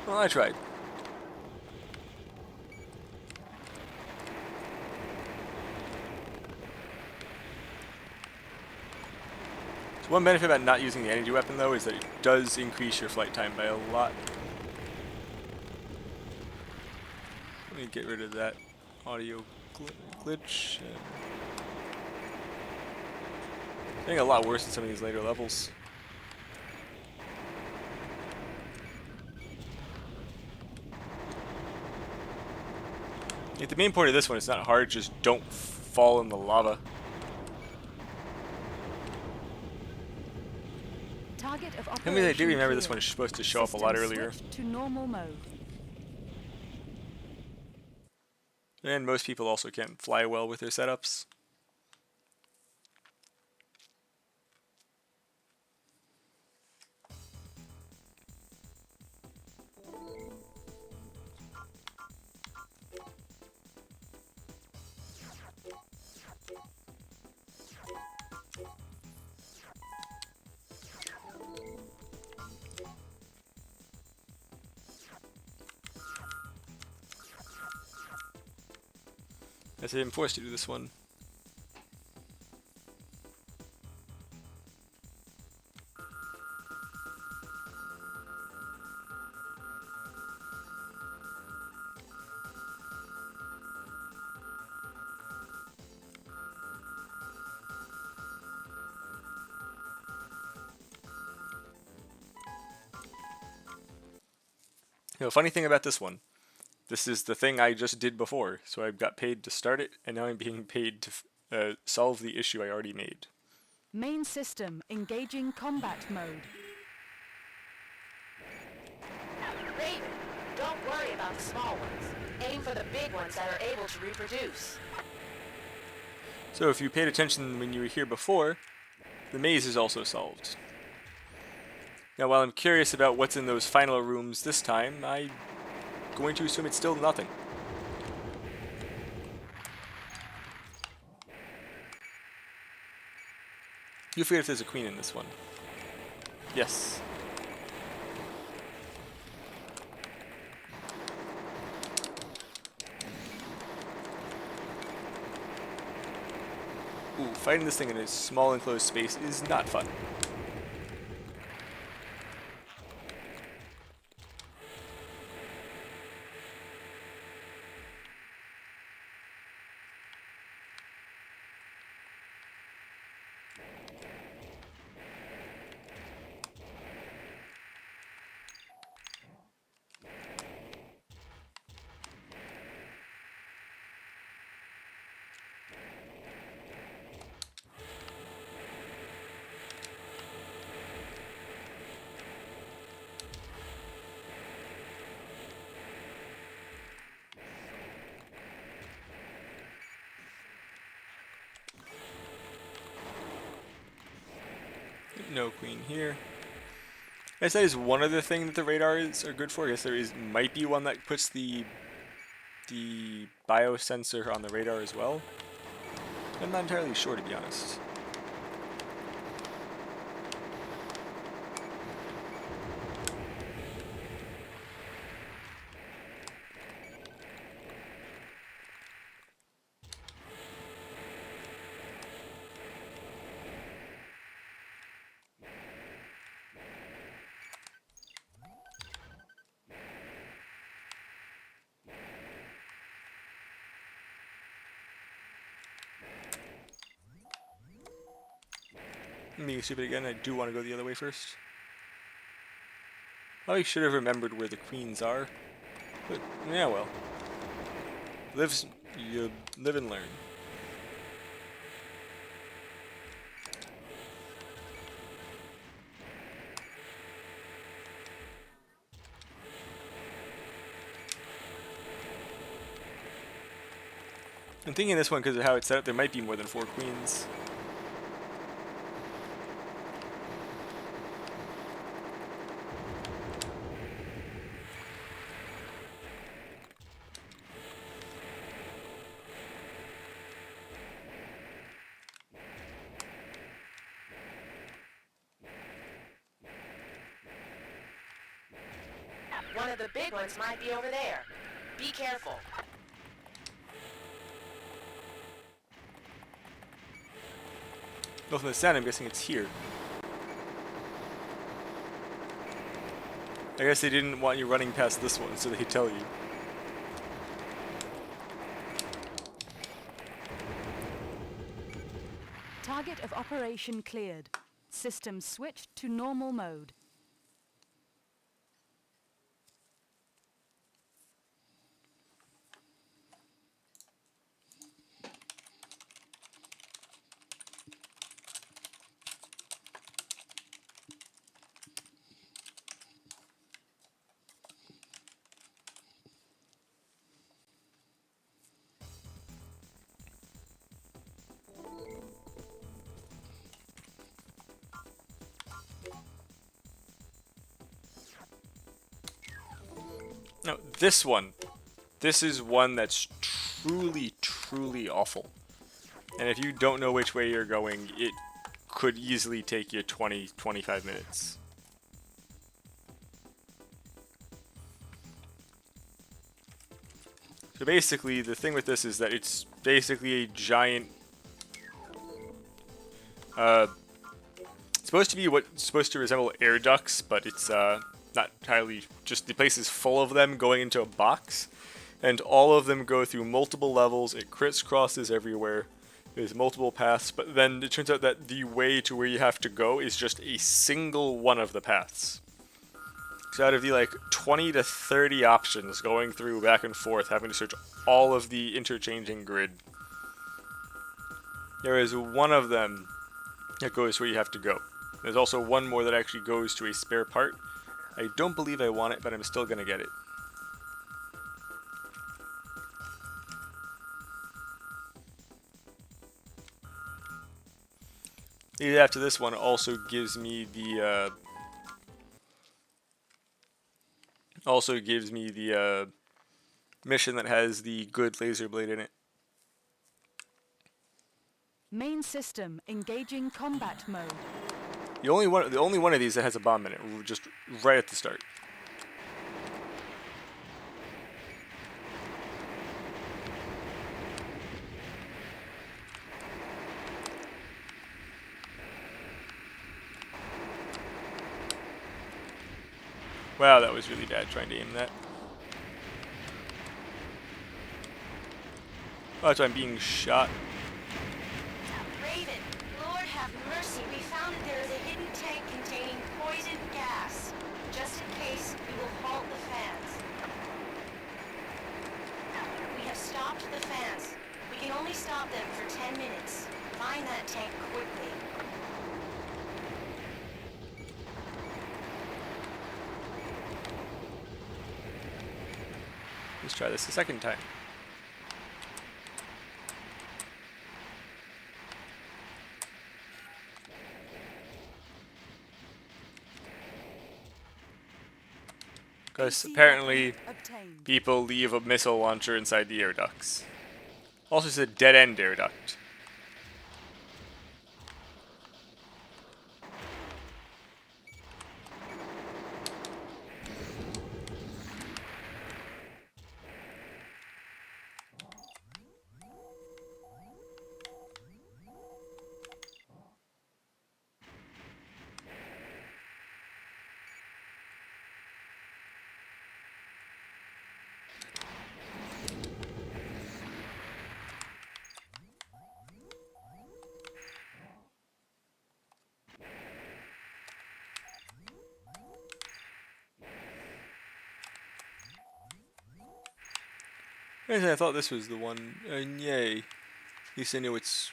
[SPEAKER 1] Well, I tried. One benefit about not using the energy weapon, though, is that it does increase your flight time by a lot. Let me get rid of that audio glitch. It's getting a lot worse in some of these later levels. Like, the main point of this one is not hard, just don't fall in the lava.
[SPEAKER 2] Target of
[SPEAKER 1] I
[SPEAKER 2] operation
[SPEAKER 1] mean, I do remember this
[SPEAKER 2] cleared.
[SPEAKER 1] one is supposed to show up a lot
[SPEAKER 2] System
[SPEAKER 1] earlier.
[SPEAKER 2] switched to normal mode.
[SPEAKER 1] And most people also can't fly well with their setups. I say I'm forced to do this one. You know, funny thing about this one, this is the thing I just did before, so I got paid to start it, and now I'm being paid to solve the issue I already made.
[SPEAKER 2] Main system engaging combat mode.
[SPEAKER 7] Raven, don't worry about the small ones. Aim for the big ones that are able to reproduce.
[SPEAKER 1] So if you paid attention when you were here before, the maze is also solved. Now while I'm curious about what's in those final rooms this time, I'm going to assume it's still nothing. You forget if there's a queen in this one. Yes. Ooh, fighting this thing in a small enclosed space is not fun. No queen here. I guess that is one other thing that the radars are good for. I guess there might be one that puts the biosensor on the radar as well. I'm not entirely sure, to be honest. I'm being stupid again. I do want to go the other way first. I should have remembered where the queens are. But, yeah, well. You live and learn. I'm thinking this one, because of how it's set up, there might be more than 4 queens.
[SPEAKER 7] One of the big ones might be over there. Be careful.
[SPEAKER 1] Well, from the sound, I'm guessing it's here. I guess they didn't want you running past this one, so they tell you.
[SPEAKER 2] Target of operation cleared. System switched to normal mode.
[SPEAKER 1] No, this one. This is one that's truly, truly awful. And if you don't know which way you're going, it could easily take you 20, 25 minutes. So basically, the thing with this is that it's basically a giant... it's supposed to be what's supposed to resemble air ducts, but it's not entirely... Just the place is full of them going into a box. And all of them go through multiple levels. It crisscrosses everywhere. There's multiple paths, but then it turns out that the way to where you have to go is just a single one of the paths. So out of the like 20 to 30 options going through back and forth, having to search all of the interchanging grid, there is one of them that goes where you have to go. There's also one more that actually goes to a spare part. I don't believe I want it, but I'm still going to get it. After this one also gives me the mission that has the good laser blade in it.
[SPEAKER 2] Main system engaging combat mode.
[SPEAKER 1] The only one of these that has a bomb in it, just right at the start. Wow, that was really bad trying to aim that. Oh, that's why I'm being shot.
[SPEAKER 6] Raven, Lord have mercy, we found that there is a hidden tank containing poison gas. Just in case, we will halt the fans. We have stopped the fans. We can only stop them for 10 minutes. Find that tank quickly.
[SPEAKER 1] Let's try this a second time. Because apparently
[SPEAKER 2] Obtained.
[SPEAKER 1] people leave a missile launcher inside the air ducts. Also, it's a dead-end air duct. I thought this was the one. Yay. At least I knew it's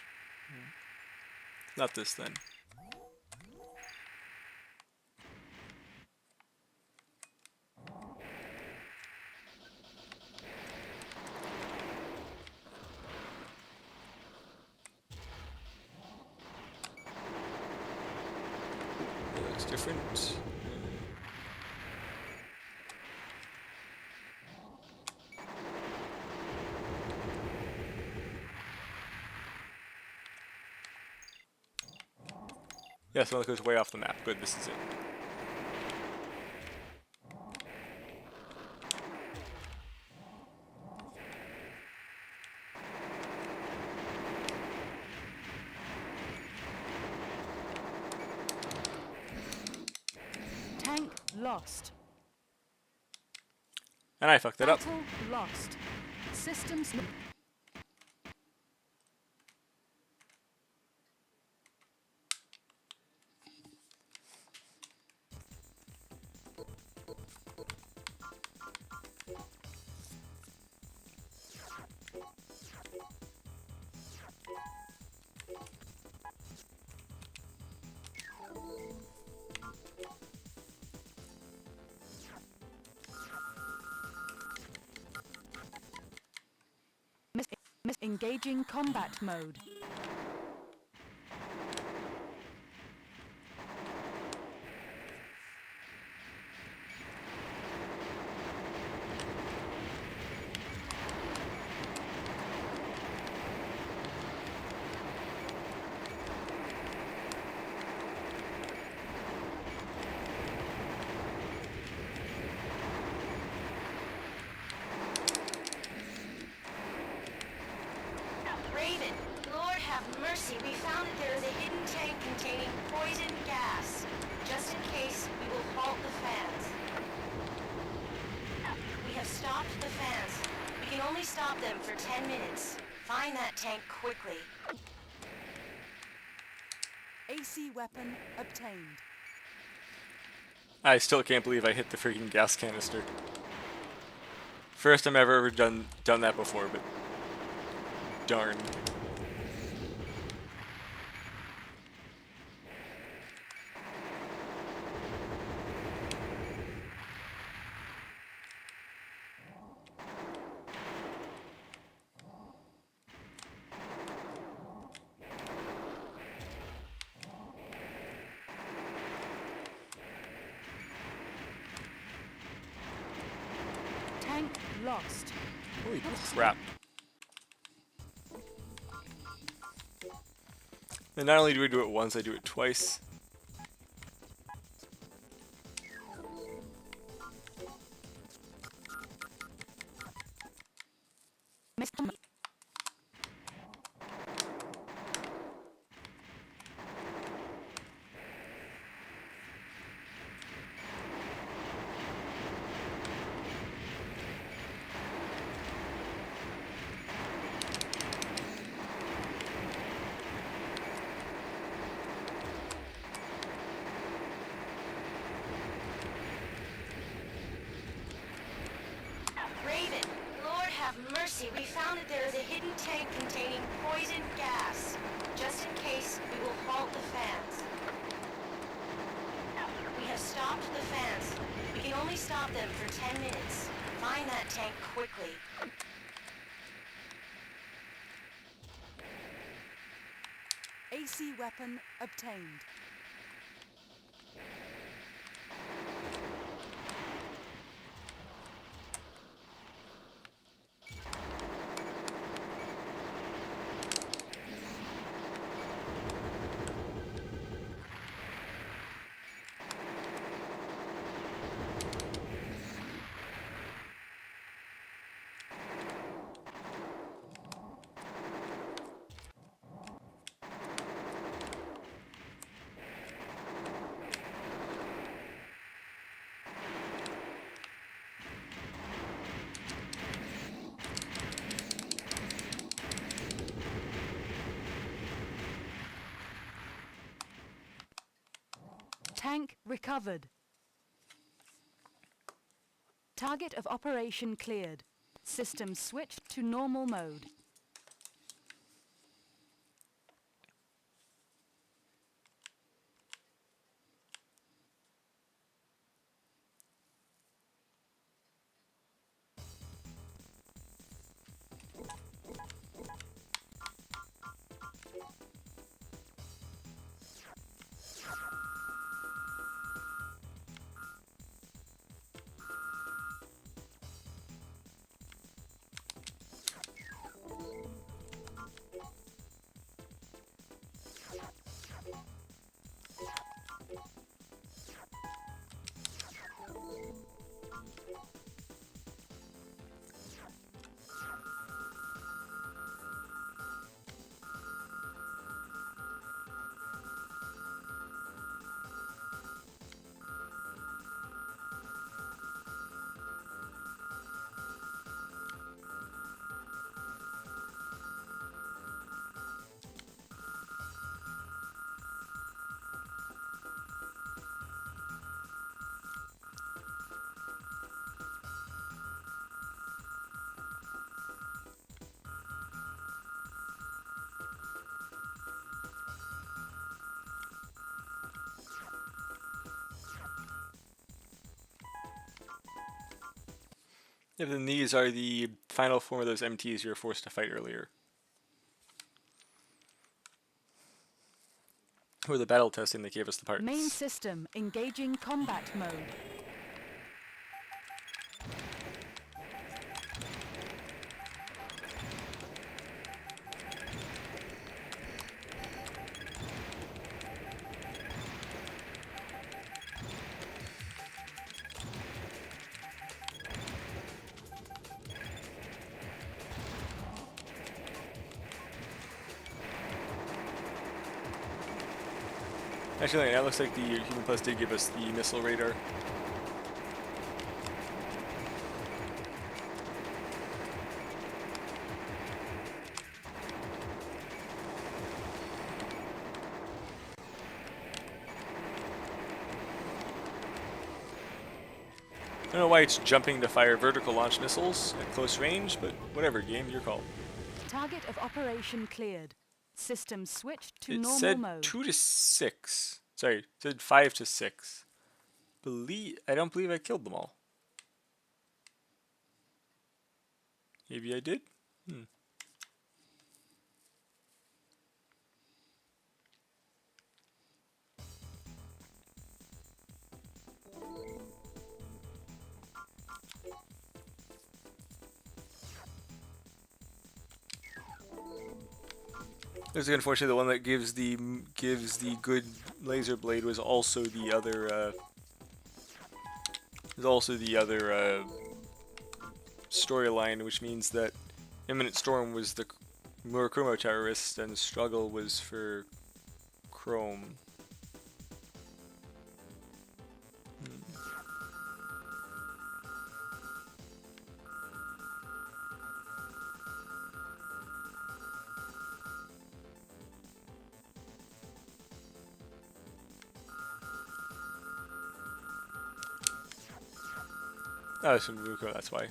[SPEAKER 1] not this then. That looks different. Yes, one that goes way off the map. Good, this is it.
[SPEAKER 2] Tank lost.
[SPEAKER 1] And I fucked it up.
[SPEAKER 2] Battle lost. Systems. Engaging combat mode.
[SPEAKER 6] Raven, Lord have mercy, we found that there is a hidden tank containing poison gas. Just in case, we will halt the fans. We have stopped the fans. We can only stop them for 10 minutes. Find that tank quickly.
[SPEAKER 2] AC weapon obtained.
[SPEAKER 1] I still can't believe I hit the freaking gas canister. First time I've ever done that before, but darn.
[SPEAKER 2] Tank lost.
[SPEAKER 1] Holy crap. And not only do we do it once, I do it twice.
[SPEAKER 2] Mr.
[SPEAKER 6] Raven, Lord have mercy, we found that there is a hidden tank containing poison gas. Just in case, we will halt the fans. We have stopped the fans. We can only stop them for 10 minutes. Find that tank quickly.
[SPEAKER 2] AC weapon obtained. Tank recovered. Target of operation cleared. System switched to normal mode.
[SPEAKER 1] Yeah, then these are the final form of those MTs you were forced to fight earlier. Or the battle testing that gave us the parts.
[SPEAKER 2] Main system engaging combat mode.
[SPEAKER 1] Actually, that looks like the Human Plus did give us the missile radar. I don't know why it's jumping to fire vertical launch missiles at close range, but whatever, game, your call.
[SPEAKER 2] Target of operation cleared. System switched to
[SPEAKER 1] It
[SPEAKER 2] normal
[SPEAKER 1] said
[SPEAKER 2] mode.
[SPEAKER 1] 2 to 6. Sorry, it said 5 to 6. I don't believe I killed them all. Maybe I did? This is unfortunately the one that gives the good laser blade was also the other storyline, which means that Imminent Storm was the Murakumo terrorist and Struggle was for Chrome. Oh, it's from Muruko, that's why.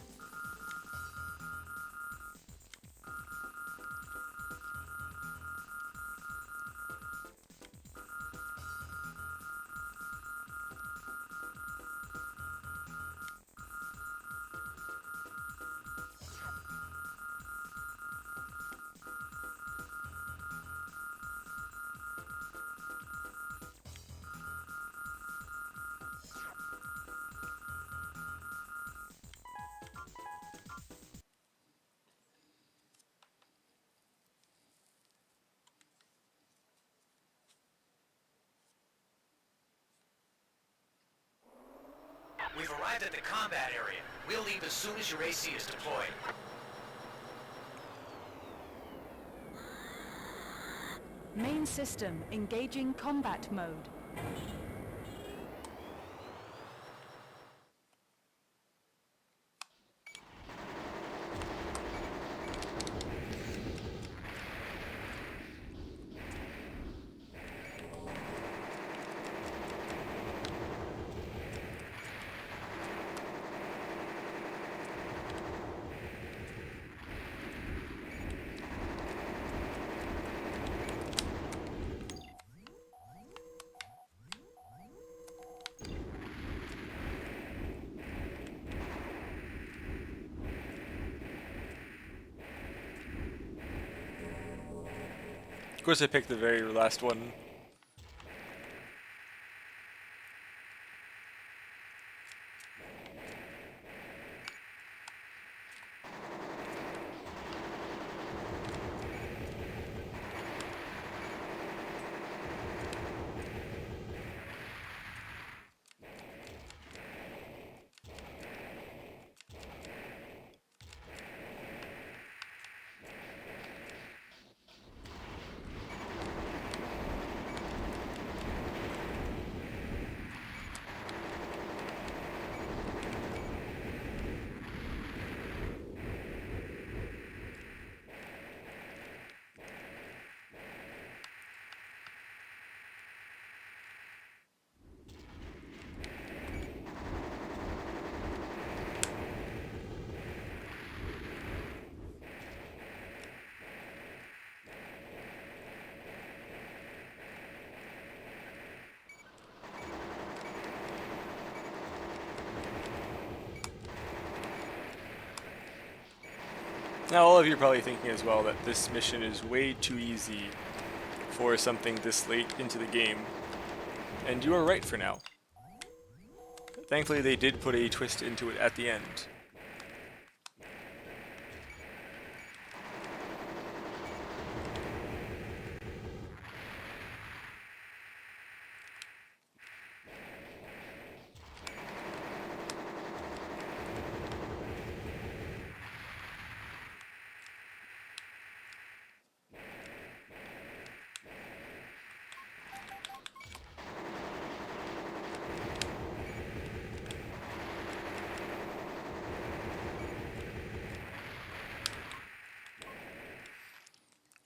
[SPEAKER 5] We've arrived at the combat area. We'll leave as soon as your AC is deployed.
[SPEAKER 2] Main system engaging combat mode.
[SPEAKER 1] Of course I picked the very last one. Now, all of you are probably thinking as well that this mission is way too easy for something this late into the game. And you are right for now. Thankfully, they did put a twist into it at the end.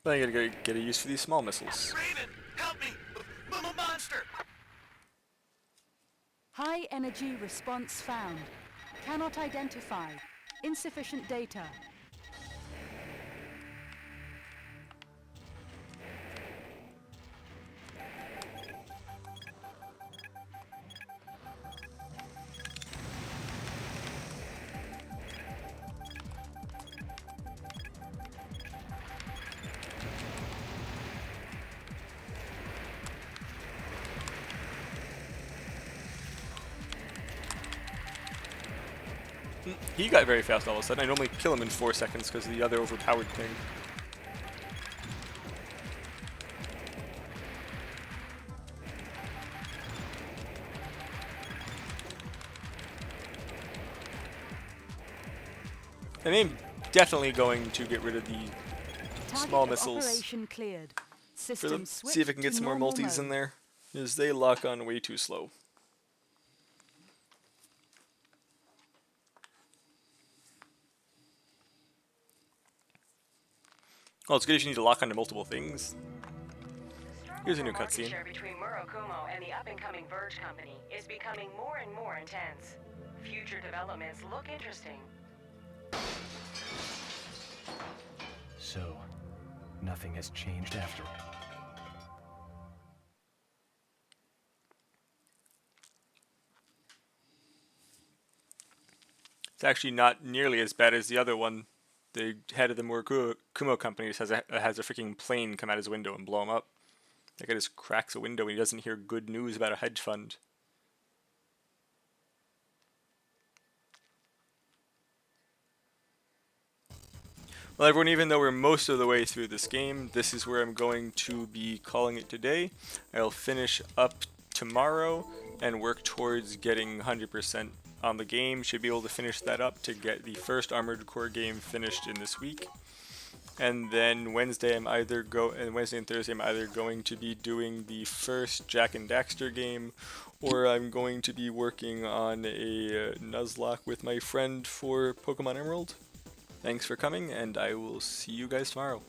[SPEAKER 1] But I gotta get a use for these small missiles.
[SPEAKER 5] Raven, help me! Monster!
[SPEAKER 2] High energy response found. Cannot identify. Insufficient data.
[SPEAKER 1] He got very fast all of a sudden. I normally kill him in 4 seconds because of the other overpowered thing. And I'm definitely going to get rid of the small
[SPEAKER 2] Target of
[SPEAKER 1] missiles
[SPEAKER 2] operation cleared.
[SPEAKER 1] for
[SPEAKER 2] System
[SPEAKER 1] them.
[SPEAKER 2] switched
[SPEAKER 1] See if I can get
[SPEAKER 2] to
[SPEAKER 1] some more
[SPEAKER 2] normal
[SPEAKER 1] multis in
[SPEAKER 2] mode.
[SPEAKER 1] there, because they lock on way too slow. Well, it's good if you need to lock onto multiple things. Here's a new
[SPEAKER 4] Market
[SPEAKER 1] cutscene.
[SPEAKER 4] share between Murakumo and the up-and-coming Verge company is becoming more and more intense. Future developments look interesting.
[SPEAKER 5] So, nothing has changed after all.
[SPEAKER 1] It's actually not nearly as bad as the other one. The head of the Murakumo company has a freaking plane come out his window and blow him up. That guy just cracks a window when he doesn't hear good news about a hedge fund. Well, everyone, even though we're most of the way through this game, this is where I'm going to be calling it today. I'll finish up tomorrow and work towards getting 100% on the game. Should be able to finish that up to get the first Armored Core game finished in this week. And then Wednesday and Thursday I'm either going to be doing the first Jack and Daxter game, or I'm going to be working on a Nuzlocke with my friend for Pokemon Emerald. Thanks for coming, and I will see you guys tomorrow.